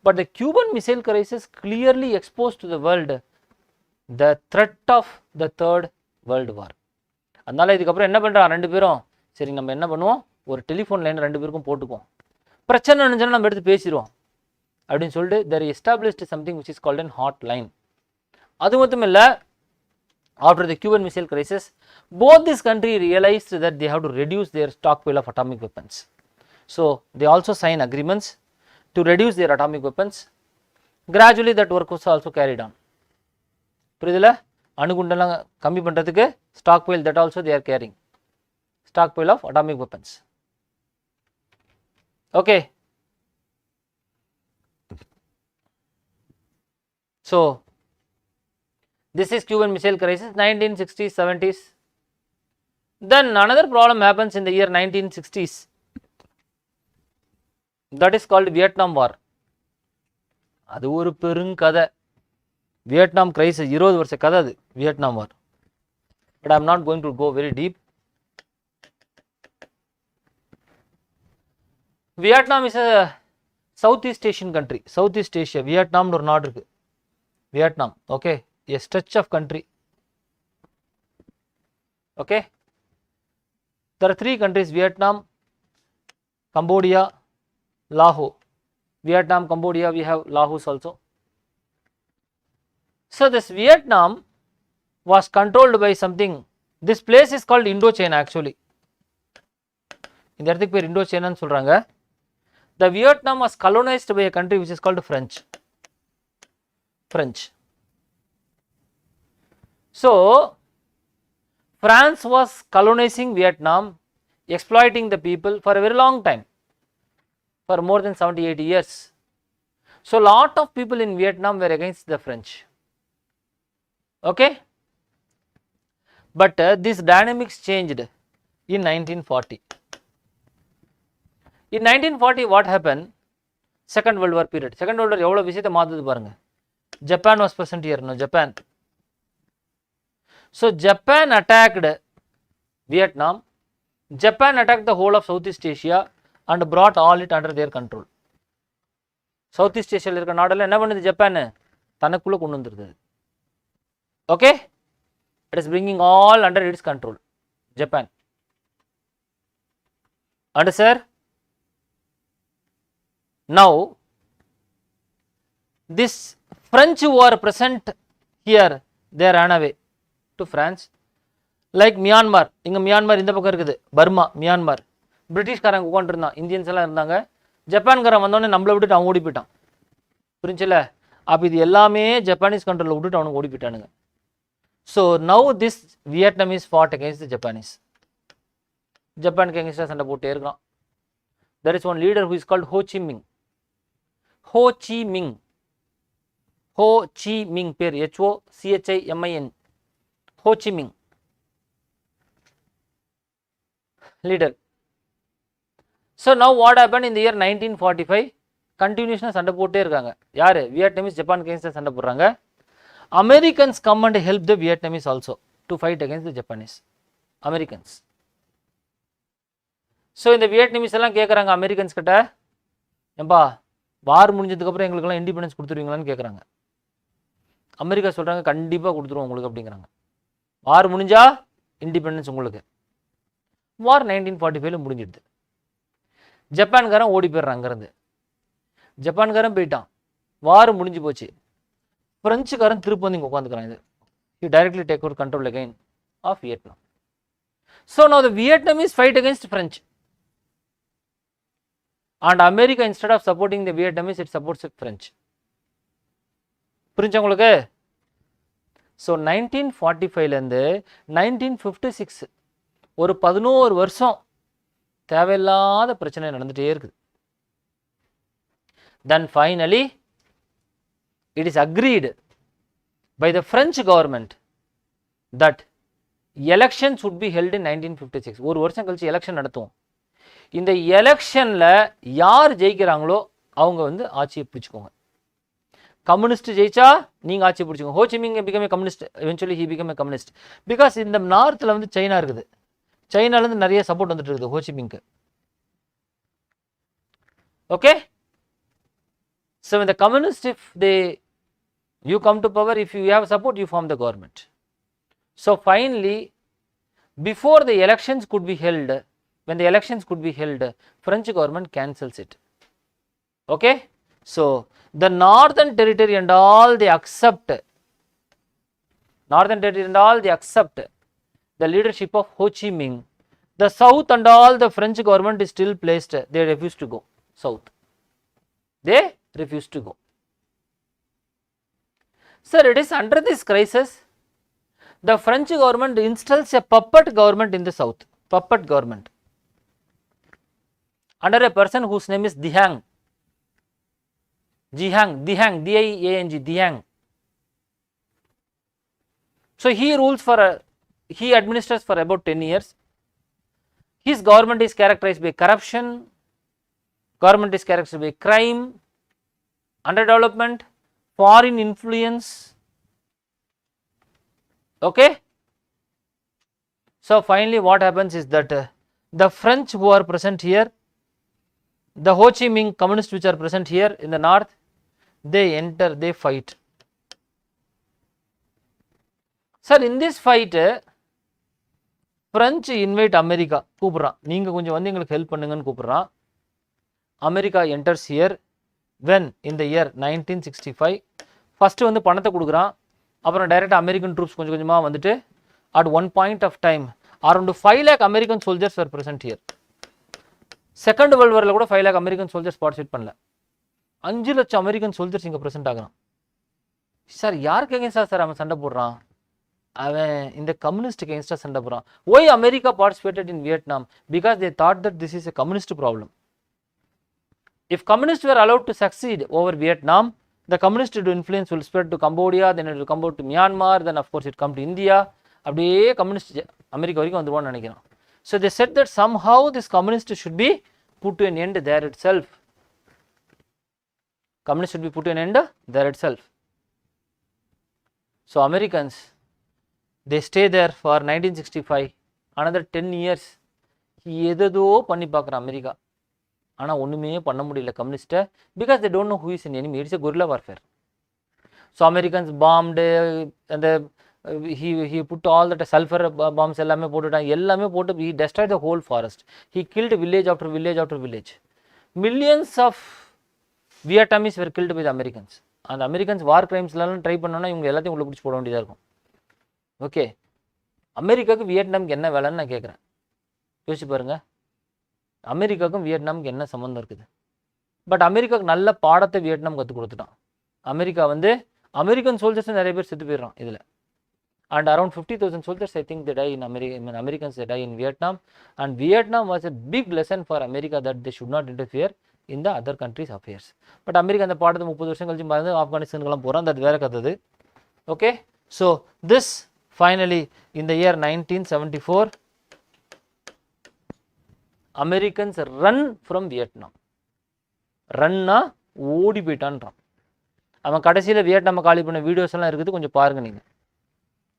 But the Cuban Missile Crisis clearly exposed to the world the threat of the Third World War. அதனால இதுக்கப்புறம் என்ன பண்ணுறான் ரெண்டு பேரும், சரி நம்ம என்ன பண்ணுவோம், ஒரு டெலிஃபோன் லைன் ரெண்டு பேருக்கும் போட்டுக்குவோம், பிரச்சனை நினைச்சா நம்ம எடுத்து பேசிடுவோம் அப்படின்னு சொல்லிட்டு there established something which is called an hotline. அது மட்டும் இல்லை, after the Cuban Missile Crisis, both this country realized that they have to reduce their stockpile of atomic weapons. So they also sign agreements to reduce their atomic weapons. Gradually that work was also carried on. புரியுதுல? அணுகுண்டெல்லாம் கம்மி பண்ணுறதுக்கு stockpile, that also they are carrying stockpile of atomic weapons. Okay. So this is Cuban Missile Crisis, 1960s, 70s. Then another problem happens in the year 1960s. That is called Vietnam War. அது ஒரு பெருங்கதை. Vietnam crisis 20 வருஷ கதை அது, Vietnam war. But I am not going to go very deep. Vietnam is a Southeast Asian country. Southeast Asia, வியட்நாம்னு ஒரு நாடு இருக்கு. Vietnam, okay, a stretch of country. Okay, there are 3 countries: Vietnam, Cambodia, Laos. Vietnam, Cambodia, we have Laos also. So this Vietnam was controlled by something. This place is called Indochina actually. இந்த இடத்துக்கு பேர் இண்டோசைனான்னு சொல்றாங்க. The Vietnam was colonized by a country which is called French. So France was colonizing Vietnam, exploiting the people for a very long time, for more than 70-80 years. So lot of people in Vietnam were against the French. Okay, but this dynamics changed in 1940. In 1940 what happened? Second World War period. Second World War எவ்வளவு விஷயத்தை மாத்துது பாருங்க. Japan was present here. No, Japan. So Japan attacked Vietnam. Japan attacked the whole of Southeast Asia and brought all it under their control. Southeast Asia இருக்க நாடெல்லாம் என்ன பண்ணுது Japan? தனக்குள்ள கொண்டு வந்துருது. Okay, it is bringing all under its control. Japan. And sir, now this French who are present here, they ran away to France. Like Myanmar, இங்கே Myanmar இந்த பக்கம் இருக்குது, பர்மா, மியான்மர். பிரிட்டிஷ்காரங்க உட்காந்துருந்தான், இந்தியன்ஸ் எல்லாம் இருந்தாங்க. ஜப்பான்காரன் வந்தோடனே நம்மளை விட்டுட்டு அவன் ஓடி போயிட்டான். புரிஞ்சுல? அப்போ இது எல்லாமே ஜப்பானீஸ் கண்ட்ரோலில் விட்டுட்டு அவனுக்கு ஓடி போயிட்டானுங்க. So now this Vietnamese fought against the Japanese. ஜப்பானுக்கு எங்கேஸ்டாக சண்டை போட்டே இருக்கான். There is one leader who is called Ho Chi Minh. Ho Chi Minh, Ho Chi Minh பேர், HOCHIMIN, Ho Chi Minh leader. So now what happened in the year 1945? Continuation சண்டை போட்டே இருக்காங்க. யாரு? வியட்நாமீஸ் ஜப்பான் against சண்டை போடுறாங்க. Americans come and help the Vietnamese also to fight against the Japanese. Americans. So இந்த Vietnamese எல்லாம் கேட்குறாங்க Americans கிட்ட, ஏம்பா வார் முடிஞ்சதுக்கப்புறம் எங்களுக்கெல்லாம் இண்டிபெண்டன்ஸ் கொடுத்துருவீங்களான்னு கேட்குறாங்க. அமெரிக்கா சொல்கிறாங்க கண்டிப்பாக கொடுத்துருவோம் உங்களுக்கு அப்படிங்கிறாங்க. வார் முடிஞ்சா இண்டிபெண்டன்ஸ் உங்களுக்கு. வார் 1945 முடிஞ்சிடுது. ஜப்பான்காரன் ஓடி போயிடுறான் அங்கேருந்து. ஜப்பான்காரன் போயிட்டான், வார் முடிஞ்சு போச்சு. ஃப்ரெஞ்சுக்காரன் திருப்பி வந்து இங்கே உட்காந்துக்கிறான். இது you directly take over control again of Vietnam. So now the Vietnamese fight against French and America instead of supporting the Vietnamese it supports French. புரிஞ்சா உங்களுக்கு? ஸோ 1945லேருந்து 1956 ஒரு 11 வருஷம் தேவையில்லாத பிரச்சனை நடந்துகிட்டே இருக்குது. Then finally it is agreed by the French government that elections would be held in 1956. ஒரு வருஷம் கழிச்சு எலெக்ஷன் நடத்துவோம். இந்த எலெக்ஷனில் யார் ஜெயிக்கிறாங்களோ அவங்க வந்து ஆட்சியை பிடிச்சிக்கோங்க. கம்யூனிஸ்ட் ஜெயிச்சா நீங்கள் ஆட்சியை பிடிச்சிக்கோங்க. ஹோ Chi Ming become a communist, eventually he become a communist. Because இந்த நார்த்தில் வந்து சைனா இருக்குது, சைனாலேருந்து நிறைய சப்போர்ட் வந்துட்டு இருக்குது ஹோ சி மிங்க்கு. ஓகே, ஸோ இந்த communist if they you come to power, if you have support you form the government. So finally before the elections could be held, when the elections could be held, French government cancels it. Okay, so the northern territory and all they accept, northern territory and all they accept the leadership of Ho Chi Minh. The south and all the French government is still placed, they refuse to go south, they refuse to go. Sir, it is under this crisis the French government installs a puppet government in the south, puppet government under a person whose name is Dihang, Dihang, Dihang. So he rules for he administers for about 10 years. His government is characterized by corruption, government is characterized by crime, underdevelopment, foreign influence. Okay, so finally what happens is that the French who are present here, the Ho Chi Minh communists which are present here in the north, they enter, they fight. Sir, in this fight French invite America, கூப்பிடுறான், நீங்கள் கொஞ்சம் வந்து எங்களுக்கு help பண்ணுங்கன்னு கூப்பிடுறான். America enters here when in the year 1965. First வந்து பணத்தை கொடுக்குறான், அப்புறம் டைரெக்டாக அமெரிக்கன் ட்ரூப்ஸ் கொஞ்சம் கொஞ்சமாக வந்துட்டு at one point of time around 5 lakh American soldiers were present here. Second world வாரில் கூட 5 lakh அமெரிக்கன் சோல்ஜர்ஸ் பார்ட்டிசிபேட் பண்ணல. 5 லட்சம் அமெரிக்கன் சோல்ஜர்ஸ் இங்கே ப்ரெசென்ட் ஆகிறான். சார் யாருக்கு எகேன்ஸ்டாக சார் அவன் சண்டை போடுறான்? அவன் இந்த கம்யூனிஸ்ட்டுக்கு எகேன்ஸ்டாக சண்டை போடுறான். Why America participated in Vietnam? Because they thought that this is a communist problem. If communist were allowed to succeed over Vietnam, the communist influence will spread to Cambodia, then it will come out to Myanmar, then of course it come to India. அப்படியே communist America வரைக்கும் வந்துருவான்னு நினைக்கிறேன். So they said that somehow this communist should be put to an end there itself. Communist should be put to an end there itself. So Americans, they stay there for 1965, another 10 years. ஏதோ பண்ணி பார்க்குறான் America, ஆனால் ஒன்றுமே பண்ண முடியல கம்யூனிஸ்ட்டை. Because they don't know who is in enemy. It's a guerrilla warfare. So Americans bombed அந்த he put all that sulfur bombs எல்லாமே போட்டுட்டான், எல்லாமே போட்டு he destroyed the whole forest. He killed village after village after village. Millions of Vietnamese were killed by the Americans. அந்த Americans வார் கிரைம்ஸ்லாம் try பண்ணோன்னா இவங்க எல்லாத்தையும் உள்ள பிடிச்சி போட வேண்டியதாக இருக்கும். ஓகே, அமெரிக்காவுக்கு வியட்நாமுக்கு என்ன வேலைன்னு நான் கேட்குறேன். யோசிச்சு பாருங்கள், அமெரிக்காவுக்கும் வியட்நாமுக்கு என்ன சம்மந்தம் இருக்குது? பட் அமெரிக்காவுக்கு நல்ல பாடத்தை வியட்நாம் கற்றுக் கொடுத்துட்டான். அமெரிக்கா வந்து அமெரிக்கன் சோல்ஜர்ஸ் நிறைய பேர் செத்து போயிடுறான் இதில். And around 50,000 soldiers I think they die in Americans they die in Vietnam, and Vietnam was a big lesson for America that they should not interfere in the other countries affairs. But America அந்த பாடத்தை 30 வருஷம் கழிச்சு மறந்து ஆப்கானிஸ்தானுக்கெல்லாம் போகிறான், அது வேற கற்றுது. Okay, so this finally in the year 1974 Americans run from Vietnam. ரன்னா ஓடி போயிட்டான்றான். அவன் கடைசியில் வியட்நாமை காலி பண்ண வீடியோஸ் எல்லாம் இருக்குது, கொஞ்சம் பாருங்கள் நீங்கள்.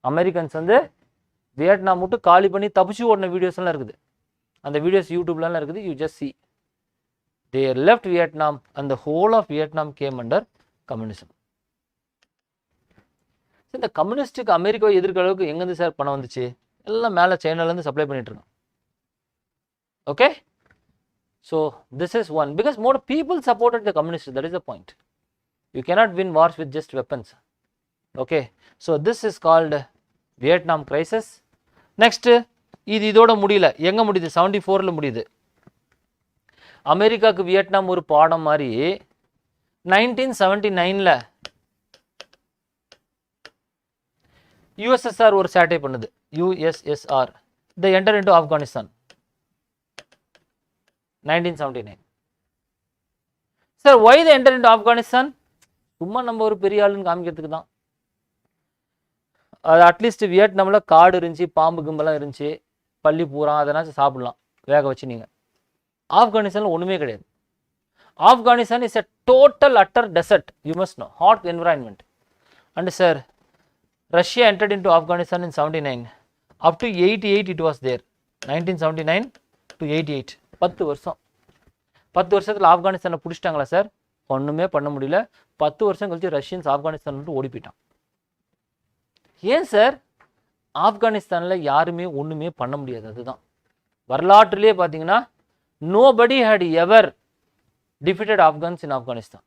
அமெரிக்கன்ஸ் வந்து வியட்நாம் விட்டு காலி பண்ணி தப்பிச்சு ஓடின வீடியோஸ் எல்லாம் இருக்குது. அந்த வீடியோஸ் யூடியூப்லாம் இருக்குது. You just C they left Vietnam and the whole of Vietnam came under communism. இந்த கம்யூனிஸ்டுக்கு அமெரிக்காவை எதிர்க்கிற அளவுக்கு எங்கேருந்து சார் பணம் வந்துச்சு? எல்லாம் மேலே சைனாலேருந்து சப்ளை பண்ணிட்டு இருக்கான். Okay, so this is one, because more people supported the communists, that is the point. You cannot win wars with just weapons. Okay, so this is called Vietnam crisis. Next, இதோட முடியல, எங்க முடியுது? 74ல முடியுது. அமெரிக்காவுக்கு Vietnam ஒரு பாடம் மாதிரி 1979ல USSR ஒரு சேட்டை பண்ணுது. USSR they enter into Afghanistan 1979. Sir, why they enter into Afghanistan? சும்மா நம்ம ஒரு பெரிய ஆளுன்னு காமிக்கிறதுக்கு தான். அது அட்லீஸ்ட் வியட்நாமில் காடு இருந்துச்சு, பாம்பு கும்பெல்லாம் இருந்துச்சு, பள்ளி பூரா அதனாச்சும் சாப்பிடலாம் வேக வச்சு. நீங்கள் ஆப்கானிஸ்தானில் ஒன்றுமே கிடையாது. Afghanistan is a total utter desert, you must know, hot environment. And sir, Russia entered into Afghanistan in 79. Up to 88 it was there. 1979 to 88, 10 வருஷம். 10 வருஷத்தில் ஆப்கானிஸ்தானை பிடிச்சிட்டாங்களா சார்? ஒன்றுமே பண்ண முடியல. 10 வருஷம் கழிச்சு ரஷ்யன்ஸ் ஆப்கானிஸ்தான் விட்டு ஓடி போயிட்டான். ஏன் சார்? ஆப்கானிஸ்தானில் யாருமே ஒன்றுமே பண்ண முடியாது. அதுதான் வரலாற்றிலே பார்த்தீங்கன்னா nobody had ever defeated Afghans in Afghanistan,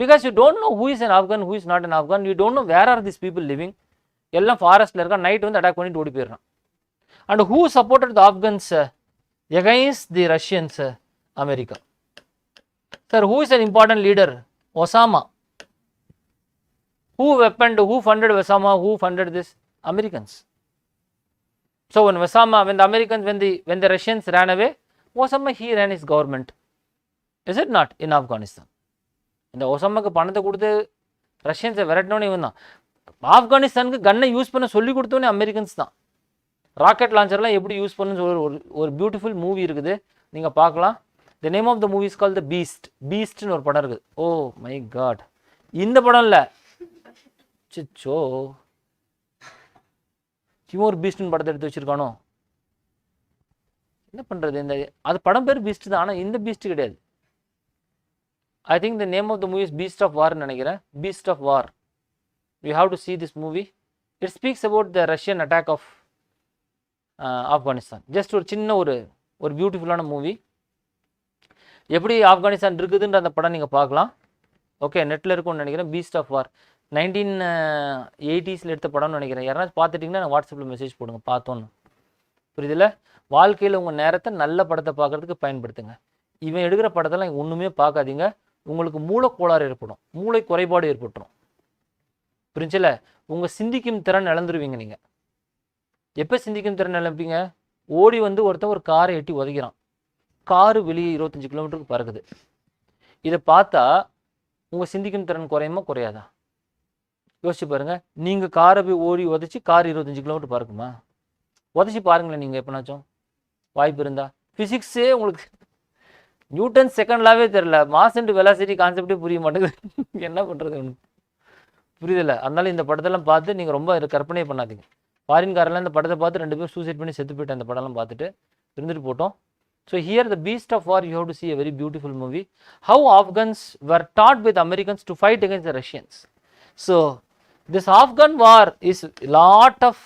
because you don't know who is an Afghan, who is not an Afghan. You don't know where are these people living. எல்லாம் ஃபாரஸ்ட்டில் இருக்கா, நைட் வந்து அட்டாக் பண்ணிட்டு ஓடி போயிடுறான். And who supported the Afghans against the Russians? America. Sir, who is an important leader? Osama. Who weaponed, who funded Osama, who funded this? Americans. So when Osama, when the Americans, when the Russians ran away, Osama, he ran his government. Is it not? In Afghanistan. இந்த ஒசாமாக்கு பணத்தை கொடுத்து ரஷ்யன்ஸை விரட்டினோன்னு இவன் தான். ஆப்கானிஸ்தானுக்கு கன்னை use பண்ண சொல்லி கொடுத்தோன்னே அமெரிக்கன்ஸ் தான். ராக்கெட் லான்ச்சர்லாம் எப்படி யூஸ் பண்ணுன்னு சொல்லி ஒரு பியூட்டிஃபுல் மூவி இருக்குது, நீங்கள் பார்க்கலாம். The name of the movie is call the பீஸ்ட்னு ஒரு படம் இருக்குது. ஓ மை காட், இந்த படம் இல்லை, சிச்சோ, இவன் ஒரு பீஸ்ட்னு படத்தை எடுத்து வச்சிருக்கானோ, என்ன பண்ணுறது? இந்த அது படம் பேர் பீஸ்ட் தான், ஆனால் இந்த பீஸ்ட் கிடையாது. I think the name of the movie is Beast of War நினைக்கிறேன். Beast of War. You have to see this movie. It speaks about the Russian attack of Afghanistan. Just ஒரு சின்ன ஒரு பியூட்டிஃபுல்லான movie. எப்படி ஆப்கானிஸ்தான் இருக்குதுன்ற அந்த படம் நீங்கள் பார்க்கலாம். ஓகே, நெட்டில் இருக்கும்னு நினைக்கிறேன். பீஸ்ட் ஆஃப் வார் 1980s எடுத்த படம்னு நினைக்கிறேன். யாராச்சும் பார்த்துட்டிங்கன்னா நான் வாட்ஸ்அப்பில் மெசேஜ் போடுங்க, பார்த்தோன்னு. புரியுதுல? வாழ்க்கையில் உங்கள் நேரத்தை நல்ல படத்தை பார்க்குறதுக்கு பயன்படுத்துங்க. இவன் எடுக்கிற படத்தெல்லாம் ஒன்றுமே பார்க்காதீங்க, உங்களுக்கு மூளைக்கோளாறு ஏற்படும், மூளை குறைபாடு ஏற்பட்டுரும். புரிஞ்சில்ல? உங்கள் சிந்திக்கும் திறன் இழந்துருவீங்க. நீங்கள் எப்போ சிந்திக்கும் திறன் இழப்பீங்க? ஓடி வந்து ஒருத்தன் ஒரு காரை எட்டி உதைக்கிறான், காரு வெளியே 25 கிலோமீட்டருக்கு பறக்குது. இதை பார்த்தா உங்கள் சிந்திக்கும் திறன் குறையுமா குறையாதா? யோசிச்சு பாருங்க. நீங்கள் காரை போய் ஓடி உதச்சி கார் 25 கிலோமீட்டர் பறக்குமா? உதச்சி பாருங்களேன் நீங்கள் எப்போனாச்சும், வாய்ப்பு இருந்தா. ஃபிசிக்ஸே உங்களுக்கு நியூட்டன் செகண்ட் லாவே தெரியல, மாஸ் அண்ட் வெலாசிட்டி கான்செப்டே புரிய மாட்டேங்குது. என்ன பண்ணுறது உனக்கு? புரியுதில்ல? அதனால இந்த படத்தெல்லாம் பார்த்து நீங்கள் ரொம்ப கற்பனையே பண்ணாதீங்க. ஃபாரின்காரெல்லாம் இந்த படத்தை பார்த்து 2 பேரும் சூசைட் பண்ணி செத்து போயிட்டு அந்த படம்லாம் பார்த்துட்டு இருந்துட்டு போட்டோம். So here the beast of war you have to see a very beautiful movie. How Afghans were taught with Americans to fight against the Russians. So this Afghan war is lot of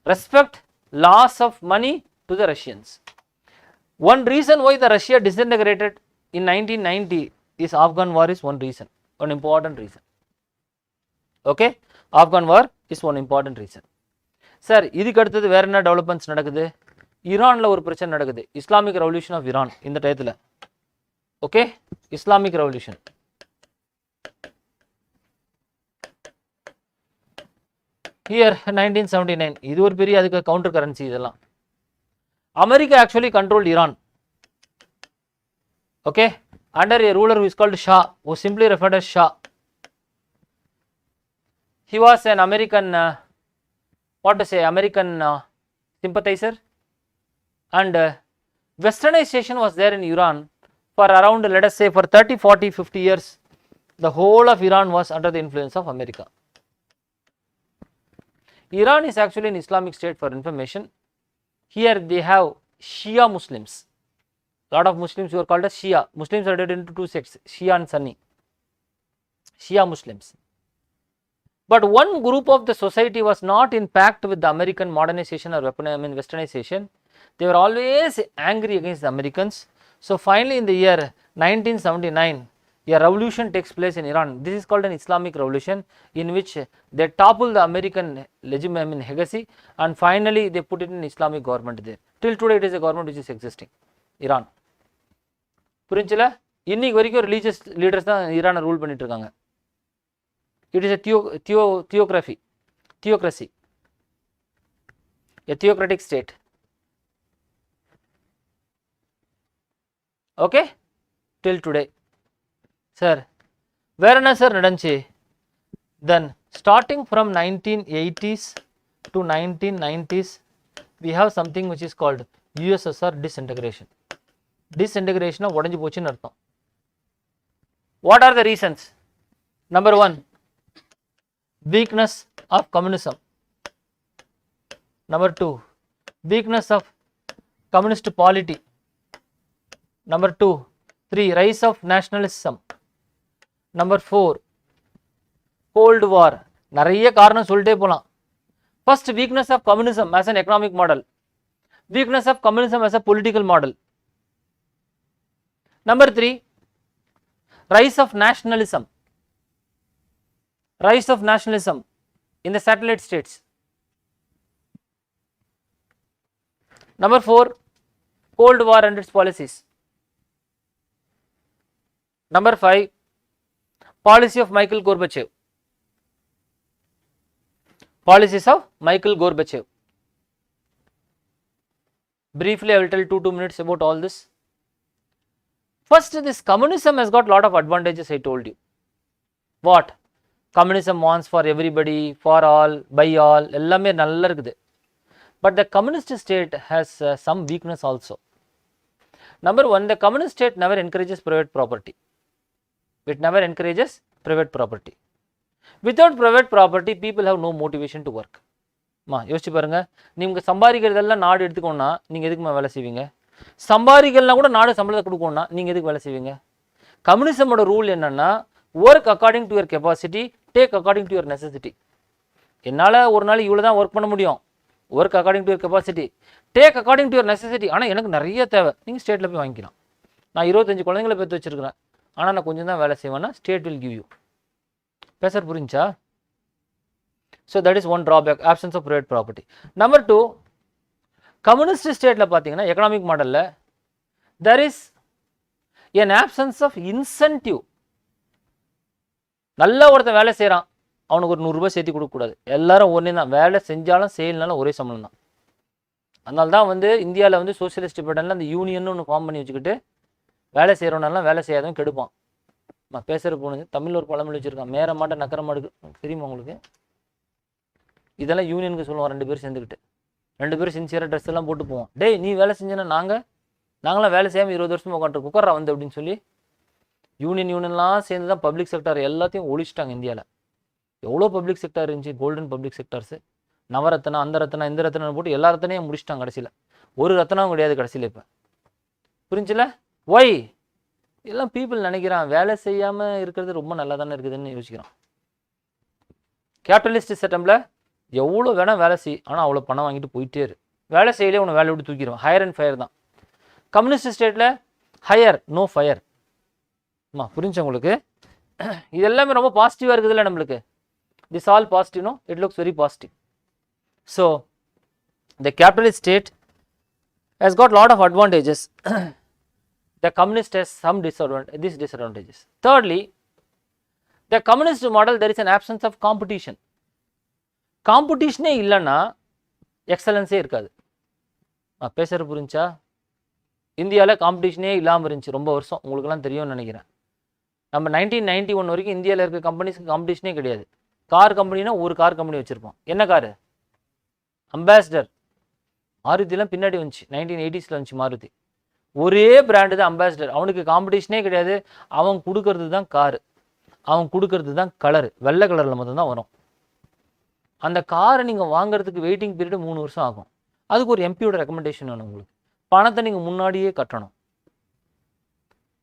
respect, loss of money to the Russians. One reason why the Russia disintegrated in 1990 is Afghan war is one reason. one important reason. Okay, Afghan war is one important reason. Sir, இதுக்கு அடுத்தது வேற என்ன developments நடக்குது? ஈரான்ல ஒரு பிரச்சனை நடக்குது, Islamic revolution of Iran. இந்த டயத்துல ஓகே, இஸ்லாமிக் ரெவல்யூஷன். Here 1979, இது ஒரு பெரிய அதுக்கு கவுண்டர் கரன்சி. இதெல்லாம் America actually controlled Iran, okay, under a ruler who is called Shah, who simply referred as Shah. He was an American American sympathizer, and westernization was there in Iran for around, let us say, for 30, 40, 50 years. The whole of Iran was under the influence of America. Iran is actually an Islamic state, for information. Here they have Shia Muslims. Lot of Muslims who are called as Shia. Muslims are divided into two sects, Shia and Sunni. Shia Muslims. But one group of the society was not in pact with the American modernization or westernization. They were always angry against the Americans. So finally in the year 1979, a revolution takes place in Iran. This is called an Islamic revolution, in which they topple the American regime, legacy, and finally they put it in Islamic government there. Till today it is a government which is existing, Iran. புரிஞ்சல? இன்னைக்கு வரைக்கும் religious leaders தான் ஈரானை rule பண்ணிட்டு இருக்காங்க. It is a theocracy, a theocratic state. Okay, till today. Sir, where na sir nadanchi? Then starting from 1980s to 1990s, we have something which is called USSR disintegration. Disintegration of udanji pochinu artham. What are the reasons? Number 1, weakness of communism. Number 2, weakness of communist polity. Number 2, 3, rise of nationalism. Number 4, Cold War. நிறைய காரணம் சொல்லிட்டே போலாம். First, weakness of communism as an economic model. Weakness of communism as a political model. Number 3, rise of nationalism. Rise of nationalism in the satellite states. Number 4, Cold War and its policies. Number 5, policy of Mikhail Gorbachev. Policies of Mikhail Gorbachev. Briefly, I will tell 2 minutes about all this. First, this communism has got lot of advantages, I told you. What? Communism wants for everybody, for all, by all, எல்லாமே நல்லா இருக்குது. But the communist state has some weakness also. Number 1, the communist state never encourages private property. It never encourages private property. Without private property, people have no motivation to work. யோசிச்சு பாருங்க, நீங்க சம்பாதிக்கிறதெல்லாம் நாடு எடுத்துக்கோன்னா நீங்க எதுக்கு வேலை செய்வீங்க? சம்பாதிக்கலாம் கூட நாடு சம்பளத்தை கொடுக்கணும்னா நீங்க எதுக்கு வேலை செய்வீங்க? கம்யூனிசமோட ரூல் என்னன்னா, work according to your capacity, take according to your necessity. என்னால் ஒரு நாள் இவ்வளோ தான் ஒர்க் பண்ண முடியும், work according to your capacity, take according to your necessity. ஆனால் எனக்கு நிறைய தேவை, நீங்கள் ஸ்டேட்டில் போய் வாங்கிக்கலாம். நான் 25 குழந்தைங்களை பெற்று வச்சிருக்கிறேன், ஆனால் நான் கொஞ்சம் தான் வேலை செய்வேன்னா ஸ்டேட் வில் கிவ் யூ. பேசுகிற புரிஞ்சா? So that is one drawback, absence of private property. Number 2, communist ஸ்டேட்டில் பார்த்தீங்கன்னா எக்கனாமிக் மாடலில் there is an absence of incentive. நல்ல ஒருத்தன் வேலை செய்கிறான், அவனுக்கு ஒரு 100 ரூபாய் சேர்த்து கொடுக்கக்கூடாது. எல்லாரும் ஒன்றே தான், வேலை செஞ்சாலும் செய்யலனாலும் ஒரே சம்பளம் தான். அதனால தான் இந்தியாவில் சோசியலிஸ்ட் பேட்டர்னில் அந்த யூனியன் ஒன்று ஃபார்ம் பண்ணி வச்சுக்கிட்டு வேலை செய்கிறவனெல்லாம் வேலை செய்யாதவன் கெடுப்பான். பேசுகிற போனது தமிழில் ஒரு பழமொழி வச்சுருக்கான், மேற மாட்ட நக்கர மாடு. தெரியுமா உங்களுக்கு? இதெல்லாம் யூனியனுக்கு சொல்லுவான். 2 பேரும் சேர்ந்துக்கிட்டு 2 பேரும் சின்சியராக ட்ரெஸ் எல்லாம் போட்டு போவோம். டேய் நீ வேலை செஞ்சேன்னா நாங்களாம் வேலை செய்யாமல் 20 வருஷமாக உட்காந்துருக்கோம், உட்காரா அப்படின்னு சொல்லி யூனியன்லாம் சேர்ந்து தான் பப்ளிக் செக்டார் எல்லாத்தையும் ஒழிச்சிட்டாங்க இந்தியாவில். எவ்வளோ பப்ளிக் செக்டார் இருந்துச்சு, கோல்டன் பப்ளிக் செக்டார்ஸு, நவரத்னா, அந்த ரத்னா, இந்த ரத்னா போட்டு எல்லா ரத்தனையும் முடிச்சிட்டாங்க. கடைசியில் ஒரு ரத்னாவும் கிடையாது கடைசியில். இப்போ புரிஞ்சில? ஒய் எல்லாம் பீப்புள் நினைக்கிறான் வேலை செய்யாமல் இருக்கிறது ரொம்ப நல்லா தானே இருக்குதுன்னு யோசிக்கிறான். கேபிட்டலிஸ்ட் செட்டமில் எவ்வளோ வேணால் வேலை செய், ஆனால் அவ்வளோ பணம் வாங்கிட்டு போயிட்டே இரு. வேலை செய்யலே உன்னை வேலை விட்டு தூக்கிடுவான். ஹையர் அண்ட் ஃபயர் தான். கம்யூனிஸ்ட் ஸ்டேட்டில் ஹையர் நோ ஃபயர். புரிஞ்சு உங்களுக்கு? இது எல்லாமே ரொம்ப பாசிட்டிவாக இருக்குதுல்ல நம்மளுக்கு. This all positive, no, it looks very positive. So the capitalist state has got lot of advantages. The communist has some disadvantages. Thirdly, the communist model, there is an absence of competition. Competition இல்லைன்னா எக்ஸலன்ஸே இருக்காது. பேசுகிற புரிஞ்சா? இந்தியாவில் காம்படிஷனே இல்லாமல் இருந்துச்சு ரொம்ப வருஷம், உங்களுக்குலாம் தெரியும்னு நினைக்கிறேன். நம்ம 1991 வரைக்கும் இந்தியாவில் இருக்க கம்பெனிஸ்க்கு காம்படிஷனே கிடையாது. கார் கம்பெனினா ஒரு கார் கம்பெனி வச்சுருப்போம். என்ன காரு? அம்பாசிடர். மாருதிலாம் பின்னாடி வந்துச்சு, 1980s வந்துச்சு மாருதி. ஒரே பிராண்டு தான் அம்பாசிடர். அவனுக்கு காம்படிஷனே கிடையாது. அவன் கொடுக்கறது தான் காரு, அவன் கொடுக்கறது தான் கலரு, வெள்ளை கலரில் மட்டும்தான் வரும். அந்த காரை நீங்கள் வாங்குறதுக்கு வெயிட்டிங் பீரியடு 3 வருஷம் ஆகும். அதுக்கு ஒரு எம்பியோட ரெக்கமெண்டேஷன் வேணும். உங்களுக்கு பணத்தை நீங்கள் முன்னாடியே கட்டணும்.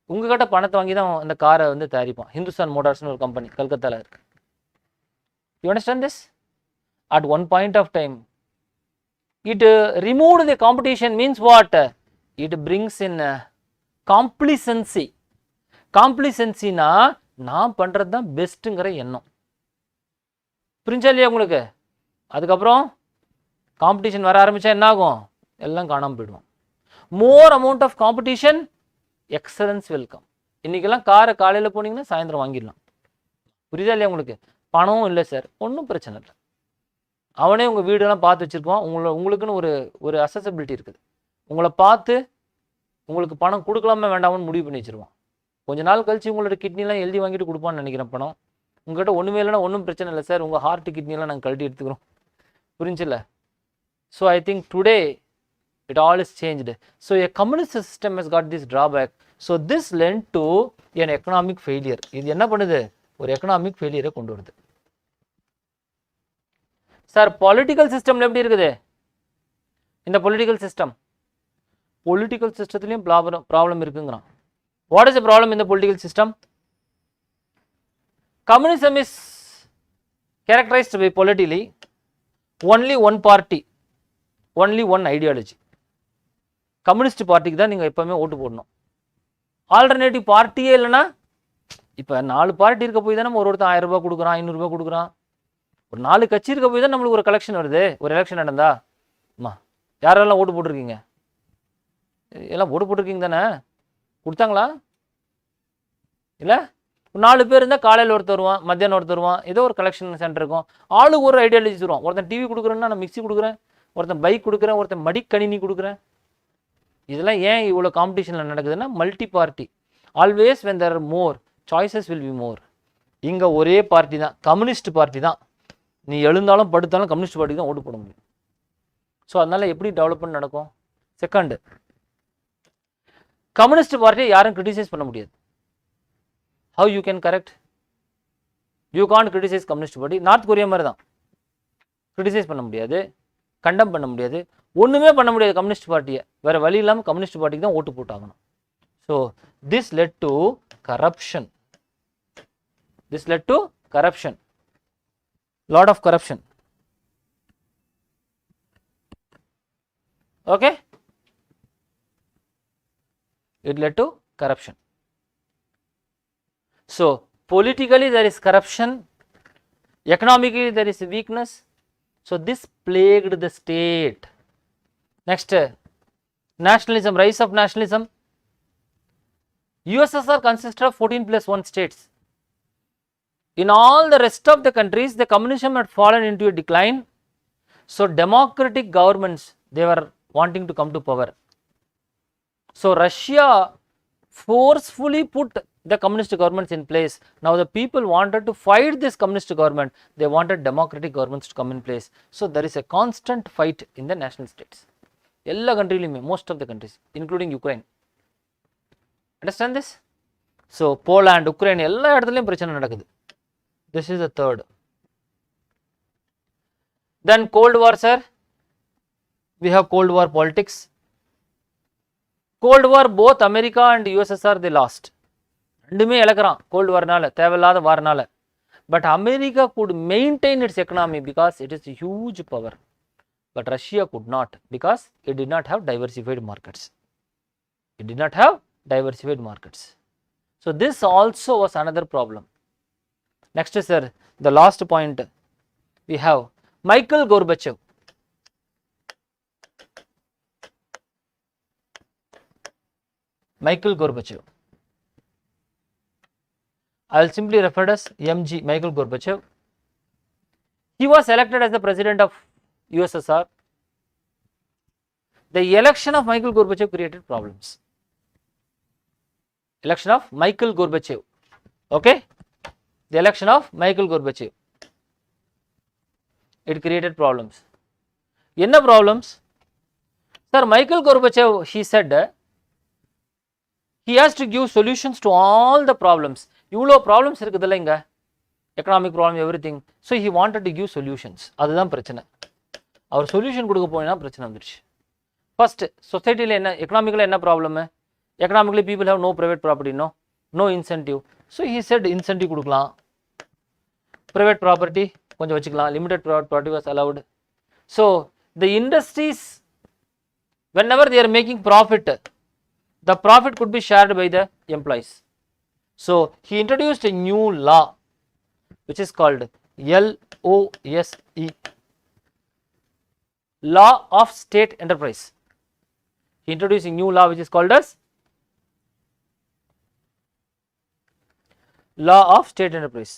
உங்ககிட்ட பணத்தை வாங்கி தான் அந்த காரை வந்து தயாரிப்பான். ஹிந்துஸ்தான் மோட்டார்ஸ்னு ஒரு கம்பெனி கல்கத்தாவில் இருக்கு. You understand this? At one point of time it removed the competition, means what? It brings in complacency. Complacency na நான் பண்ணுறது தான் பெஸ்ட்டுங்கிற எண்ணம். புரிஞ்சா இல்லையா உங்களுக்கு? அதுக்கப்புறம் காம்படிஷன் வர ஆரம்பித்தா என்ன ஆகும்? எல்லாம் காணாமல் போயிடுவோம். More amount of competition, excellence welcome. இன்றைக்கெல்லாம் காரை காலையில் போனீங்கன்னா சாயந்தரம் வாங்கிடலாம். புரியுதா இல்லையா உங்களுக்கு? பணமும் இல்லை சார், ஒன்றும் பிரச்சனை இல்லை. அவனே உங்கள் வீடெல்லாம் பார்த்து வச்சுருப்பான். உங்களுக்குன்னு ஒரு அசசபிலிட்டி இருக்குது. உங்களை பார்த்து உங்களுக்கு பணம் கொடுக்கலாமா வேண்டாம்னு முடிவு பண்ணி வச்சுருவான். கொஞ்ச நாள் கழிச்சு உங்களோட கிட்னிலாம் எழுதி வாங்கிட்டு கொடுப்பான்னு நினைக்கிறேன் பணம். உங்கள்கிட்ட ஒன்றுமே இல்லைன்னா ஒன்றும் பிரச்சனை இல்லை சார், உங்கள் ஹார்ட் கிட்னிலாம் நாங்கள் கழட்டி எடுத்துக்கிறோம். புரிஞ்சில்ல? So I think today it all is changed. So a communist system has got this drawback. So this led to an economic failure. இது என்ன பண்ணுது? ஒரு எக்கனாமிக் ஃபெயிலியரை கொண்டு வருது. சார் பொலிட்டிக்கல் சிஸ்டம்ல எப்படி இருக்குது? இந்த பொலிட்டிக்கல் சிஸ்டத்துலையும் ப்ராப்ளம் இருக்குங்கிறான். What is the problem in the political system? Communism is characterised by politically only one party, only one ideology. Communist பார்ட்டிக்கு தான் நீங்கள் எப்போவுமே ஓட்டு போடணும். ஆல்டர்னேட்டிவ் பார்ட்டியே இல்லைன்னா, இப்போ 4 பார்ட்டி இருக்க போய் தான் நம்ம ஒருத்தர் 1000 ரூபாய் கொடுக்குறான், 500 ரூபாய் கொடுக்குறான். ஒரு 4 கட்சி இருக்க போய் தான் நம்மளுக்கு ஒரு கலெக்ஷன் வருது. ஒரு எலெக்ஷன் நடந்தா யாரெல்லாம் ஓட்டு போட்டிருக்கீங்க? எல்லாம் ஓட்டு போட்டிருக்கீங்க தானே? கொடுத்தாங்களா? இல்லை, 4 பேர் இருந்தால் காலையில் ஒருத்தர் வருவான், மத்தியானம் ஒருத்தர் வருவான், ஏதோ ஒரு கலெக்ஷன் சென்டர் இருக்கும். ஆளுக்கு ஒரு ஐடியாலஜி வருவான். ஒருத்தன் டிவி கொடுக்குறேன்னா நான் மிக்சி கொடுக்குறேன், ஒருத்தன் பைக் கொடுக்குறேன், ஒருத்தன் மடிக்கணினி கொடுக்குறேன். இதெல்லாம் ஏன் இவ்வளோ காம்படிஷனில் நடக்குதுன்னா, multi party. Always when there are more choices will be more. இங்கே ஒரே பார்ட்டி தான், கம்யூனிஸ்ட் பார்ட்டி தான். நீ எழுந்தாலும் படுத்தாலும் கம்யூனிஸ்ட் பார்ட்டி தான் ஓட்டு போட முடியும். ஸோ அதனால் எப்படி டெவலப்மெண்ட் நடக்கும்? செகண்டு, கம்யூனிஸ்ட் பார்ட்டியை யாரும் கிரிட்டிசைஸ் பண்ண முடியாது. How you can correct? You can't criticise communist party. North Korea மாதிரி தான், கிரிட்டிசைஸ் பண்ண முடியாது, கண்டம் பண்ண முடியாது, ஒன்றுமே பண்ண முடியாது கம்யூனிஸ்ட் பார்ட்டியை. வேறு வழி இல்லாமல் கம்யூனிஸ்ட் பார்ட்டிக்கு தான் ஓட்டு போட்டாகணும். So this led to corruption. This led to corruption. Lot of corruption. Okay? It led to corruption. So politically there is corruption, economically there is weakness. So this plagued the state. Next, nationalism, rise of nationalism. USSR consisted of 14+1 states. In all the rest of the countries, the communism had fallen into a decline. So democratic governments, they were wanting to come to power. So Russia forcefully put the communist governments in place. Now the people wanted to fight this communist government. They wanted democratic governments to come in place. So there is a constant fight in the national states. எல்லா கண்ட்ரிலையுமே, most of the countries, including Ukraine. Understand this? So Poland, Ukraine, எல்லா இடத்துலையும் பிரச்சனை நடக்குது. This is the third. Then Cold War, sir. We have Cold War politics. Cold War, both America and USSR, they lost. ரெண்டுமே இழக்கிறான் gold வார்னால, தேவையில்லாத வார்னால. But America could maintain its economy because it is a huge power. But Russia could not because it did not have diversified markets. It did not have diversified markets. So this also was another problem. Next, sir, the last point we have Michael Gorbachev. Michael Gorbachev. I will simply refer as MG, Michael Gorbachev. He was elected as the president of USSR. The election of Michael Gorbachev created problems. Election of Michael Gorbachev. Okay? The election of Michael Gorbachev. It created problems. Enna problems? Sir, Michael Gorbachev, he said, he has to give solutions to all the problems. இவ்வளோ problems இருக்குதுல்ல இங்கே, economic problem every thing. So he wanted to give solutions. அதுதான் பிரச்சனை. அவர் solution கொடுக்க போனா பிரச்சனை வந்துடுச்சு. First, சொசைட்டியில் என்ன, எக்கனாமிக்கில் என்ன problem? Economically people have no private property, no incentive. So he said incentive கொடுக்கலாம், ப்ரைவேட் ப்ராப்பர்ட்டி கொஞ்சம் வச்சுக்கலாம், limited property was allowed. So the industries whenever they are making profit, the profit could be shared by the employees. So he introduced a new law which is called LOSE, Law of State Enterprise. He introduced a new law which is called as Law of State Enterprise.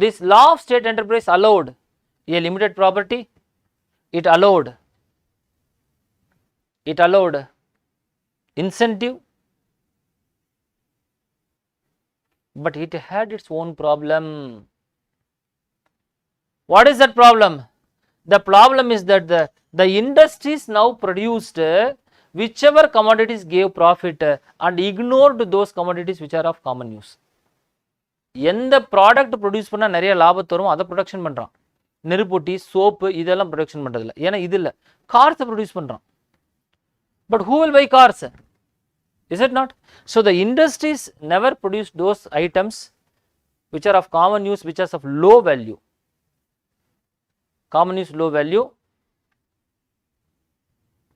This law of state enterprise allowed a limited property, it allowed incentive, but it had its own problem. What is that problem? The problem is that the industries now produced whichever commodities gave profit and ignored those commodities which are of common use. எந்த product produce பண்ணால் நிறைய லாபத்தை வரும் அதை production பண்ணுறான். நெருப்பொட்டி, soap இதெல்லாம் production பண்ணுறதில்ல. ஏன்னா இது இல்லை, கார்ஸை ப்ரொடியூஸ் பண்ணுறான். But who will buy cars? Is it not? So the industries never produce those items which are of common use, which are of low value. Common use, low value.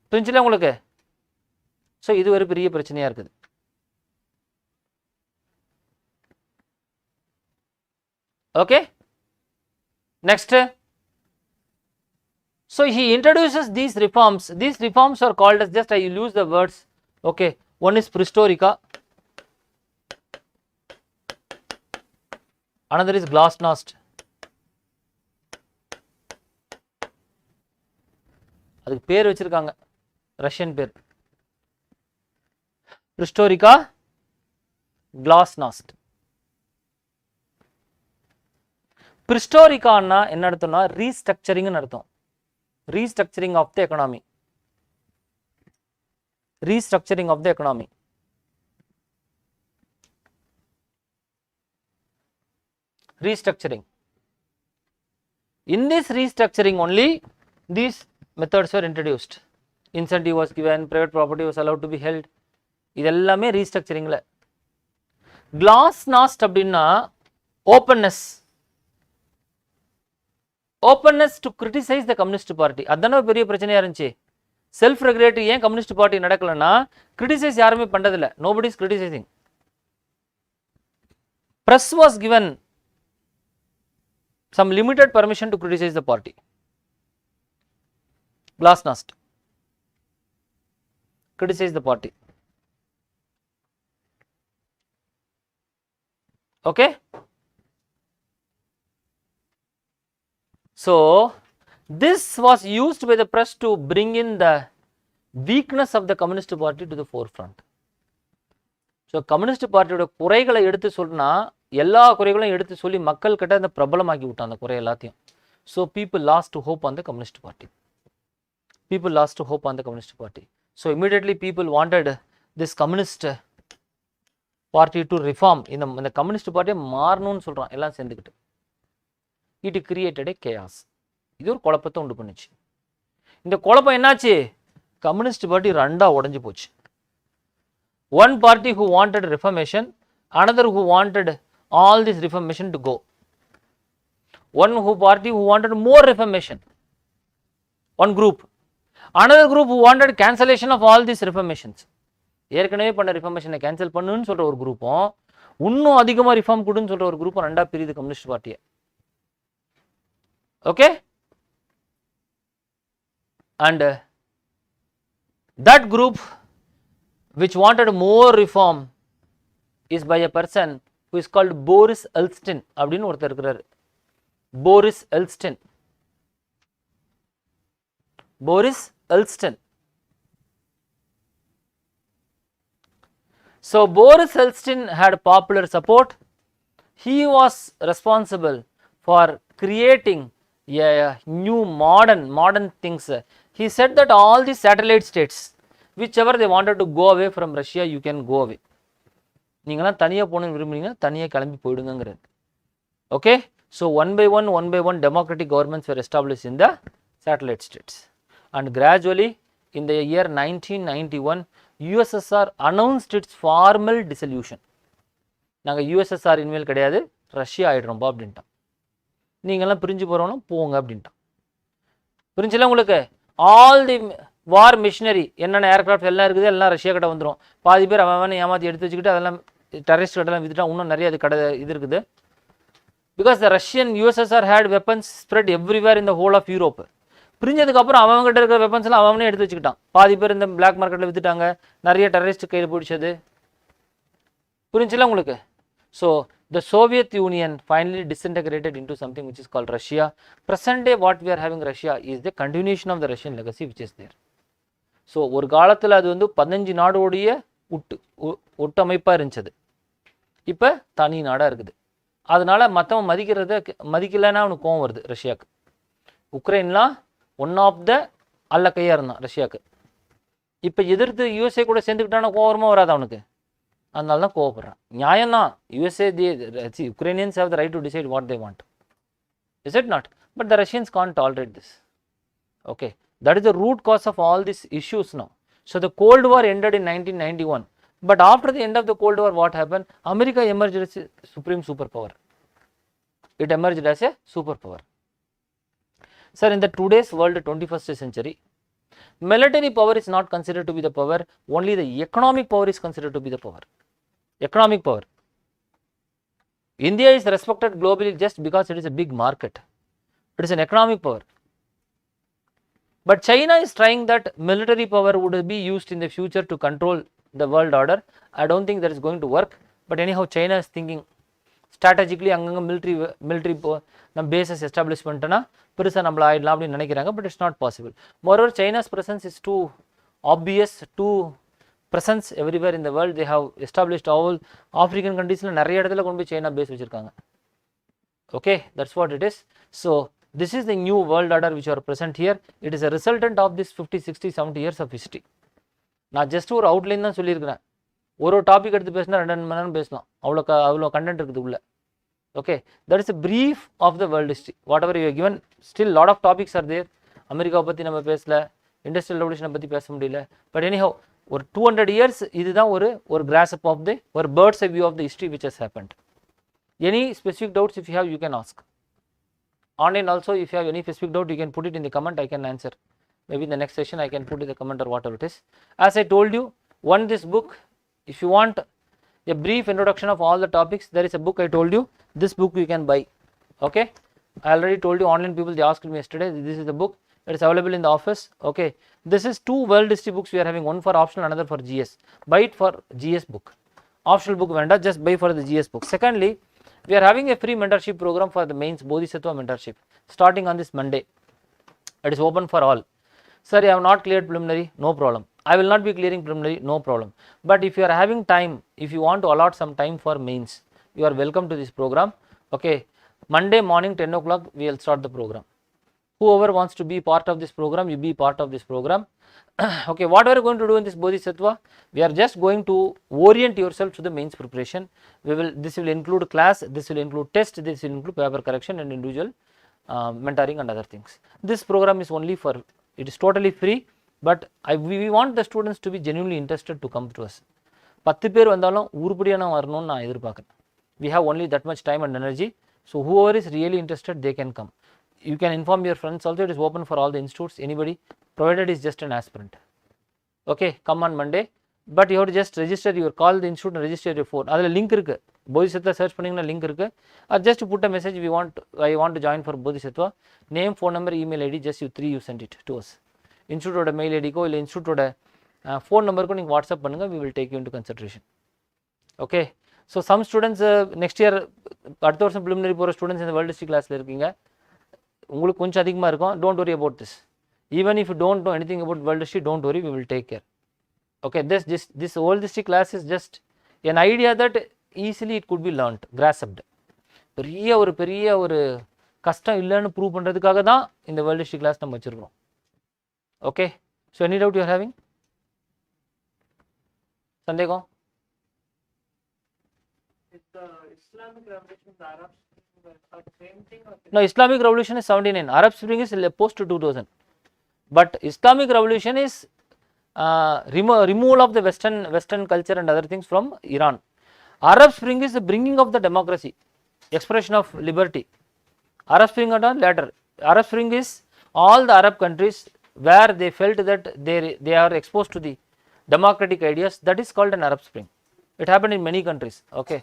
புரிஞ்சுல உங்களுக்கு? So இது ஒரு பெரிய பிரச்சனையாக இருக்குது. Okay, next, so he introduces these reforms. These reforms are called as, just I will use the words, okay, one is Pristorica, another is Glasnost. அதுக்கு பேர் வச்சிருக்காங்க, ரஷ்யன் பேர். Pristorica, Glasnost. பிரிஸ்டோரிக்கான்னா என்ன அர்த்தம்னா ரீஸ்ட்ரக்சரிங்னு அர்த்தம். Restructuring of the economy, restructuring of the economy. Restructuring. In this restructuring only these methods were introduced. Incentive was given, private property was allowed to be held. இதெல்லாமே ரீஸ்ட்ரக்சரிங்ல. Glasnost அப்படின்னா openness, openness to criticize the communist party. அதான பெரிய பிரச்சனையா இருந்துச்சு. Self regulatory ஏன் communist party நடக்கலன்னா, criticise யாருமே பண்றதில்ல. nobody is criticizing. Press was given some limited permission to criticize the party. Glasnost, criticize the party. Okay, so this was used by the press to bring in the weakness of the communist party to the forefront. So communist party ஓட குறைகளை எடுத்து சொன்னா, எல்லா குறைகளையும் எடுத்து சொல்லி மக்கள் கிட்ட அந்த பிரபலமாக்கி விட்டான் அந்த குறை எல்லாத்தையும். So people lost hope on the communist party. People lost hope on the communist party. So immediately people wanted this communist party to reform. இந்த கம்யூனிஸ்ட் பார்ட்டியை மாறணும்னு சொல்றான் எல்லாம் சேர்ந்துக்கிட்டு. It created a chaos. இது ஒரு குழப்பத்தை உண்டு பண்ணுச்சு. இந்த குழப்பம் என்னாச்சு? கம்யூனிஸ்ட் பார்ட்டி ரெண்டா உடைஞ்சு போச்சு. One party who wanted reformation, another who wanted all this reformation to go. One party who wanted more reformation, one group. Another group who wanted cancellation of all these reformations. ஏற்கனவே பண்ண ரிஃபார்மேஷனை cancel பண்ணுன்னு சொல்கிற ஒரு குரூப்பும் இன்னும் அதிகமாக reform கொடுன்னு சொல்கிற ஒரு குரூப்பும் ரெண்டாக பிரியுது கம்யூனிஸ்ட் பார்ட்டியை. Okay, and that group which wanted more reform is by a person who is called Boris Elstyn அப்படின்னு ஒருத்தர் இருக்கிறார். Boris Elstyn. Boris Elstyn. So Boris Elstyn had popular support. He was responsible for creating a new modern things. He said that all the satellite states, whichever they wanted to go away from Russia, you can go away. நீங்களாம் தனியாக போகணுன்னு விரும்புறீங்கன்னா தனியாக கிளம்பி போயிடுங்கிறது. Okay, so one by one democratic governments were established in the satellite states. And gradually in the year 1991, USSR announced its formal dissolution. நாங்கள் USSR இனிமேல் கிடையாது, ரஷ்யா ஆகிடுறோம்பா அப்படின்ட்டான். நீங்கள்லாம் பிரிஞ்சு போகிறோன்னா போங்க அப்படின்ட்டான். புரிஞ்சுல உங்களுக்கு? ஆல் தி வார் மிஷினரி என்னென்ன ஏர்க்ராஃப்ட் எல்லாம் இருக்குது எல்லாம் ரஷ்யா கிட்ட வந்துடும். பாதி பேர் அவன் ஏமாற்றி எடுத்து வச்சுக்கிட்டு அதெல்லாம் டெரரிஸ்ட் கிட்டலாம் வித்துட்டா இன்னும் நிறைய அது கடை இது இருக்குது. Because the Russian USSR had weapons spread everywhere in the whole of Europe. பிரிஞ்சதுக்கப்புறம் அவங்ககிட்ட இருக்கிற வெப்பன்ஸ்லாம் அவனே எடுத்து வச்சுக்கிட்டான். பாதி பேர் இந்த பிளாக் மார்க்கெட்டில் வித்துட்டாங்க, நிறைய டெரரிஸ்ட் கையில் பிடிச்சது. புரிஞ்சுல உங்களுக்கு? So the Soviet Union finally disintegrated into something which is called Russia. Present day what we are having Russia is the continuation of the Russian legacy which is there. So ஒரு காலத்தில் அது வந்து 15 நாடோடைய ஒட்டமைப்பாக இருந்துச்சு. இப்போ தனி நாடாக இருக்குது. அதனால மற்றவன் மதிக்கலைன்னா அவனுக்கு கோவம் வருது ரஷ்யாவுக்கு. உக்ரைன்லாம் ஒன் ஆஃப் த அல்ல கையாக இருந்தான் ரஷ்யாவுக்கு. இப்போ எதிர்த்து USA கூட சேர்ந்துக்கிட்டானா கோவரமாக வராது அவனுக்கு. அதனால தான் கோவப்படுறான். நியாயம்தான். USA Ukrainians have the right to decide what they want. Is it not? But the Russians can't tolerate this. Okay, that is the root cause of all these issues now. So the Cold War ended in 1991. But after the end of the Cold War, what happened? America emerged as a supreme superpower. It emerged as a superpower. Sir, in the today's world, 21st century, military power is not considered to be the power. Only the economic power is considered to be the power. Economic power. India is respected globally just because it is a big market. It is an economic power. But China is trying that military power would be used in the future to control the world order. I don't think that is going to work. But anyhow, China is thinking strategically அங்கங்க military நம்ம bases establish பண்ணிட்டோன்னா பெருசாக நம்மள ஆயிடலாம் அப்படின்னு நினைக்கிறாங்க. But it's not possible. Moreover, China's presence is too obvious, too presence everywhere in the world. They have established all African countries. நிறைய இடத்துல கொண்டு போய் China base வச்சிருக்காங்க. Okay, that's what it is. So this is the new world order which are present here. It is a resultant of this 50, 60, 70 years of history. நான் just ஒரு outline தான் சொல்லியிருக்கிறேன். ஒரு டாபிக் எடுத்து பேசினா 2 மணி நேரம் பேசலாம். அவ்வளோ கண்டென்ட் இருக்குது உள்ள. Okay, that is a brief of the world history. Whatever you are given, still lot of topics are there. அமெரிக்காவை பற்றி நம்ம பேசல, இண்டஸ்ட்ரியல் ரெவல்யூஷனை பற்றி பேச முடியல. பட் anyhow, ஒரு 200 years இதுதான் ஒரு grasp of the ஒரு bird's eye view of the history which has happened. Any specific doubts if you have, you can ask. Online also, if you have any specific doubt, you can put it in the comment. I can answer. Maybe in the next session I can put in the comment or whatever it is. As I told you, this book, if you want a brief introduction of all the topics, there is a book I told you. This book you can buy. Okay, I already told you. Online people, they asked me yesterday. This is the book. It is available in the office. Okay, this is 2 world history books we are having, one for optional, another for GS. Buy it for GS book. Optional book venda, just buy for the GS book. Secondly, we are having a free mentorship program for the mains Bodhisattva mentorship starting on this Monday. It is open for all. Sir, I have not cleared preliminary, no problem. I will not be clearing preliminary, no problem. But if you are having time, if you want to allot some time for mains, you are welcome to this program. Okay, Monday morning 10 o'clock we will start the program. Whoever wants to be part of this program, you be part of this program. Okay, what we are going to do in this Bodhisattva, we are just going to orient yourself to the mains preparation. This will include class, this will include test, this will include paper correction and individual mentoring and other things. This program is only for, it is totally free, but we want the students to be genuinely interested to come to us. 10 பேர் வந்தாலும் உருப்படியான வரணும்னு நான் எதிர்பார்க்கிறேன். We have only that much time and energy. So whoever is really interested, they can come. You can inform your friends also. It is open for all the institutes, anybody, provided is just an aspirant. Okay, come on Monday. but you have to just register your call the institute and register your phone. அதில் link இருக்கு, Bodhisattva search பண்ணிங்கன்னா link இருக்கு. Just put a message I want to join for Bodhisattva, name, phone number, email ID, just you send it to us. இன்ஸ்டியூட்டோட mail ஐடிக்கோ இல்லை இன்ஸ்டியூட்டோட phone நம்பருக்கும் நீங்கள் வாட்ஸ்அப் பண்ணுங்கள், we will take you into consideration. Okay. So some students next year அடுத்த வருஷம் preliminary போகிற ஸ்டூடெண்ட்ஸ் இந்த வேர்ல்டு ஹிஸ்ட்ரி கிளாஸில் இருக்கீங்க, உங்களுக்கு கொஞ்சம் அதிகமாக இருக்கும். Don't worry about this. Even if you don't know anything about world history, don't worry, we will take care. Okay, this world history class is just an idea that easily it could be learnt, grasped. பெரிய ஒரு கஷ்டம் இல்லைன்னு prove பண்ணுறதுக்காக தான் இந்த world history class நம்ம வச்சுருக்கோம். Okay. So any doubt you are having? சந்தேகம்? Islamic Revolution, the Arab Spring, same thing? No, Islamic Revolution is 79. Arab Spring is post 2000. But Islamic Revolution is removal of the Western culture and other things from Iran. Arab Spring is the bringing of the democracy, expression of liberty. Arab Spring are done later. Arab Spring is all the Arab countries where they felt that they are exposed to the democratic ideas. That is called an Arab Spring. It happened in many countries. Okay.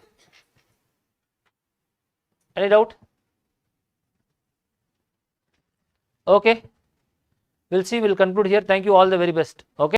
Any doubt? Okay. We'll see. We'll conclude here. Thank you. All the very best. Okay.